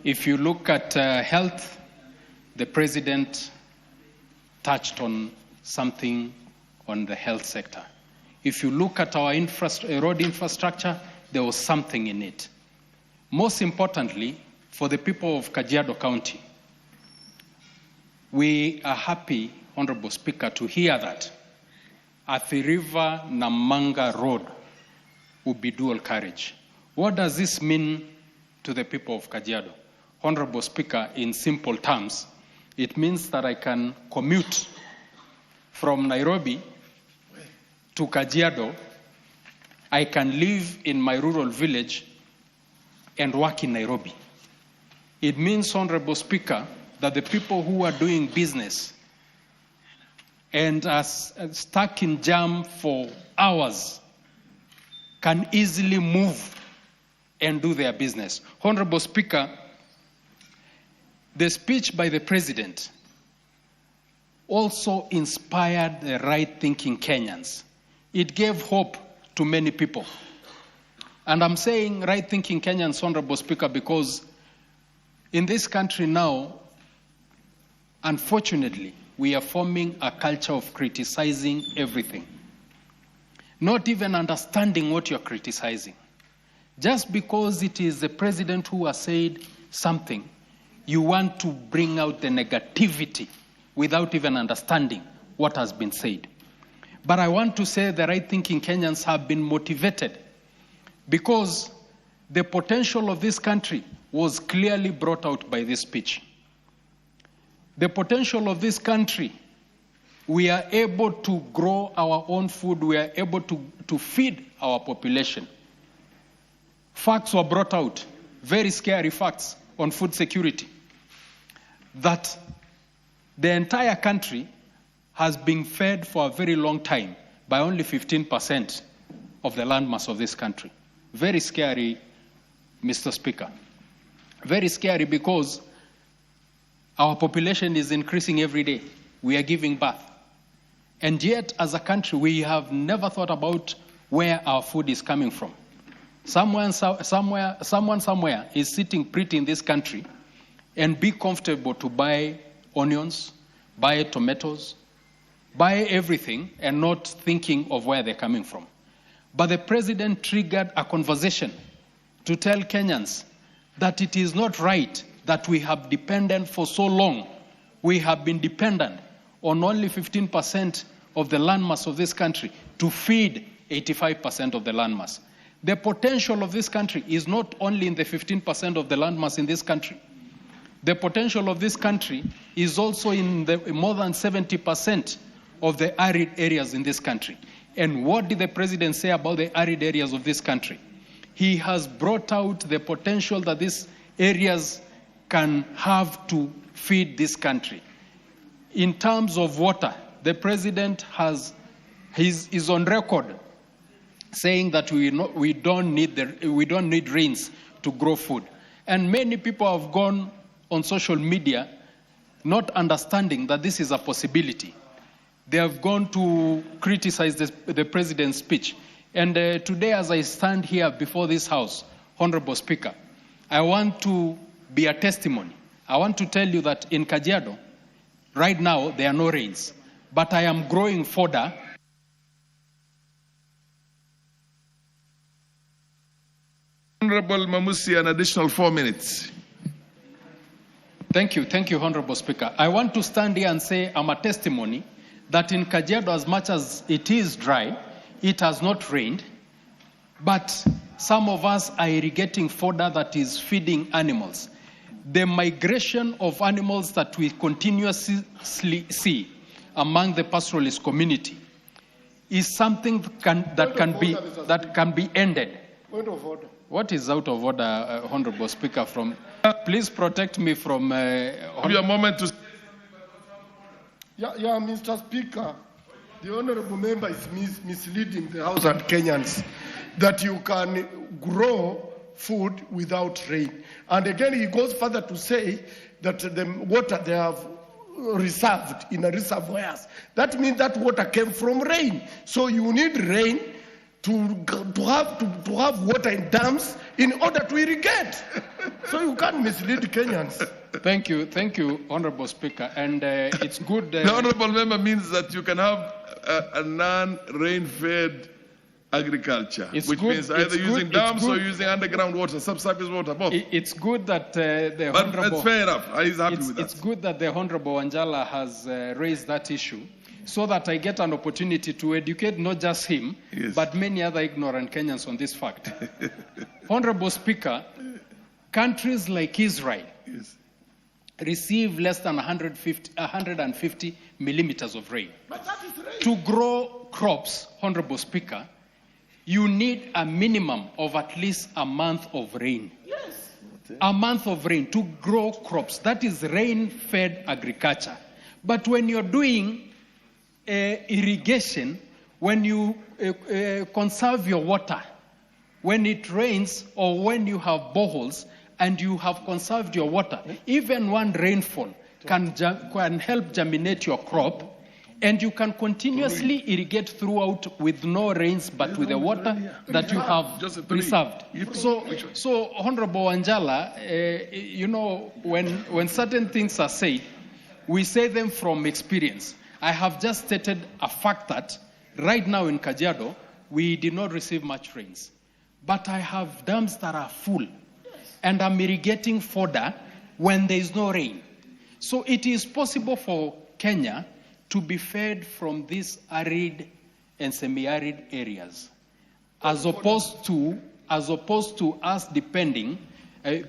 If you look at health, the President touched on something on the health sector. If you look at our road infrastructure, there was something in it. Most importantly, for the people of Kajiado County, we are happy, Honorable Speaker, to hear that Athi River Namanga Road would be dual carriage. What does this mean to the people of Kajiado? Honorable Speaker, in simple terms, it means that I can commute from Nairobi to Kajiado. I can live in my rural village and work in Nairobi. It means, Honorable Speaker, that the people who are doing business and are stuck in jam for hours can easily move and do their business. Honorable Speaker, the speech by the President also inspired the right-thinking Kenyans. It gave hope to many people. And I'm saying right-thinking Kenyans, Honorable Speaker, because in this country now, unfortunately, we are forming a culture of criticizing everything, not even understanding what you're criticizing. Just because it is the president who has said something, you want to bring out the negativity without even understanding what has been said. But I want to say the right-thinking Kenyans have been motivated because the potential of this country was clearly brought out by this speech. The potential of this country, we are able to grow our own food, we are able to feed our population. Facts were brought out, very scary facts on food security, that the entire country has been fed for a very long time by only 15% of the landmass of this country. Very scary, Mr. Speaker. Very scary because our population is increasing every day. We are giving birth. And yet, as a country, we have never thought about where our food is coming from. Someone somewhere is sitting pretty in this country and be comfortable to buy onions, buy tomatoes, buy everything and not thinking of where they're coming from. But the president triggered a conversation to tell Kenyans that it is not right that we have depended for so long. We have been dependent on only 15% of the landmass of this country to feed 85% of the landmass. The potential of this country is not only in the 15% of the landmass in this country. The potential of this country is also in the more than 70% of the arid areas in this country. And what did the president say about the arid areas of this country? He has brought out the potential that these areas can have to feed this country. In terms of water, the president is on record saying that we don't need rains to grow food. And many people have gone on social media not understanding that this is a possibility. They have gone to criticize the president's speech. And today, as I stand here before this House, Honorable Speaker, I want to be a testimony. I want to tell you that in Kajiado, right now, there are no rains. But I am growing fodder. Honorable Mamusi, an additional 4 minutes. Thank you, Honorable Speaker. I want to stand here and say I'm a testimony that in Kajiado, as much as it is dry, it has not rained, but some of us are irrigating fodder that is feeding animals. The migration of animals that we continuously see among the pastoralist community is something that can be ended. Point of order. What is out of order, Honorable Speaker? Please protect me from. Give you a moment to. Yeah, Mr. Speaker, the honourable member is misleading the House and Kenyans that you can grow food without rain. And again, he goes further to say that the water they have reserved in the reservoirs. That means that water came from rain. So you need rain to have water in dams in order to irrigate. So you can't mislead Kenyans. Thank you, Honorable Speaker. And it's good. The honorable member means that you can have a non-rain-fed agriculture, It's which good- means either it's using good- dams it's or good. using underground water, subsurface water, both. It's good that the But Honorable... that's fair enough. He's happy with that. It's good that the Honorable Wanjala has raised that issue so that I get an opportunity to educate not just him, but many other ignorant Kenyans on this fact. Honorable Speaker, countries like Israel receive less than 150 millimeters of rain. To grow crops, Honorable Speaker, you need a minimum of at least a month of rain. Yes. A month of rain to grow crops. That is rain-fed agriculture. But when you're doing irrigation, when you conserve your water, when it rains or when you have boreholes and you have conserved your water, even one rainfall can help germinate your crop, and you can continuously irrigate throughout with no rains, but with the water that you have preserved. So Honorable Wanjala, you know, when certain things are said, we say them from experience. I have just stated a fact that right now in Kajiado, we did not receive much rains. But I have dams that are full, and I'm irrigating fodder when there is no rain. So it is possible for Kenya to be fed from these arid and semi-arid areas, as opposed to us depending.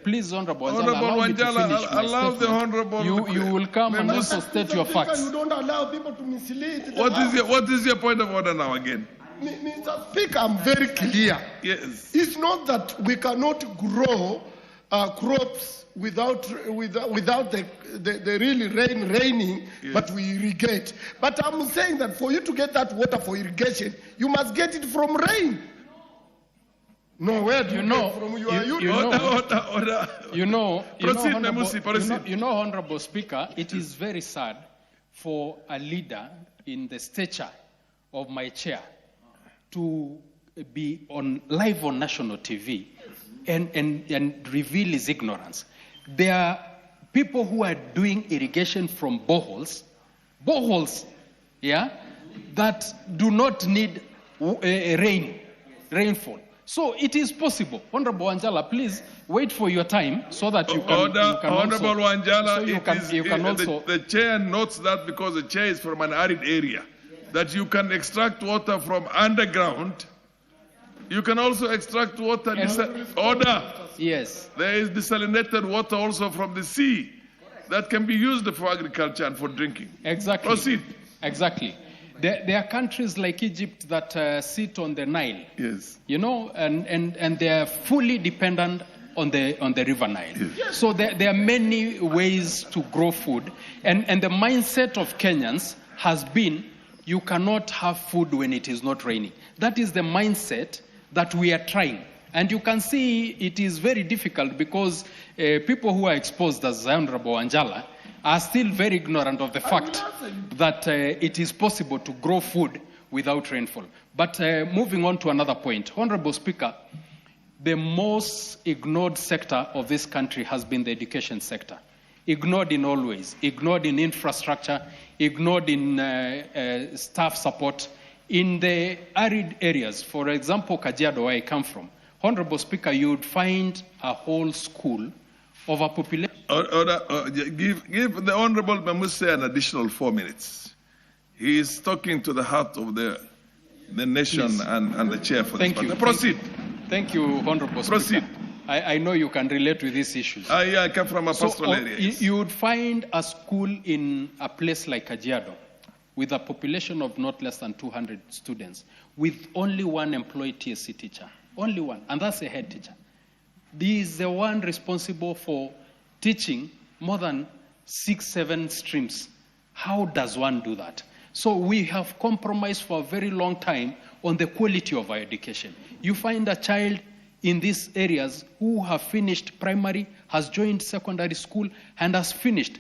Please, Honorable Wanjala, allow the Honorable. You will come and also state your facts. You don't allow people to mislead. What is your point of order now again? Mr. Speaker, I'm very clear. Yes. It's not that we cannot grow crops without the really raining, but we irrigate. But I'm saying that for you to get that water for irrigation, you must get it from rain. No, where do you know from? You know, Honorable Speaker, it is very sad for a leader in the stature of my chair to be live on national TV and reveal his ignorance. There are people who are doing irrigation from boreholes, yeah, that do not need rainfall. So it is possible. Honorable Wanjala, please wait for your time so that you can, Honorable Wanjala, also... The chair notes that because the chair is from an arid area, that you can extract water from underground. You can also extract water. Yes. There is desalinated water also from the sea that can be used for agriculture and for drinking. Exactly. Proceed. Exactly. There are countries like Egypt that sit on the Nile. Yes. You know, and they are fully dependent on the River Nile. Yes. So there are many ways to grow food, and the mindset of Kenyans has been, you cannot have food when it is not raining. That is the mindset that we are trying. And you can see it is very difficult because people who are exposed as Honorable Wanjala are still very ignorant of the fact that it is possible to grow food without rainfall. But moving on to another point, Honorable Speaker, the most ignored sector of this country has been the education sector. Ignored in all ways, ignored in infrastructure, ignored in staff support. In the arid areas, for example, Kajiado, where I come from, Honorable Speaker, you would find a whole school of a population. Give the Honorable Mamuse an additional 4 minutes. He is talking to the heart of the nation and the chair for this matter. Proceed. Thank you, Honorable Proceed. Speaker. I know you can relate with these issues. I come from a pastoral area. Yes. You would find a school in a place like Kajiado with a population of not less than 200 students, with only one employed TSC teacher. Only one, and that's a head teacher. He is the one responsible for teaching more than 6-7 streams. How does one do that? So we have compromised for a very long time on the quality of our education. You find a child in these areas who have finished primary, has joined secondary school, and has finished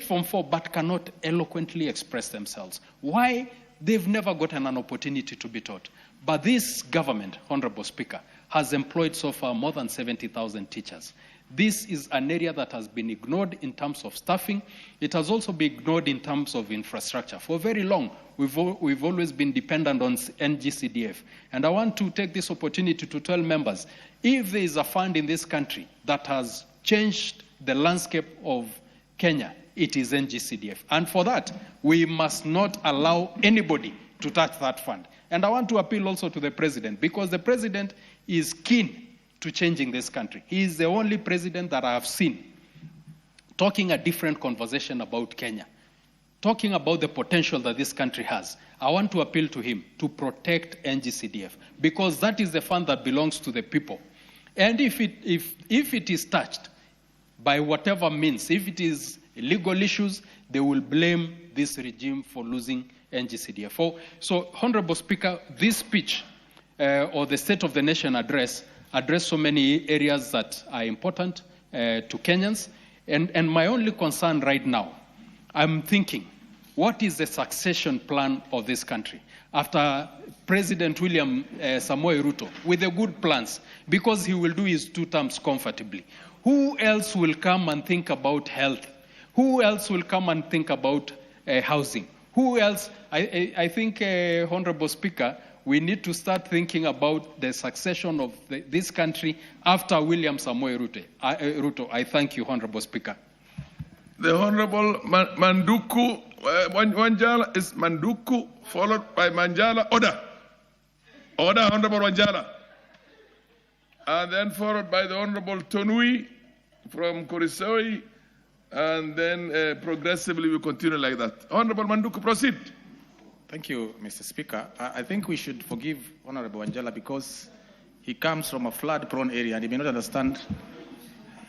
Form 4, but cannot eloquently express themselves. Why? They've never gotten an opportunity to be taught. But this government, Honorable Speaker, has employed so far more than 70,000 teachers. This is an area that has been ignored in terms of staffing. It has also been ignored in terms of infrastructure. For very long, we've always been dependent on NGCDF. And I want to take this opportunity to tell members, if there is a fund in this country that has changed the landscape of Kenya, it is NGCDF. And for that, we must not allow anybody to touch that fund. And I want to appeal also to the president, because the president is keen to changing this country. He is the only president that I have seen talking a different conversation about Kenya, talking about the potential that this country has. I want to appeal to him to protect NGCDF, because that is the fund that belongs to the people. And if it is touched by whatever means, if it is legal issues, they will blame this regime for losing NGCDF. So, Honorable Speaker, this speech or the State of the Nation address addressed so many areas that are important to Kenyans. And my only concern right now, I'm thinking, what is the succession plan of this country after President William Samoei Ruto with the good plans, because he will do his 2 terms comfortably? Who else will come and think about health? Who else will come and think about housing? Who else? I think, Honorable Speaker, we need to start thinking about the succession of this country after William Samoei Ruto. I thank you, Honorable Speaker. The Honorable Manduku Wanjala is Manduku, followed by Manjala. Order. Order, Honorable Wanjala. And then followed by the Honorable Tonui from Korisoi. And then progressively we continue like that. Honorable Manduku, proceed. Thank you, Mr. Speaker. I think we should forgive Honorable Wanjala because he comes from a flood-prone area and he may not understand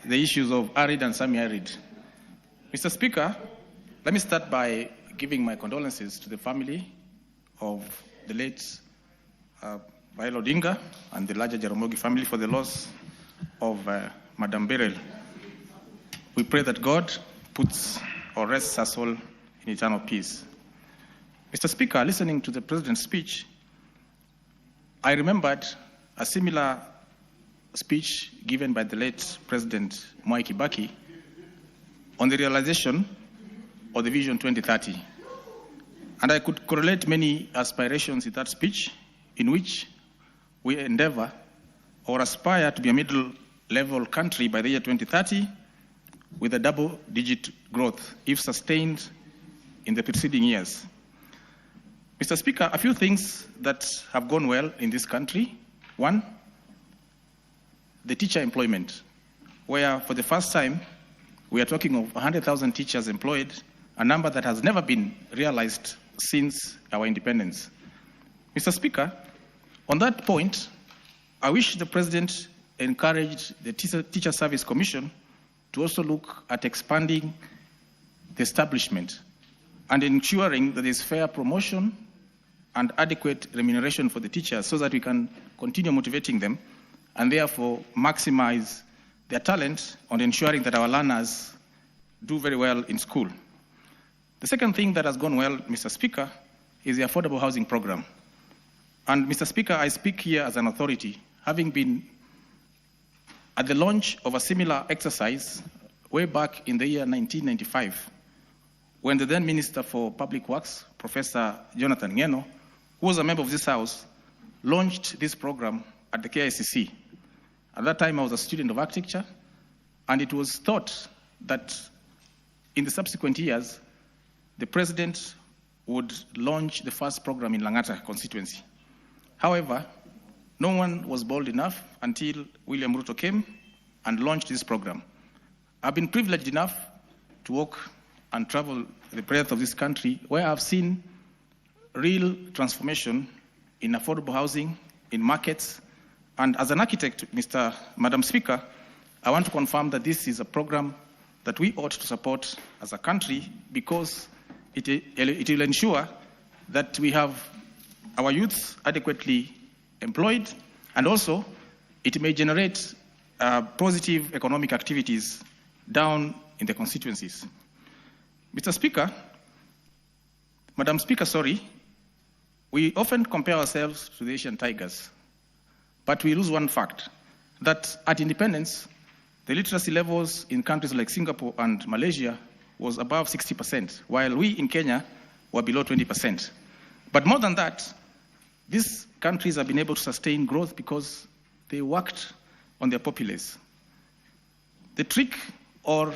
the issues of arid and semi-arid. Mr. Speaker, let me start by giving my condolences to the family of the late Raila Odinga and the larger Jaramogi family for the loss of Madam Beryl. We pray that God puts or rests her soul in eternal peace. Mr. Speaker, listening to the President's speech, I remembered a similar speech given by the late President Mwai Kibaki on the realization of the Vision 2030. And I could correlate many aspirations in that speech in which we endeavor or aspire to be a middle-level country by the year 2030 with a double-digit growth, if sustained in the preceding years. Mr. Speaker, a few things that have gone well in this country. One, the teacher employment, where for the first time we are talking of 100,000 teachers employed, a number that has never been realized since our independence. Mr. Speaker, on that point, I wish the President encouraged the Teacher Service Commission to also look at expanding the establishment and ensuring that there is fair promotion and adequate remuneration for the teachers so that we can continue motivating them and therefore maximize their talent on ensuring that our learners do very well in school. The second thing that has gone well, Mr. Speaker, is the affordable housing program. And Mr. Speaker, I speak here as an authority, having been at the launch of a similar exercise way back in the year 1995, when the then Minister for Public Works, Professor Jonathan Ngeno, who was a member of this House, launched this program at the KICC. At that time, I was a student of architecture, and it was thought that in the subsequent years, the President would launch the first program in Langata constituency. However, no one was bold enough until William Ruto came and launched this program. I've been privileged enough to walk and travel the breadth of this country, where I've seen real transformation in affordable housing, in markets. And as an architect, Madam Speaker, I want to confirm that this is a program that we ought to support as a country, because it will ensure that we have our youths adequately employed, and also it may generate positive economic activities down in the constituencies. Mr. Speaker, Madam Speaker, we often compare ourselves to the Asian tigers, but we lose one fact, that at independence, the literacy levels in countries like Singapore and Malaysia was above 60%, while we in Kenya were below 20%. But more than that, these countries have been able to sustain growth because they worked on their populace. The trick or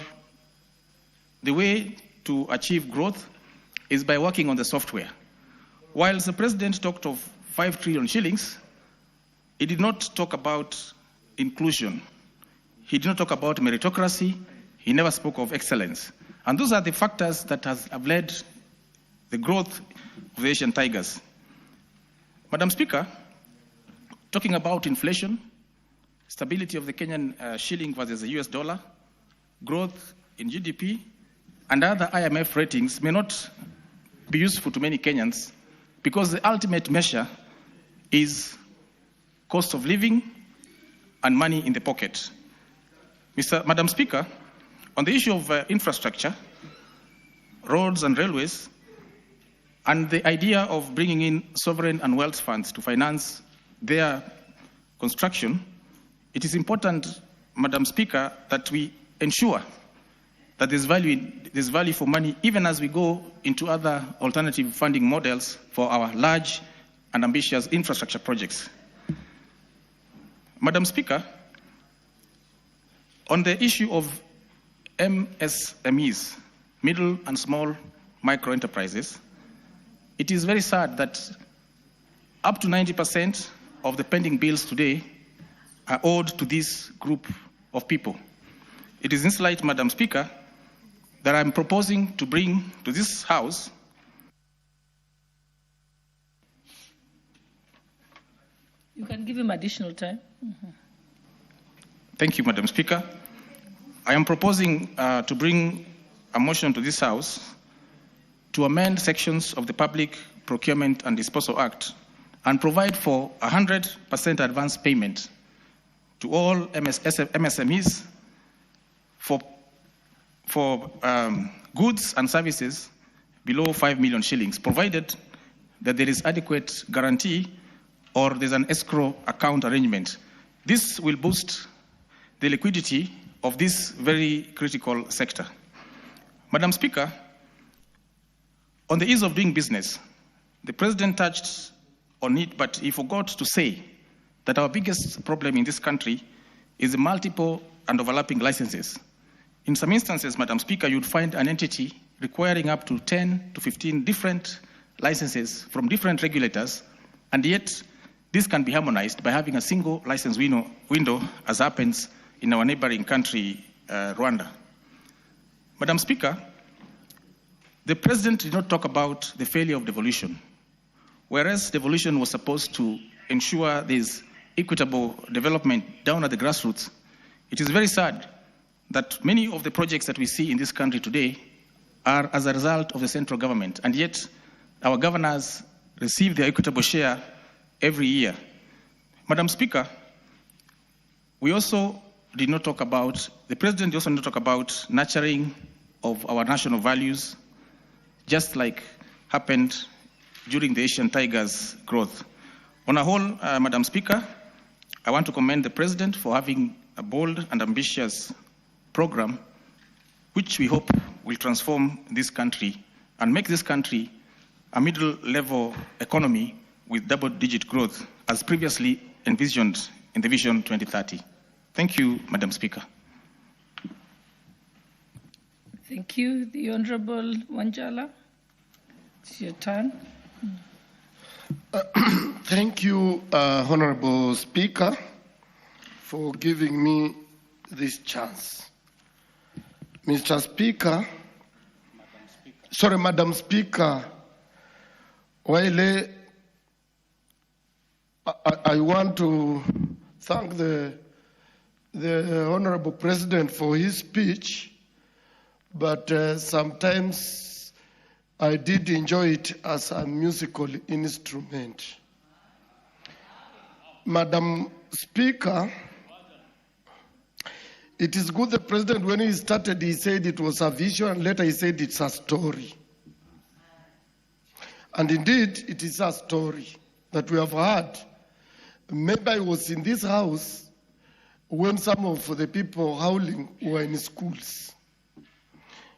the way to achieve growth is by working on the software. Whilst the president talked of 5 trillion shillings, he did not talk about inclusion. He did not talk about meritocracy. He never spoke of excellence. And those are the factors that have led the growth of the Asian tigers. Madam Speaker, talking about inflation, stability of the Kenyan shilling versus the US dollar, growth in GDP, and other IMF ratings may not be useful to many Kenyans because the ultimate measure is cost of living and money in the pocket. Madam Speaker, on the issue of infrastructure, roads and railways, and the idea of bringing in sovereign and wealth funds to finance their construction, it is important, Madam Speaker, that we ensure that there's value for money even as we go into other alternative funding models for our large and ambitious infrastructure projects. Madam Speaker, on the issue of MSMEs, middle and small micro enterprises, it is very sad that up to 90% of the pending bills today are owed to this group of people. It is in this light, Madam Speaker, that I'm proposing to bring to this House You can give him additional time. Thank you, Madam Speaker. I am proposing to bring a motion to this House to amend sections of the Public Procurement and Disposal Act and provide for 100% advance payment to all MSMEs for goods and services below 5 million shillings, provided that there is adequate guarantee or there's an escrow account arrangement. This will boost the liquidity of this very critical sector. Madam Speaker, on the ease of doing business, the President touched on it, but he forgot to say that our biggest problem in this country is the multiple and overlapping licenses. In some instances, Madam Speaker, you'd find an entity requiring up to 10 to 15 different licenses from different regulators, and yet this can be harmonized by having a single license window, as happens in our neighboring country, Rwanda. Madam Speaker, the President did not talk about the failure of devolution. Whereas devolution was supposed to ensure there's equitable development down at the grassroots, it is very sad that many of the projects that we see in this country today are as a result of the central government, and yet our governors receive their equitable share every year. Madam Speaker, we also did not talk about, the President also did not talk about nurturing of our national values, just like happened during the Asian Tigers' growth. On a whole, Madam Speaker, I want to commend the President for having a bold and ambitious program, which we hope will transform this country and make this country a middle-level economy with double-digit growth, as previously envisioned in the Vision 2030. Thank you, Madam Speaker. Thank you. The Honorable Wanjala, it's your turn. Thank you, Honorable Speaker, for giving me this chance. Mr. Speaker, Madam Speaker, while I want to thank the Honorable President for his speech, but sometimes I did enjoy it as a musical instrument. Madam Speaker, it is good the President, when he started, he said it was a vision, and later he said it's a story. And indeed, it is a story that we have heard. Maybe I was in this house when some of the people howling were in schools.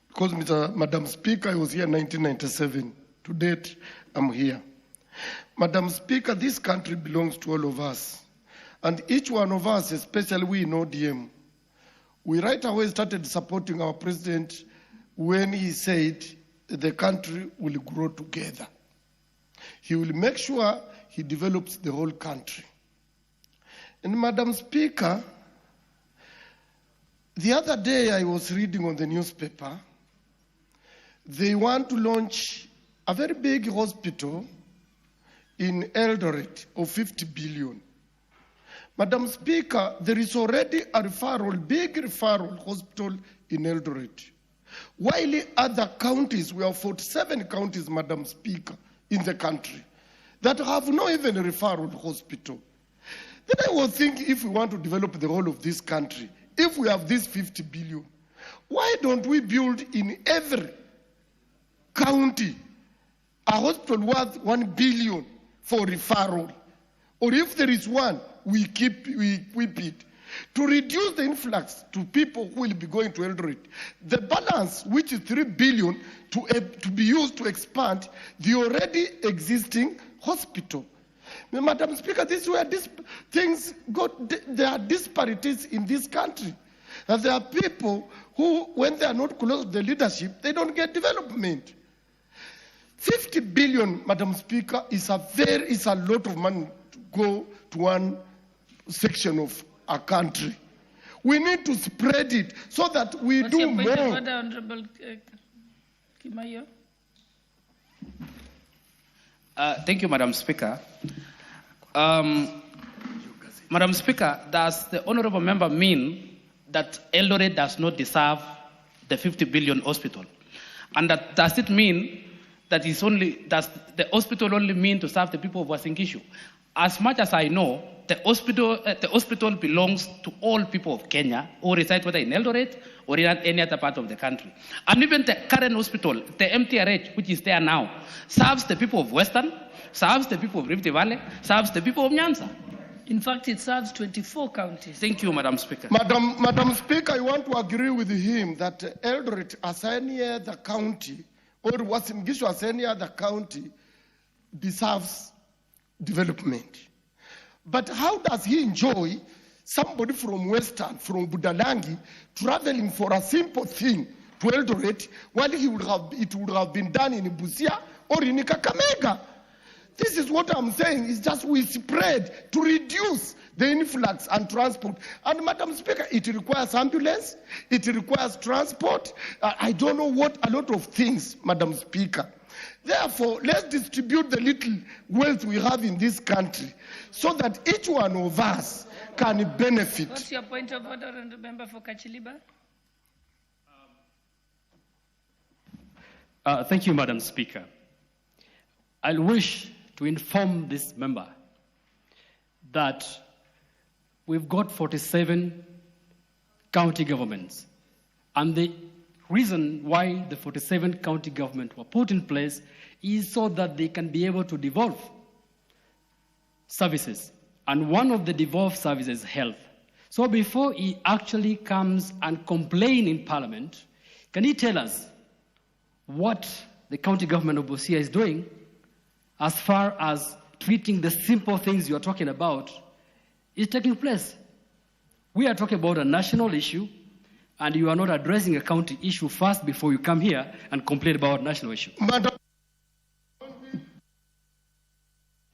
Because, Madam Speaker, I was here in 1997. To date, I'm here. Madam Speaker, this country belongs to all of us. And each one of us, especially we in ODM, we right away started supporting our president when he said the country will grow together. He will make sure he develops the whole country. And Madam Speaker, the other day I was reading on the newspaper, they want to launch a very big hospital in Eldoret of 50 billion. Madam Speaker, there is already a big referral hospital in Eldoret. While other counties, we have 47 counties, Madam Speaker, in the country, that have no even referral hospital. Then I was thinking, if we want to develop the whole of this country, if we have this 50 billion, why don't we build in every county a hospital worth 1 billion for referral? Or if there is one, we equip it to reduce the influx to people who will be going to Eldoret. The balance, which is 3 billion, to be used to expand the already existing hospital. Now, Madam Speaker, this is where things go. There are disparities in this country. And there are people who, when they are not close to the leadership, they don't get development. 50 billion, Madam Speaker, is a lot of money to go to one section of a country. We need to spread it so that we What's do your point more. of order, Honorable Kimayo? Thank you, Madam Speaker. Madam Speaker, does the honourable member mean that Eldoret does not deserve the 50 billion hospital? And does it mean that does the hospital only mean to serve the people of Uasin-Gishu? As much as I know, the hospital belongs to all people of Kenya who reside whether in Eldoret or in any other part of the country. And even the current hospital, the MTRH, which is there now, serves the people of Western, serves the people of Rift Valley, serves the people of Nyanza. In fact, it serves 24 counties. Thank you, Madam Speaker. Madam Speaker, I want to agree with him that Eldoret, as any other county, or Uasin-Gishu as any other county, deserves development. But how does he enjoy somebody from Western, from Budalangi, traveling for a simple thing to Eldoret, while it would have been done in Busia or in Kakamega? This is what I'm saying, is just we spread to reduce the influx and transport. And Madam Speaker, it requires ambulance, it requires transport, I don't know what, a lot of things, Madam Speaker. Therefore, let's distribute the little wealth we have in this country so that each one of us can benefit. What's your point of order, Honourable Member for Kachiliba? Thank you, Madam Speaker. I wish to inform this member that we've got 47 county governments, and the reason why the 47 county government were put in place is so that they can be able to devolve services. And one of the devolved services is health. So before he actually comes and complain in Parliament, can he tell us what the county government of Busia is doing as far as treating the simple things you are talking about is taking place? We are talking about a national issue, and you are not addressing a county issue first before you come here and complain about national issue.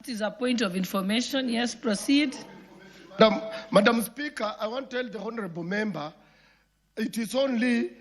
It is a point of information. Yes, proceed. Madam Speaker, I want to tell the honourable member, it is only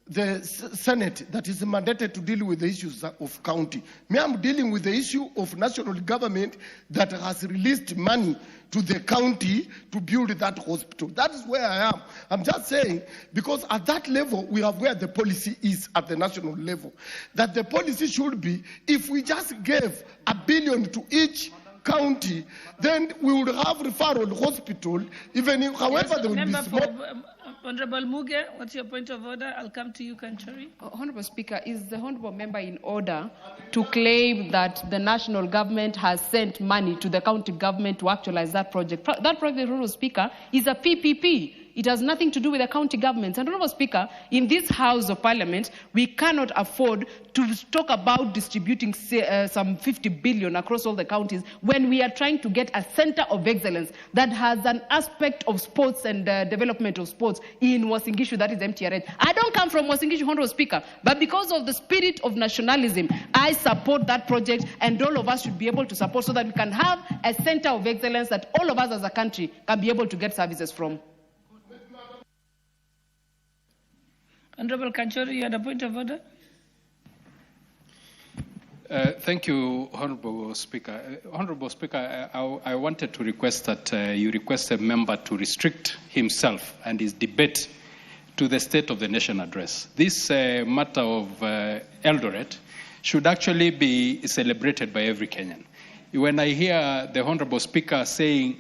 the Senate that is mandated to deal with the issues of county. Me, I'm dealing with the issue of national government that has released money to the county to build that hospital. That is where I am. I'm just saying, because at that level, we have where the policy is at the national level. That the policy should be, if we just gave $1 billion to each county, then we would have referral hospital, even if, however, there will be small. Honorable Muge, what's your point of order? I'll come to you, Kanchori. Honorable Speaker, is the Honorable Member in order to claim that the national government has sent money to the county government to actualize that project? That project, Honorable Speaker, is a PPP. It has nothing to do with the county governments. And Honorable Speaker, in this House of Parliament, we cannot afford to talk about distributing some 50 billion across all the counties when we are trying to get a center of excellence that has an aspect of sports and development of sports in Wasingishu, that is MTRH. I don't come from Wasingishu, Honorable Speaker, but because of the spirit of nationalism, I support that project, and all of us should be able to support so that we can have a center of excellence that all of us as a country can be able to get services from. Honorable Kanchori, you had a point of order? Thank you, Honorable Speaker. Honorable Speaker, I wanted to request that you request a member to restrict himself and his debate to the State of the Nation address. This matter of Eldoret should actually be celebrated by every Kenyan. When I hear the Honorable Speaker saying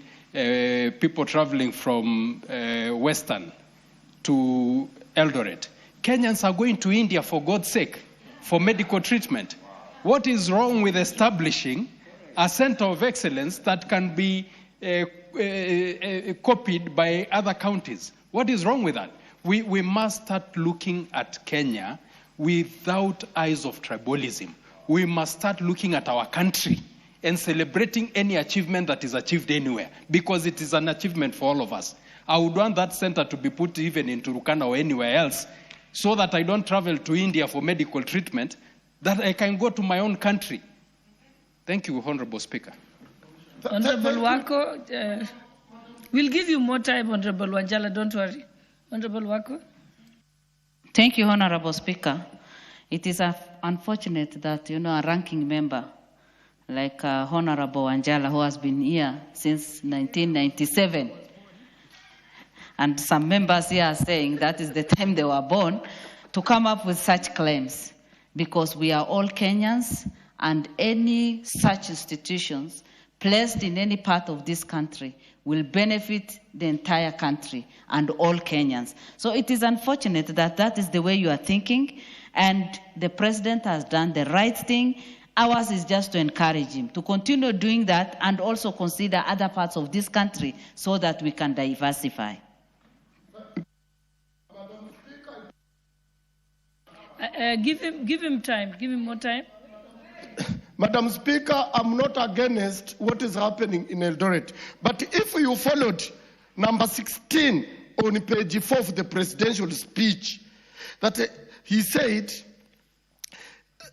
people traveling from Western to Eldoret, Kenyans are going to India, for God's sake, for medical treatment. What is wrong with establishing a center of excellence that can be copied by other counties? What is wrong with that? We must start looking at Kenya without eyes of tribalism. We must start looking at our country and celebrating any achievement that is achieved anywhere, because it is an achievement for all of us. I would want that center to be put even in Turkana or anywhere else, so that I don't travel to India for medical treatment, that I can go to my own country. Thank you, Honorable Speaker. Honorable Wako, we'll give you more time, Honorable Wanjala, don't worry. Honorable Wako. Thank you, Honorable Speaker. It is unfortunate that, a ranking member like Honorable Wanjala, who has been here since 1997, and some members here are saying that is the time they were born, to come up with such claims, because we are all Kenyans, and any such institutions placed in any part of this country will benefit the entire country and all Kenyans. So it is unfortunate that that is the way you are thinking, and the president has done the right thing. Ours is just to encourage him to continue doing that and also consider other parts of this country so that we can diversify. Give him time. Give him more time. Madam Speaker, I'm not against what is happening in Eldoret. But if you followed number 16 on page 4 of the presidential speech, that he said,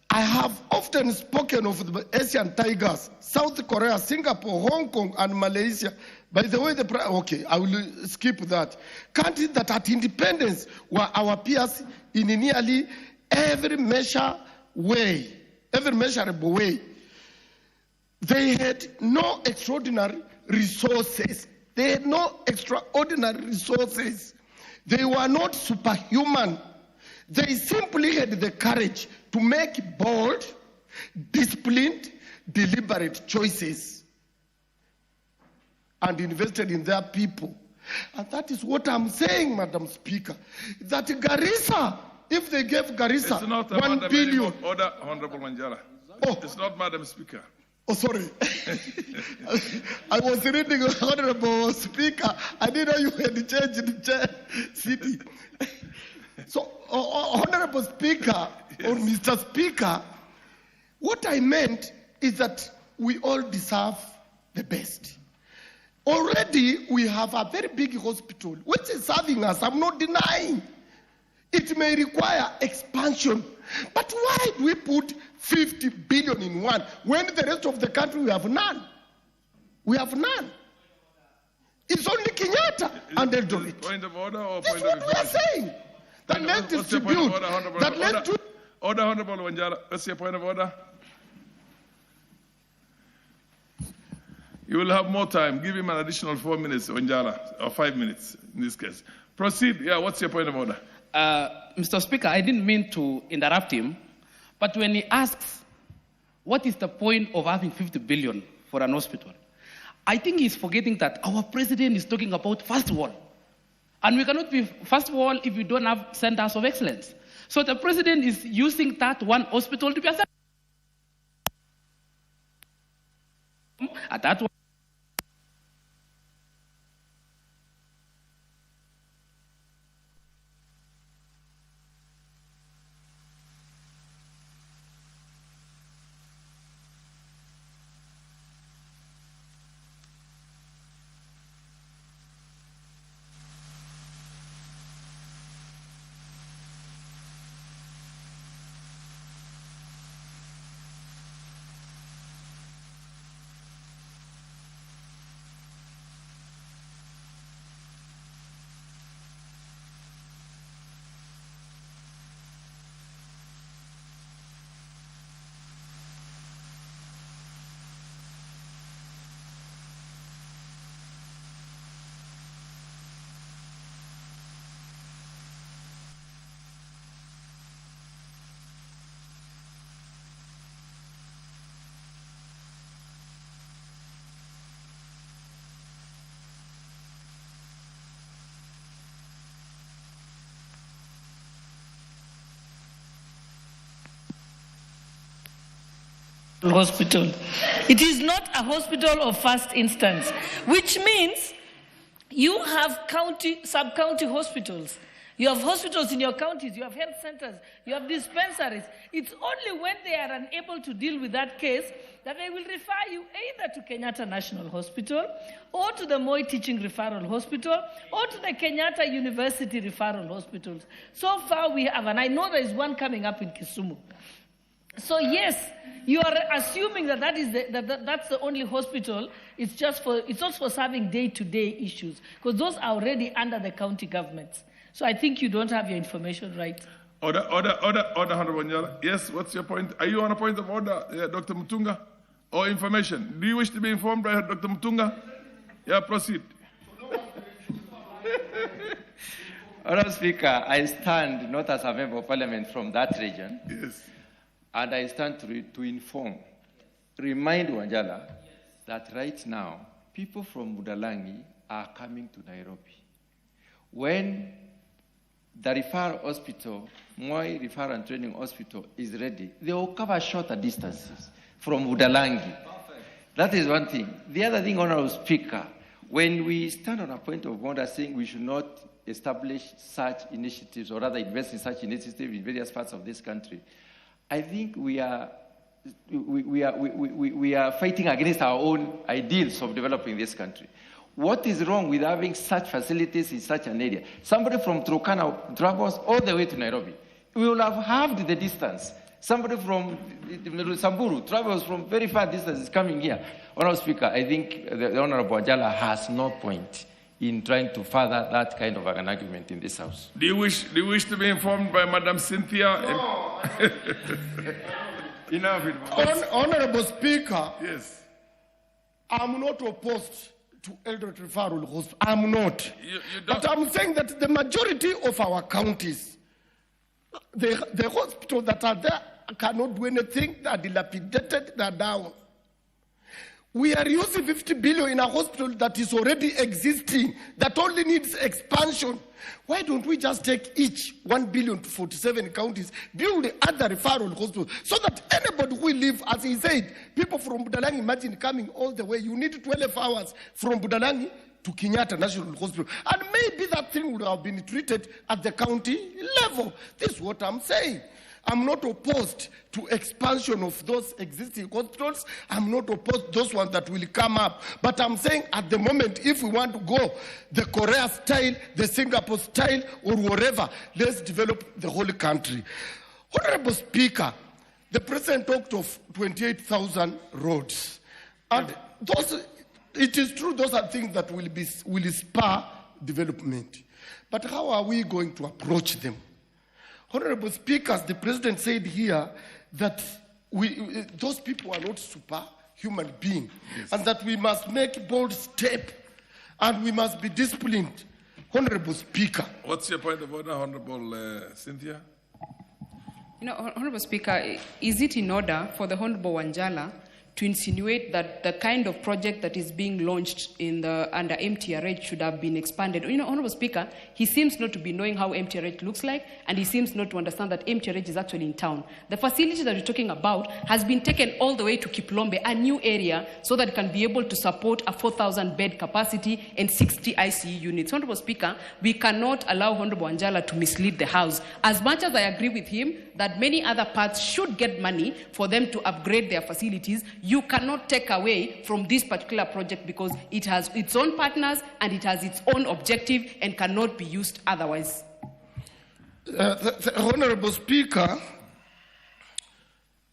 I have often spoken of the Asian tigers, South Korea, Singapore, Hong Kong, and Malaysia. By the way, okay, I will skip that. Countries that at independence were our peers in nearly every measurable way. They had no extraordinary resources. They had no extraordinary resources. They were not superhuman. They simply had the courage to make bold, disciplined, deliberate choices and invested in their people. And that is what I'm saying, Madam Speaker, that Garissa, if they gave Garissa it's not 1 billion. Order, Honorable Manjala. Oh. It's not Madam Speaker. Oh, sorry. I was reading, Honorable Speaker. I didn't know you had changed the chair city. So, Honorable Speaker, yes, or Mr. Speaker, what I meant is that we all deserve the best. Already, we have a very big hospital, which is serving us. I'm not denying. It may require expansion. But why do we put 50 billion in one when the rest of the country we have none? We have none. It's only Kenyatta and Eldoret. Point of order or That's point what of we are saying. That let's distribute. Order, Honorable Wanjala. What's your point of order? You will have more time. Give him an additional 4 minutes, Wanjala, or 5 minutes in this case. Proceed. Yeah, what's your point of order? Mr. Speaker, I didn't mean to interrupt him, but when he asks, what is the point of having 50 billion for an hospital? I think he's forgetting that our president is talking about first world. And we cannot be, first of all, if we don't have centers of excellence. So the president is using that one hospital to be a center. At that one. Hospital. It is not a hospital of first instance, which means you have sub-county hospitals. You have hospitals in your counties, you have health centers, you have dispensaries. It's only when they are unable to deal with that case that they will refer you either to Kenyatta National Hospital or to the Moi Teaching Referral Hospital or to the Kenyatta University Referral Hospitals. So far we have, and I know there is one coming up in Kisumu. So yes, you are assuming that that's the only hospital. It's not for serving day-to-day issues, because those are already under the county governments. So I think you don't have your information right. Order, Honorable Nyala. Yes, what's your point? Are you on a point of order, Dr. Mutunga, or information? Do you wish to be informed by Dr. Mutunga? Yeah, proceed. Honorable Speaker, I stand not as a member of parliament from that region. Yes. And I stand to remind Wanjala that right now, people from Budalangi are coming to Nairobi. When the referral hospital, Moi Referral and Training Hospital is ready, they will cover shorter distances from Budalangi. That is one thing. The other thing, Honorable Speaker, when we stand on a point of order saying we should not establish such initiatives or rather invest in such initiatives in various parts of this country, I think we are fighting against our own ideals of developing this country. What is wrong with having such facilities in such an area? Somebody from Turkana travels all the way to Nairobi. We will have halved the distance. Somebody from Samburu travels from very far distances coming here. Honorable Speaker, I think the Honorable Wanjala has no point in trying to further that kind of an argument in this House. Do you wish to be informed by Madam Cynthia? No. Honorable Speaker, yes. I'm not opposed to Eldoret Referral Hospital. I'm not. But I'm saying that the majority of our counties, the hospitals that are there cannot do anything. They are dilapidated, they are down. We are using 50 billion in a hospital that is already existing, that only needs expansion. Why don't we just take each 1 billion to 47 counties, build other referral hospitals, so that anybody who live, as he said, people from Budalangi, imagine coming all the way, you need 12 hours from Budalangi to Kenyatta National Hospital. And maybe that thing would have been treated at the county level. This is what I'm saying. I'm not opposed to expansion of those existing hospitals. I'm not opposed to those ones that will come up. But I'm saying at the moment, if we want to go the Korea style, the Singapore style, or whatever, let's develop the whole country. Honorable Speaker, the President talked of 28,000 roads. And those, it is true, those are things that will spur development. But how are we going to approach them? Honorable Speakers, the President said here that those people are not superhuman beings, yes, and that we must make bold step and we must be disciplined. Honorable Speaker. What's your point of order, Honorable Cynthia? Honorable Speaker, is it in order for the Honorable Wanjala to insinuate that the kind of project that is being launched under MTRH should have been expanded. You know, Honorable Speaker, he seems not to be knowing how MTRH looks like, and he seems not to understand that MTRH is actually in town. The facility that we're talking about has been taken all the way to Kiplombe, a new area, so that it can be able to support a 4,000-bed capacity and 60 ICU units. Honorable Speaker, we cannot allow Honorable Wanjala to mislead the House. As much as I agree with him that many other parts should get money for them to upgrade their facilities, you cannot take away from this particular project because it has its own partners and it has its own objective and cannot be used otherwise. Honorable Speaker,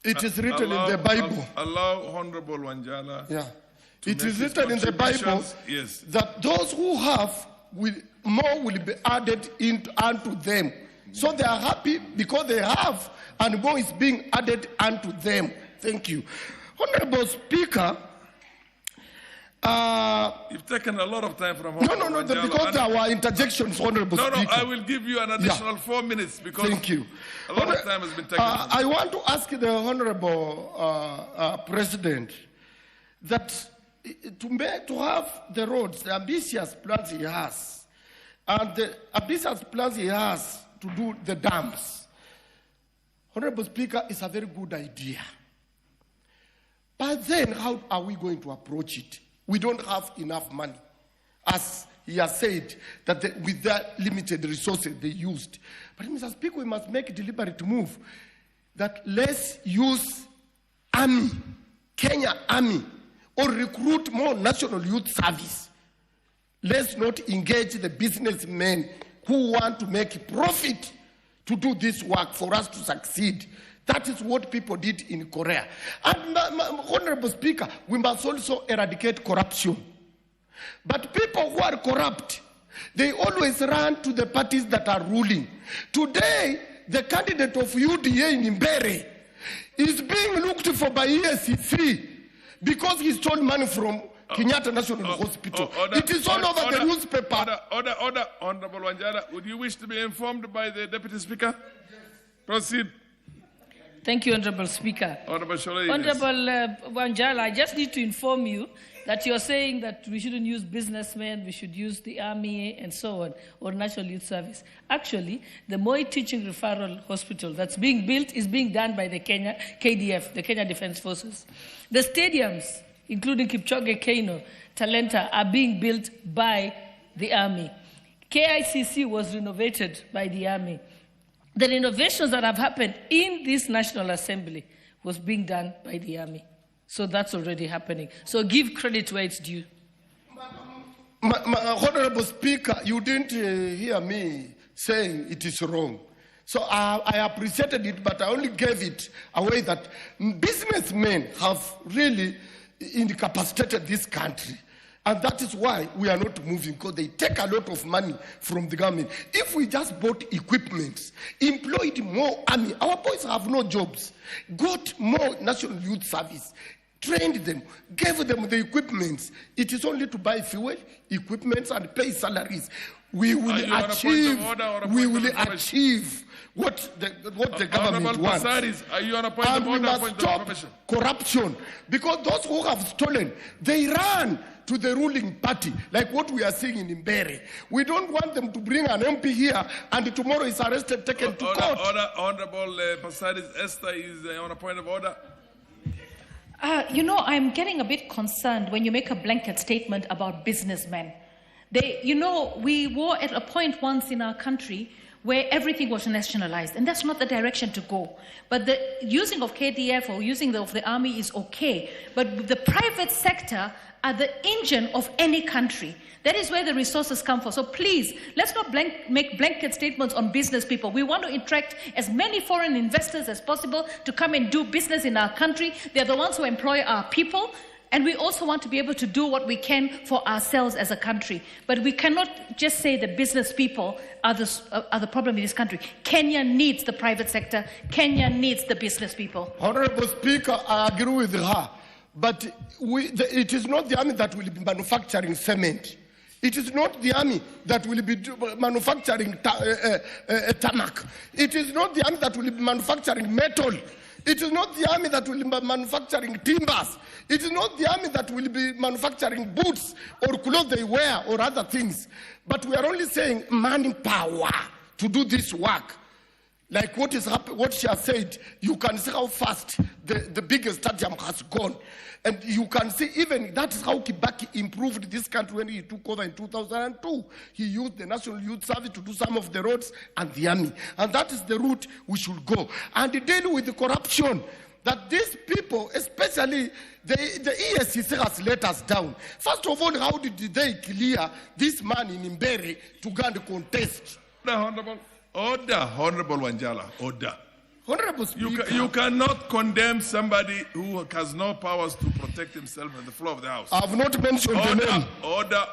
it is written in the Bible. Allow Honorable Wanjala. Yeah. It is written in the Bible that those who have more will be added unto them. So they are happy because they have, and more is being added unto them. Thank you. Honorable Speaker, you've taken a lot of time from No, because there were interjections, Honorable Speaker. No, I will give you an additional 4 minutes because Thank you. A lot of time has been taken. I want to ask the Honorable President that to have the roads, the ambitious plans he has, and the ambitious plans he has to do the dams, Honorable Speaker, is a very good idea. But then how are we going to approach it? We don't have enough money. As he has said, that with that limited resources they used. But Mr. Speaker, we must make a deliberate move that let's use Army, Kenya Army, or recruit more National Youth Service. Let's not engage the businessmen who want to make profit to do this work for us to succeed. That is what people did in Korea. And Honorable Speaker, we must also eradicate corruption. But people who are corrupt, they always run to the parties that are ruling. Today, the candidate of UDA in Mbere is being looked for by ESCC because he stole money from Kenyatta National Hospital. It is all over the newspaper. Order. Honorable Wanjala, would you wish to be informed by the Deputy Speaker? Proceed. Thank you, Honorable Speaker. Honorable Wanjala, I just need to inform you that you're saying that we shouldn't use businessmen, we should use the Army and so on, or National Youth Service. Actually, the Moi Teaching Referral Hospital that's being built is being done by the KDF, the Kenya Defense Forces. The stadiums, including Kipchoge Keino, Talenta, are being built by the Army. KICC was renovated by the Army. The renovations that have happened in this National Assembly was being done by the Army. So that's already happening. So give credit where it's due. Honorable Speaker, you didn't hear me saying it is wrong. So I appreciated it, but I only gave it away that businessmen have really incapacitated this country. And that is why we are not moving, because they take a lot of money from the government. If we just bought equipment, employed more Army, our boys have no jobs, got more National Youth Service, trained them, gave them the equipment. It is only to buy fuel, equipment, and pay salaries. We will achieve what the government wants. Are you on a point of order? And we must stop corruption, because those who have stolen, they run to the ruling party, like what we are seeing in Mbere. We don't want them to bring an MP here and tomorrow is arrested, taken to court. Honorable Pasadis Esther is on a point of order. I'm getting a bit concerned when you make a blanket statement about businessmen. We were at a point once in our country where everything was nationalized, and that's not the direction to go. But the using of KDF or using of the Army is okay, but the private sector are the engine of any country. That is where the resources come from. So please, let's not make blanket statements on business people. We want to attract as many foreign investors as possible to come and do business in our country. They're the ones who employ our people. And we also want to be able to do what we can for ourselves as a country. But we cannot just say the business people are the problem in this country. Kenya needs the private sector. Kenya needs the business people. Honorable Speaker, I agree with her. But it is not the Army that will be manufacturing cement. It is not the Army that will be manufacturing tarmac. It is not the Army that will be manufacturing metal. It is not the army that will be manufacturing timbers. It is not the army that will be manufacturing boots or clothes they wear or other things. But we are only saying manpower to do this work. Like what she has said, you can see how fast the biggest stadium has gone. And you can see even that is how Kibaki improved this country when he took over in 2002. He used the National Youth Service to do some of the roads and the army. And that is the route we should go. And deal with the corruption that these people, especially the ESCC has let us down. First of all, how did they clear this man in Mbere to go and contest? Honorable Wanjala, order. Honorable Speaker. You cannot condemn somebody who has no powers to protect himself on the floor of the House. I have not mentioned the name. Order.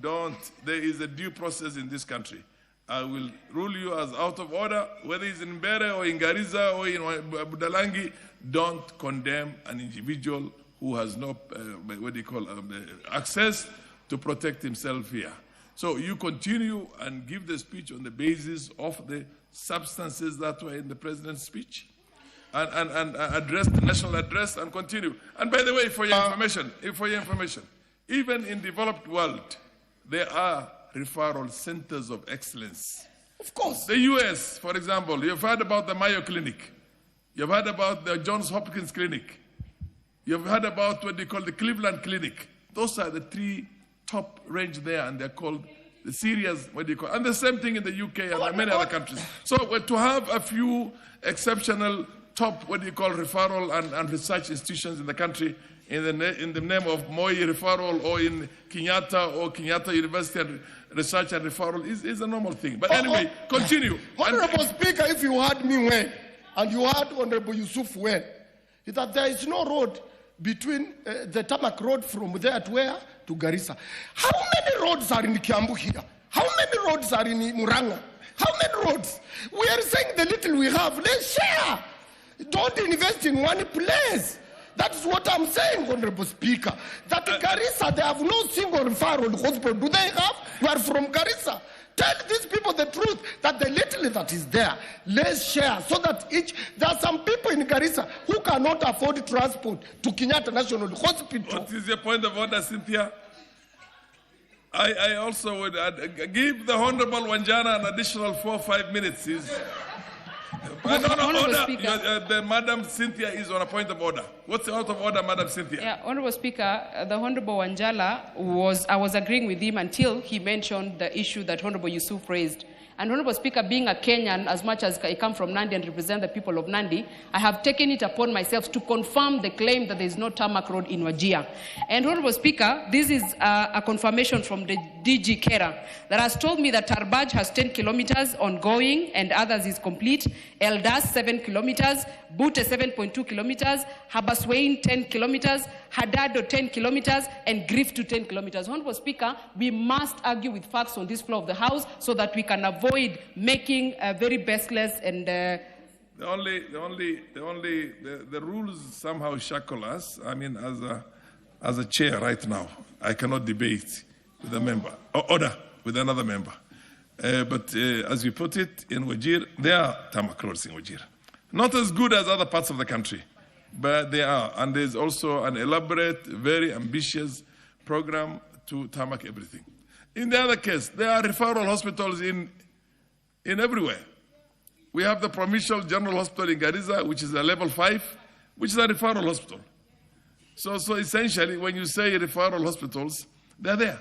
Don't. There is a due process in this country. I will rule you as out of order, whether it's in Mbere or in Garissa or in Budalangi. Don't condemn an individual who has no, access to protect himself here. So you continue and give the speech on the basis of the substances that were in the president's speech and address the national address and continue. And by the way, for your information, even in developed world, there are referral centers of excellence. Of course. The US, for example, you've heard about the Mayo Clinic. You've heard about the Johns Hopkins Clinic. You've heard about what they call the Cleveland Clinic. Those are the three top range there, and they're called the serious, and the same thing in the UK and many other countries. So to have a few exceptional top, referral and research institutions in the country in the name of Moi Referral or in Kenyatta University and Research and Referral is a normal thing. But anyway, continue. Honorable Speaker, if you heard me well, and you heard Honorable Yusuf well, is that there is no road between the tarmac road from there to where? To Garissa. How many roads are in Kiambu here? How many roads are in Muranga? How many roads? We are saying the little we have, let's share. Don't invest in one place. That's what I'm saying, Honorable Speaker. That Garissa, they have no single referral hospital. Do they have? You are from Garissa. Tell these people the truth, that the little that is there, let's share, so that there are some people in Garissa who cannot afford transport to Kenyatta National Hospital. What is your point of order, Cynthia? I also would give the Honorable Wanjana an additional 4 or 5 minutes. The Madam Cynthia is on a point of order. What's out of order, Madam Cynthia? Yeah, Honorable Speaker, the Honorable Wanjala I was agreeing with him until he mentioned the issue that Honorable Yusuf raised. And Honorable Speaker, being a Kenyan, as much as I come from Nandi and represent the people of Nandi, I have taken it upon myself to confirm the claim that there is no tarmac road in Wajir. And Honorable Speaker, this is a confirmation from the DG Kera that has told me that Tarbaj has 10 kilometers ongoing and others is complete, Eldas 7 kilometers, Bute 7.2 kilometers, Habaswein 10 kilometers, Hadado 10 kilometers, and Griff to 10 kilometers. Honorable Speaker, we must argue with facts on this floor of the House so that we can avoid making very baseless and the rules somehow shackle us. I mean, as a chair right now, I cannot debate with a member, order with another member. But as you put it, in Wajir, there are tarmac roads in Wajir. Not as good as other parts of the country, but they are. And there's also an elaborate, very ambitious program to tarmac everything. In the other case, there are referral hospitals in everywhere. We have the Provincial General Hospital in Garissa, which is a level 5, which is a referral hospital. So essentially, when you say referral hospitals, they're there.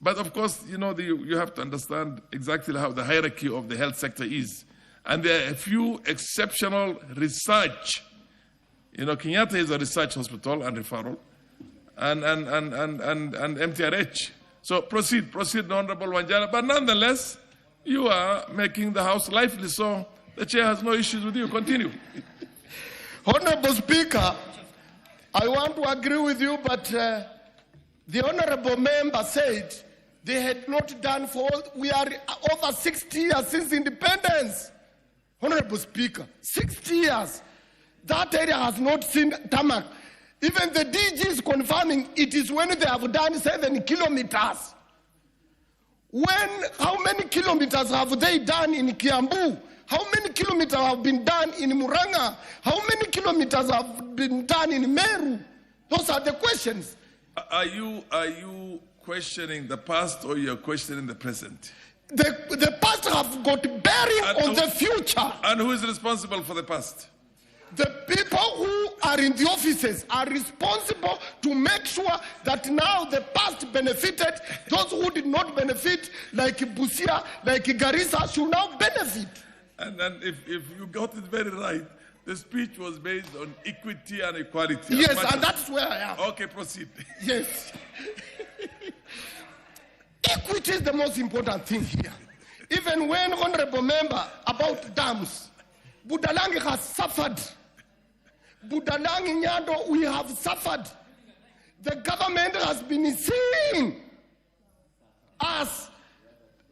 But of course, you have to understand exactly how the hierarchy of the health sector is. And there are a few exceptional research. Kenyatta is a research hospital and referral, and MTRH. So proceed, Honorable Wanjala. But nonetheless, you are making the House lively, so the chair has no issues with you. Continue. Honorable Speaker, I want to agree with you, but the honorable member said they had not done we are over 60 years since independence. Honorable Speaker, 60 years. That area has not seen tarmac. Even the DG is confirming it is when they have done 7 kilometers. How many kilometers have they done in Kiambu? How many kilometers have been done in Muranga? How many kilometers have been done in Meru? Those are the questions. Are you questioning the past or you're questioning the present? The past have got bearing on the future. And who is responsible for the past? The people who are in the offices are responsible to make sure that now the past benefited. Those who did not benefit, like Busia, like Garissa, should now benefit. And then if you got it very right, the speech was based on equity and equality. Yes, and that's where I am. Okay, proceed. Yes. Equity is the most important thing here. Even when honorable member about dams, Budalangi has suffered. Budalangi Nyando, we have suffered. The government has been seeing us,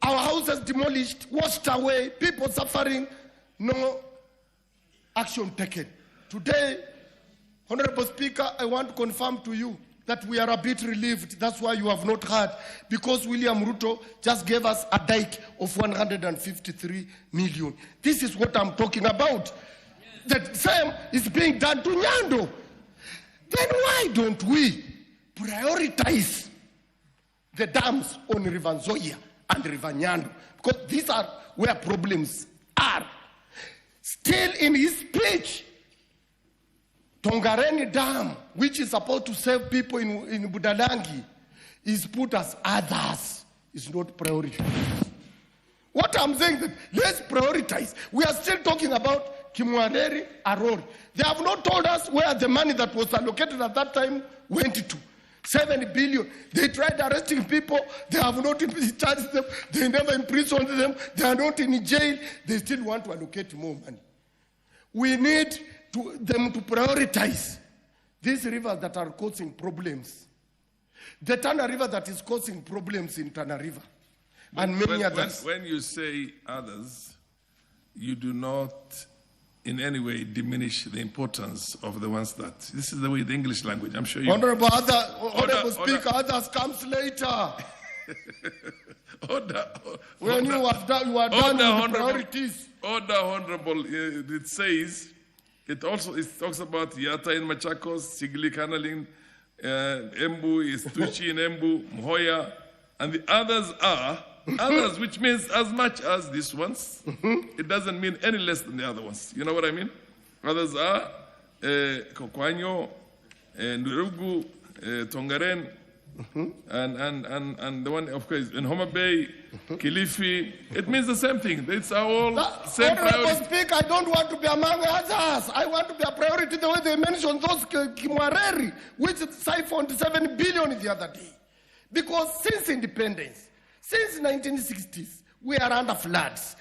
our houses demolished, washed away, people suffering, no action taken. Today, Honorable Speaker, I want to confirm to you that we are a bit relieved. That's why you have not heard, because William Ruto just gave us a dike of 153 million. This is what I'm talking about. The same is being done to Nyando. Then why don't we prioritize the dams on River Nzoia and River Nyando? Because these are where problems are. Still in his speech, Tongareni Dam, which is supposed to save people in Budalangi, is put as others. It's not priority. What I'm saying that let's prioritize. We are still talking about Kimwaneri, Arori. They have not told us where the money that was allocated at that time went to. 7 billion. They tried arresting people. They have not charged them. They never imprisoned them. They are not in jail. They still want to allocate more money. We need them to prioritize these rivers that are causing problems. The Tana River that is causing problems in Tana River and many others. When you say others, you do not in any way diminish the importance of the ones that. This is the way the English language. I'm sure you. Honorable Speaker, others comes later. When you are done with the priorities. Order, Honorable. It says. It talks about Yata in Machakos, Sigli Kanaling, Embu is Tuchi in Embu, Mhoya, and the others are others, which means as much as these ones. It doesn't mean any less than the other ones. You know what I mean? Others are Kokwanyo, Nurugu, Tongaren, and the one, of course, in Homa Bay, Kilifi. It means the same thing. It's all same priority. Speaker, I don't want to be among others. I want to be a priority the way they mentioned those Kimwareri, which siphoned 7 billion the other day. Because since independence, since 1960s, we are under floods.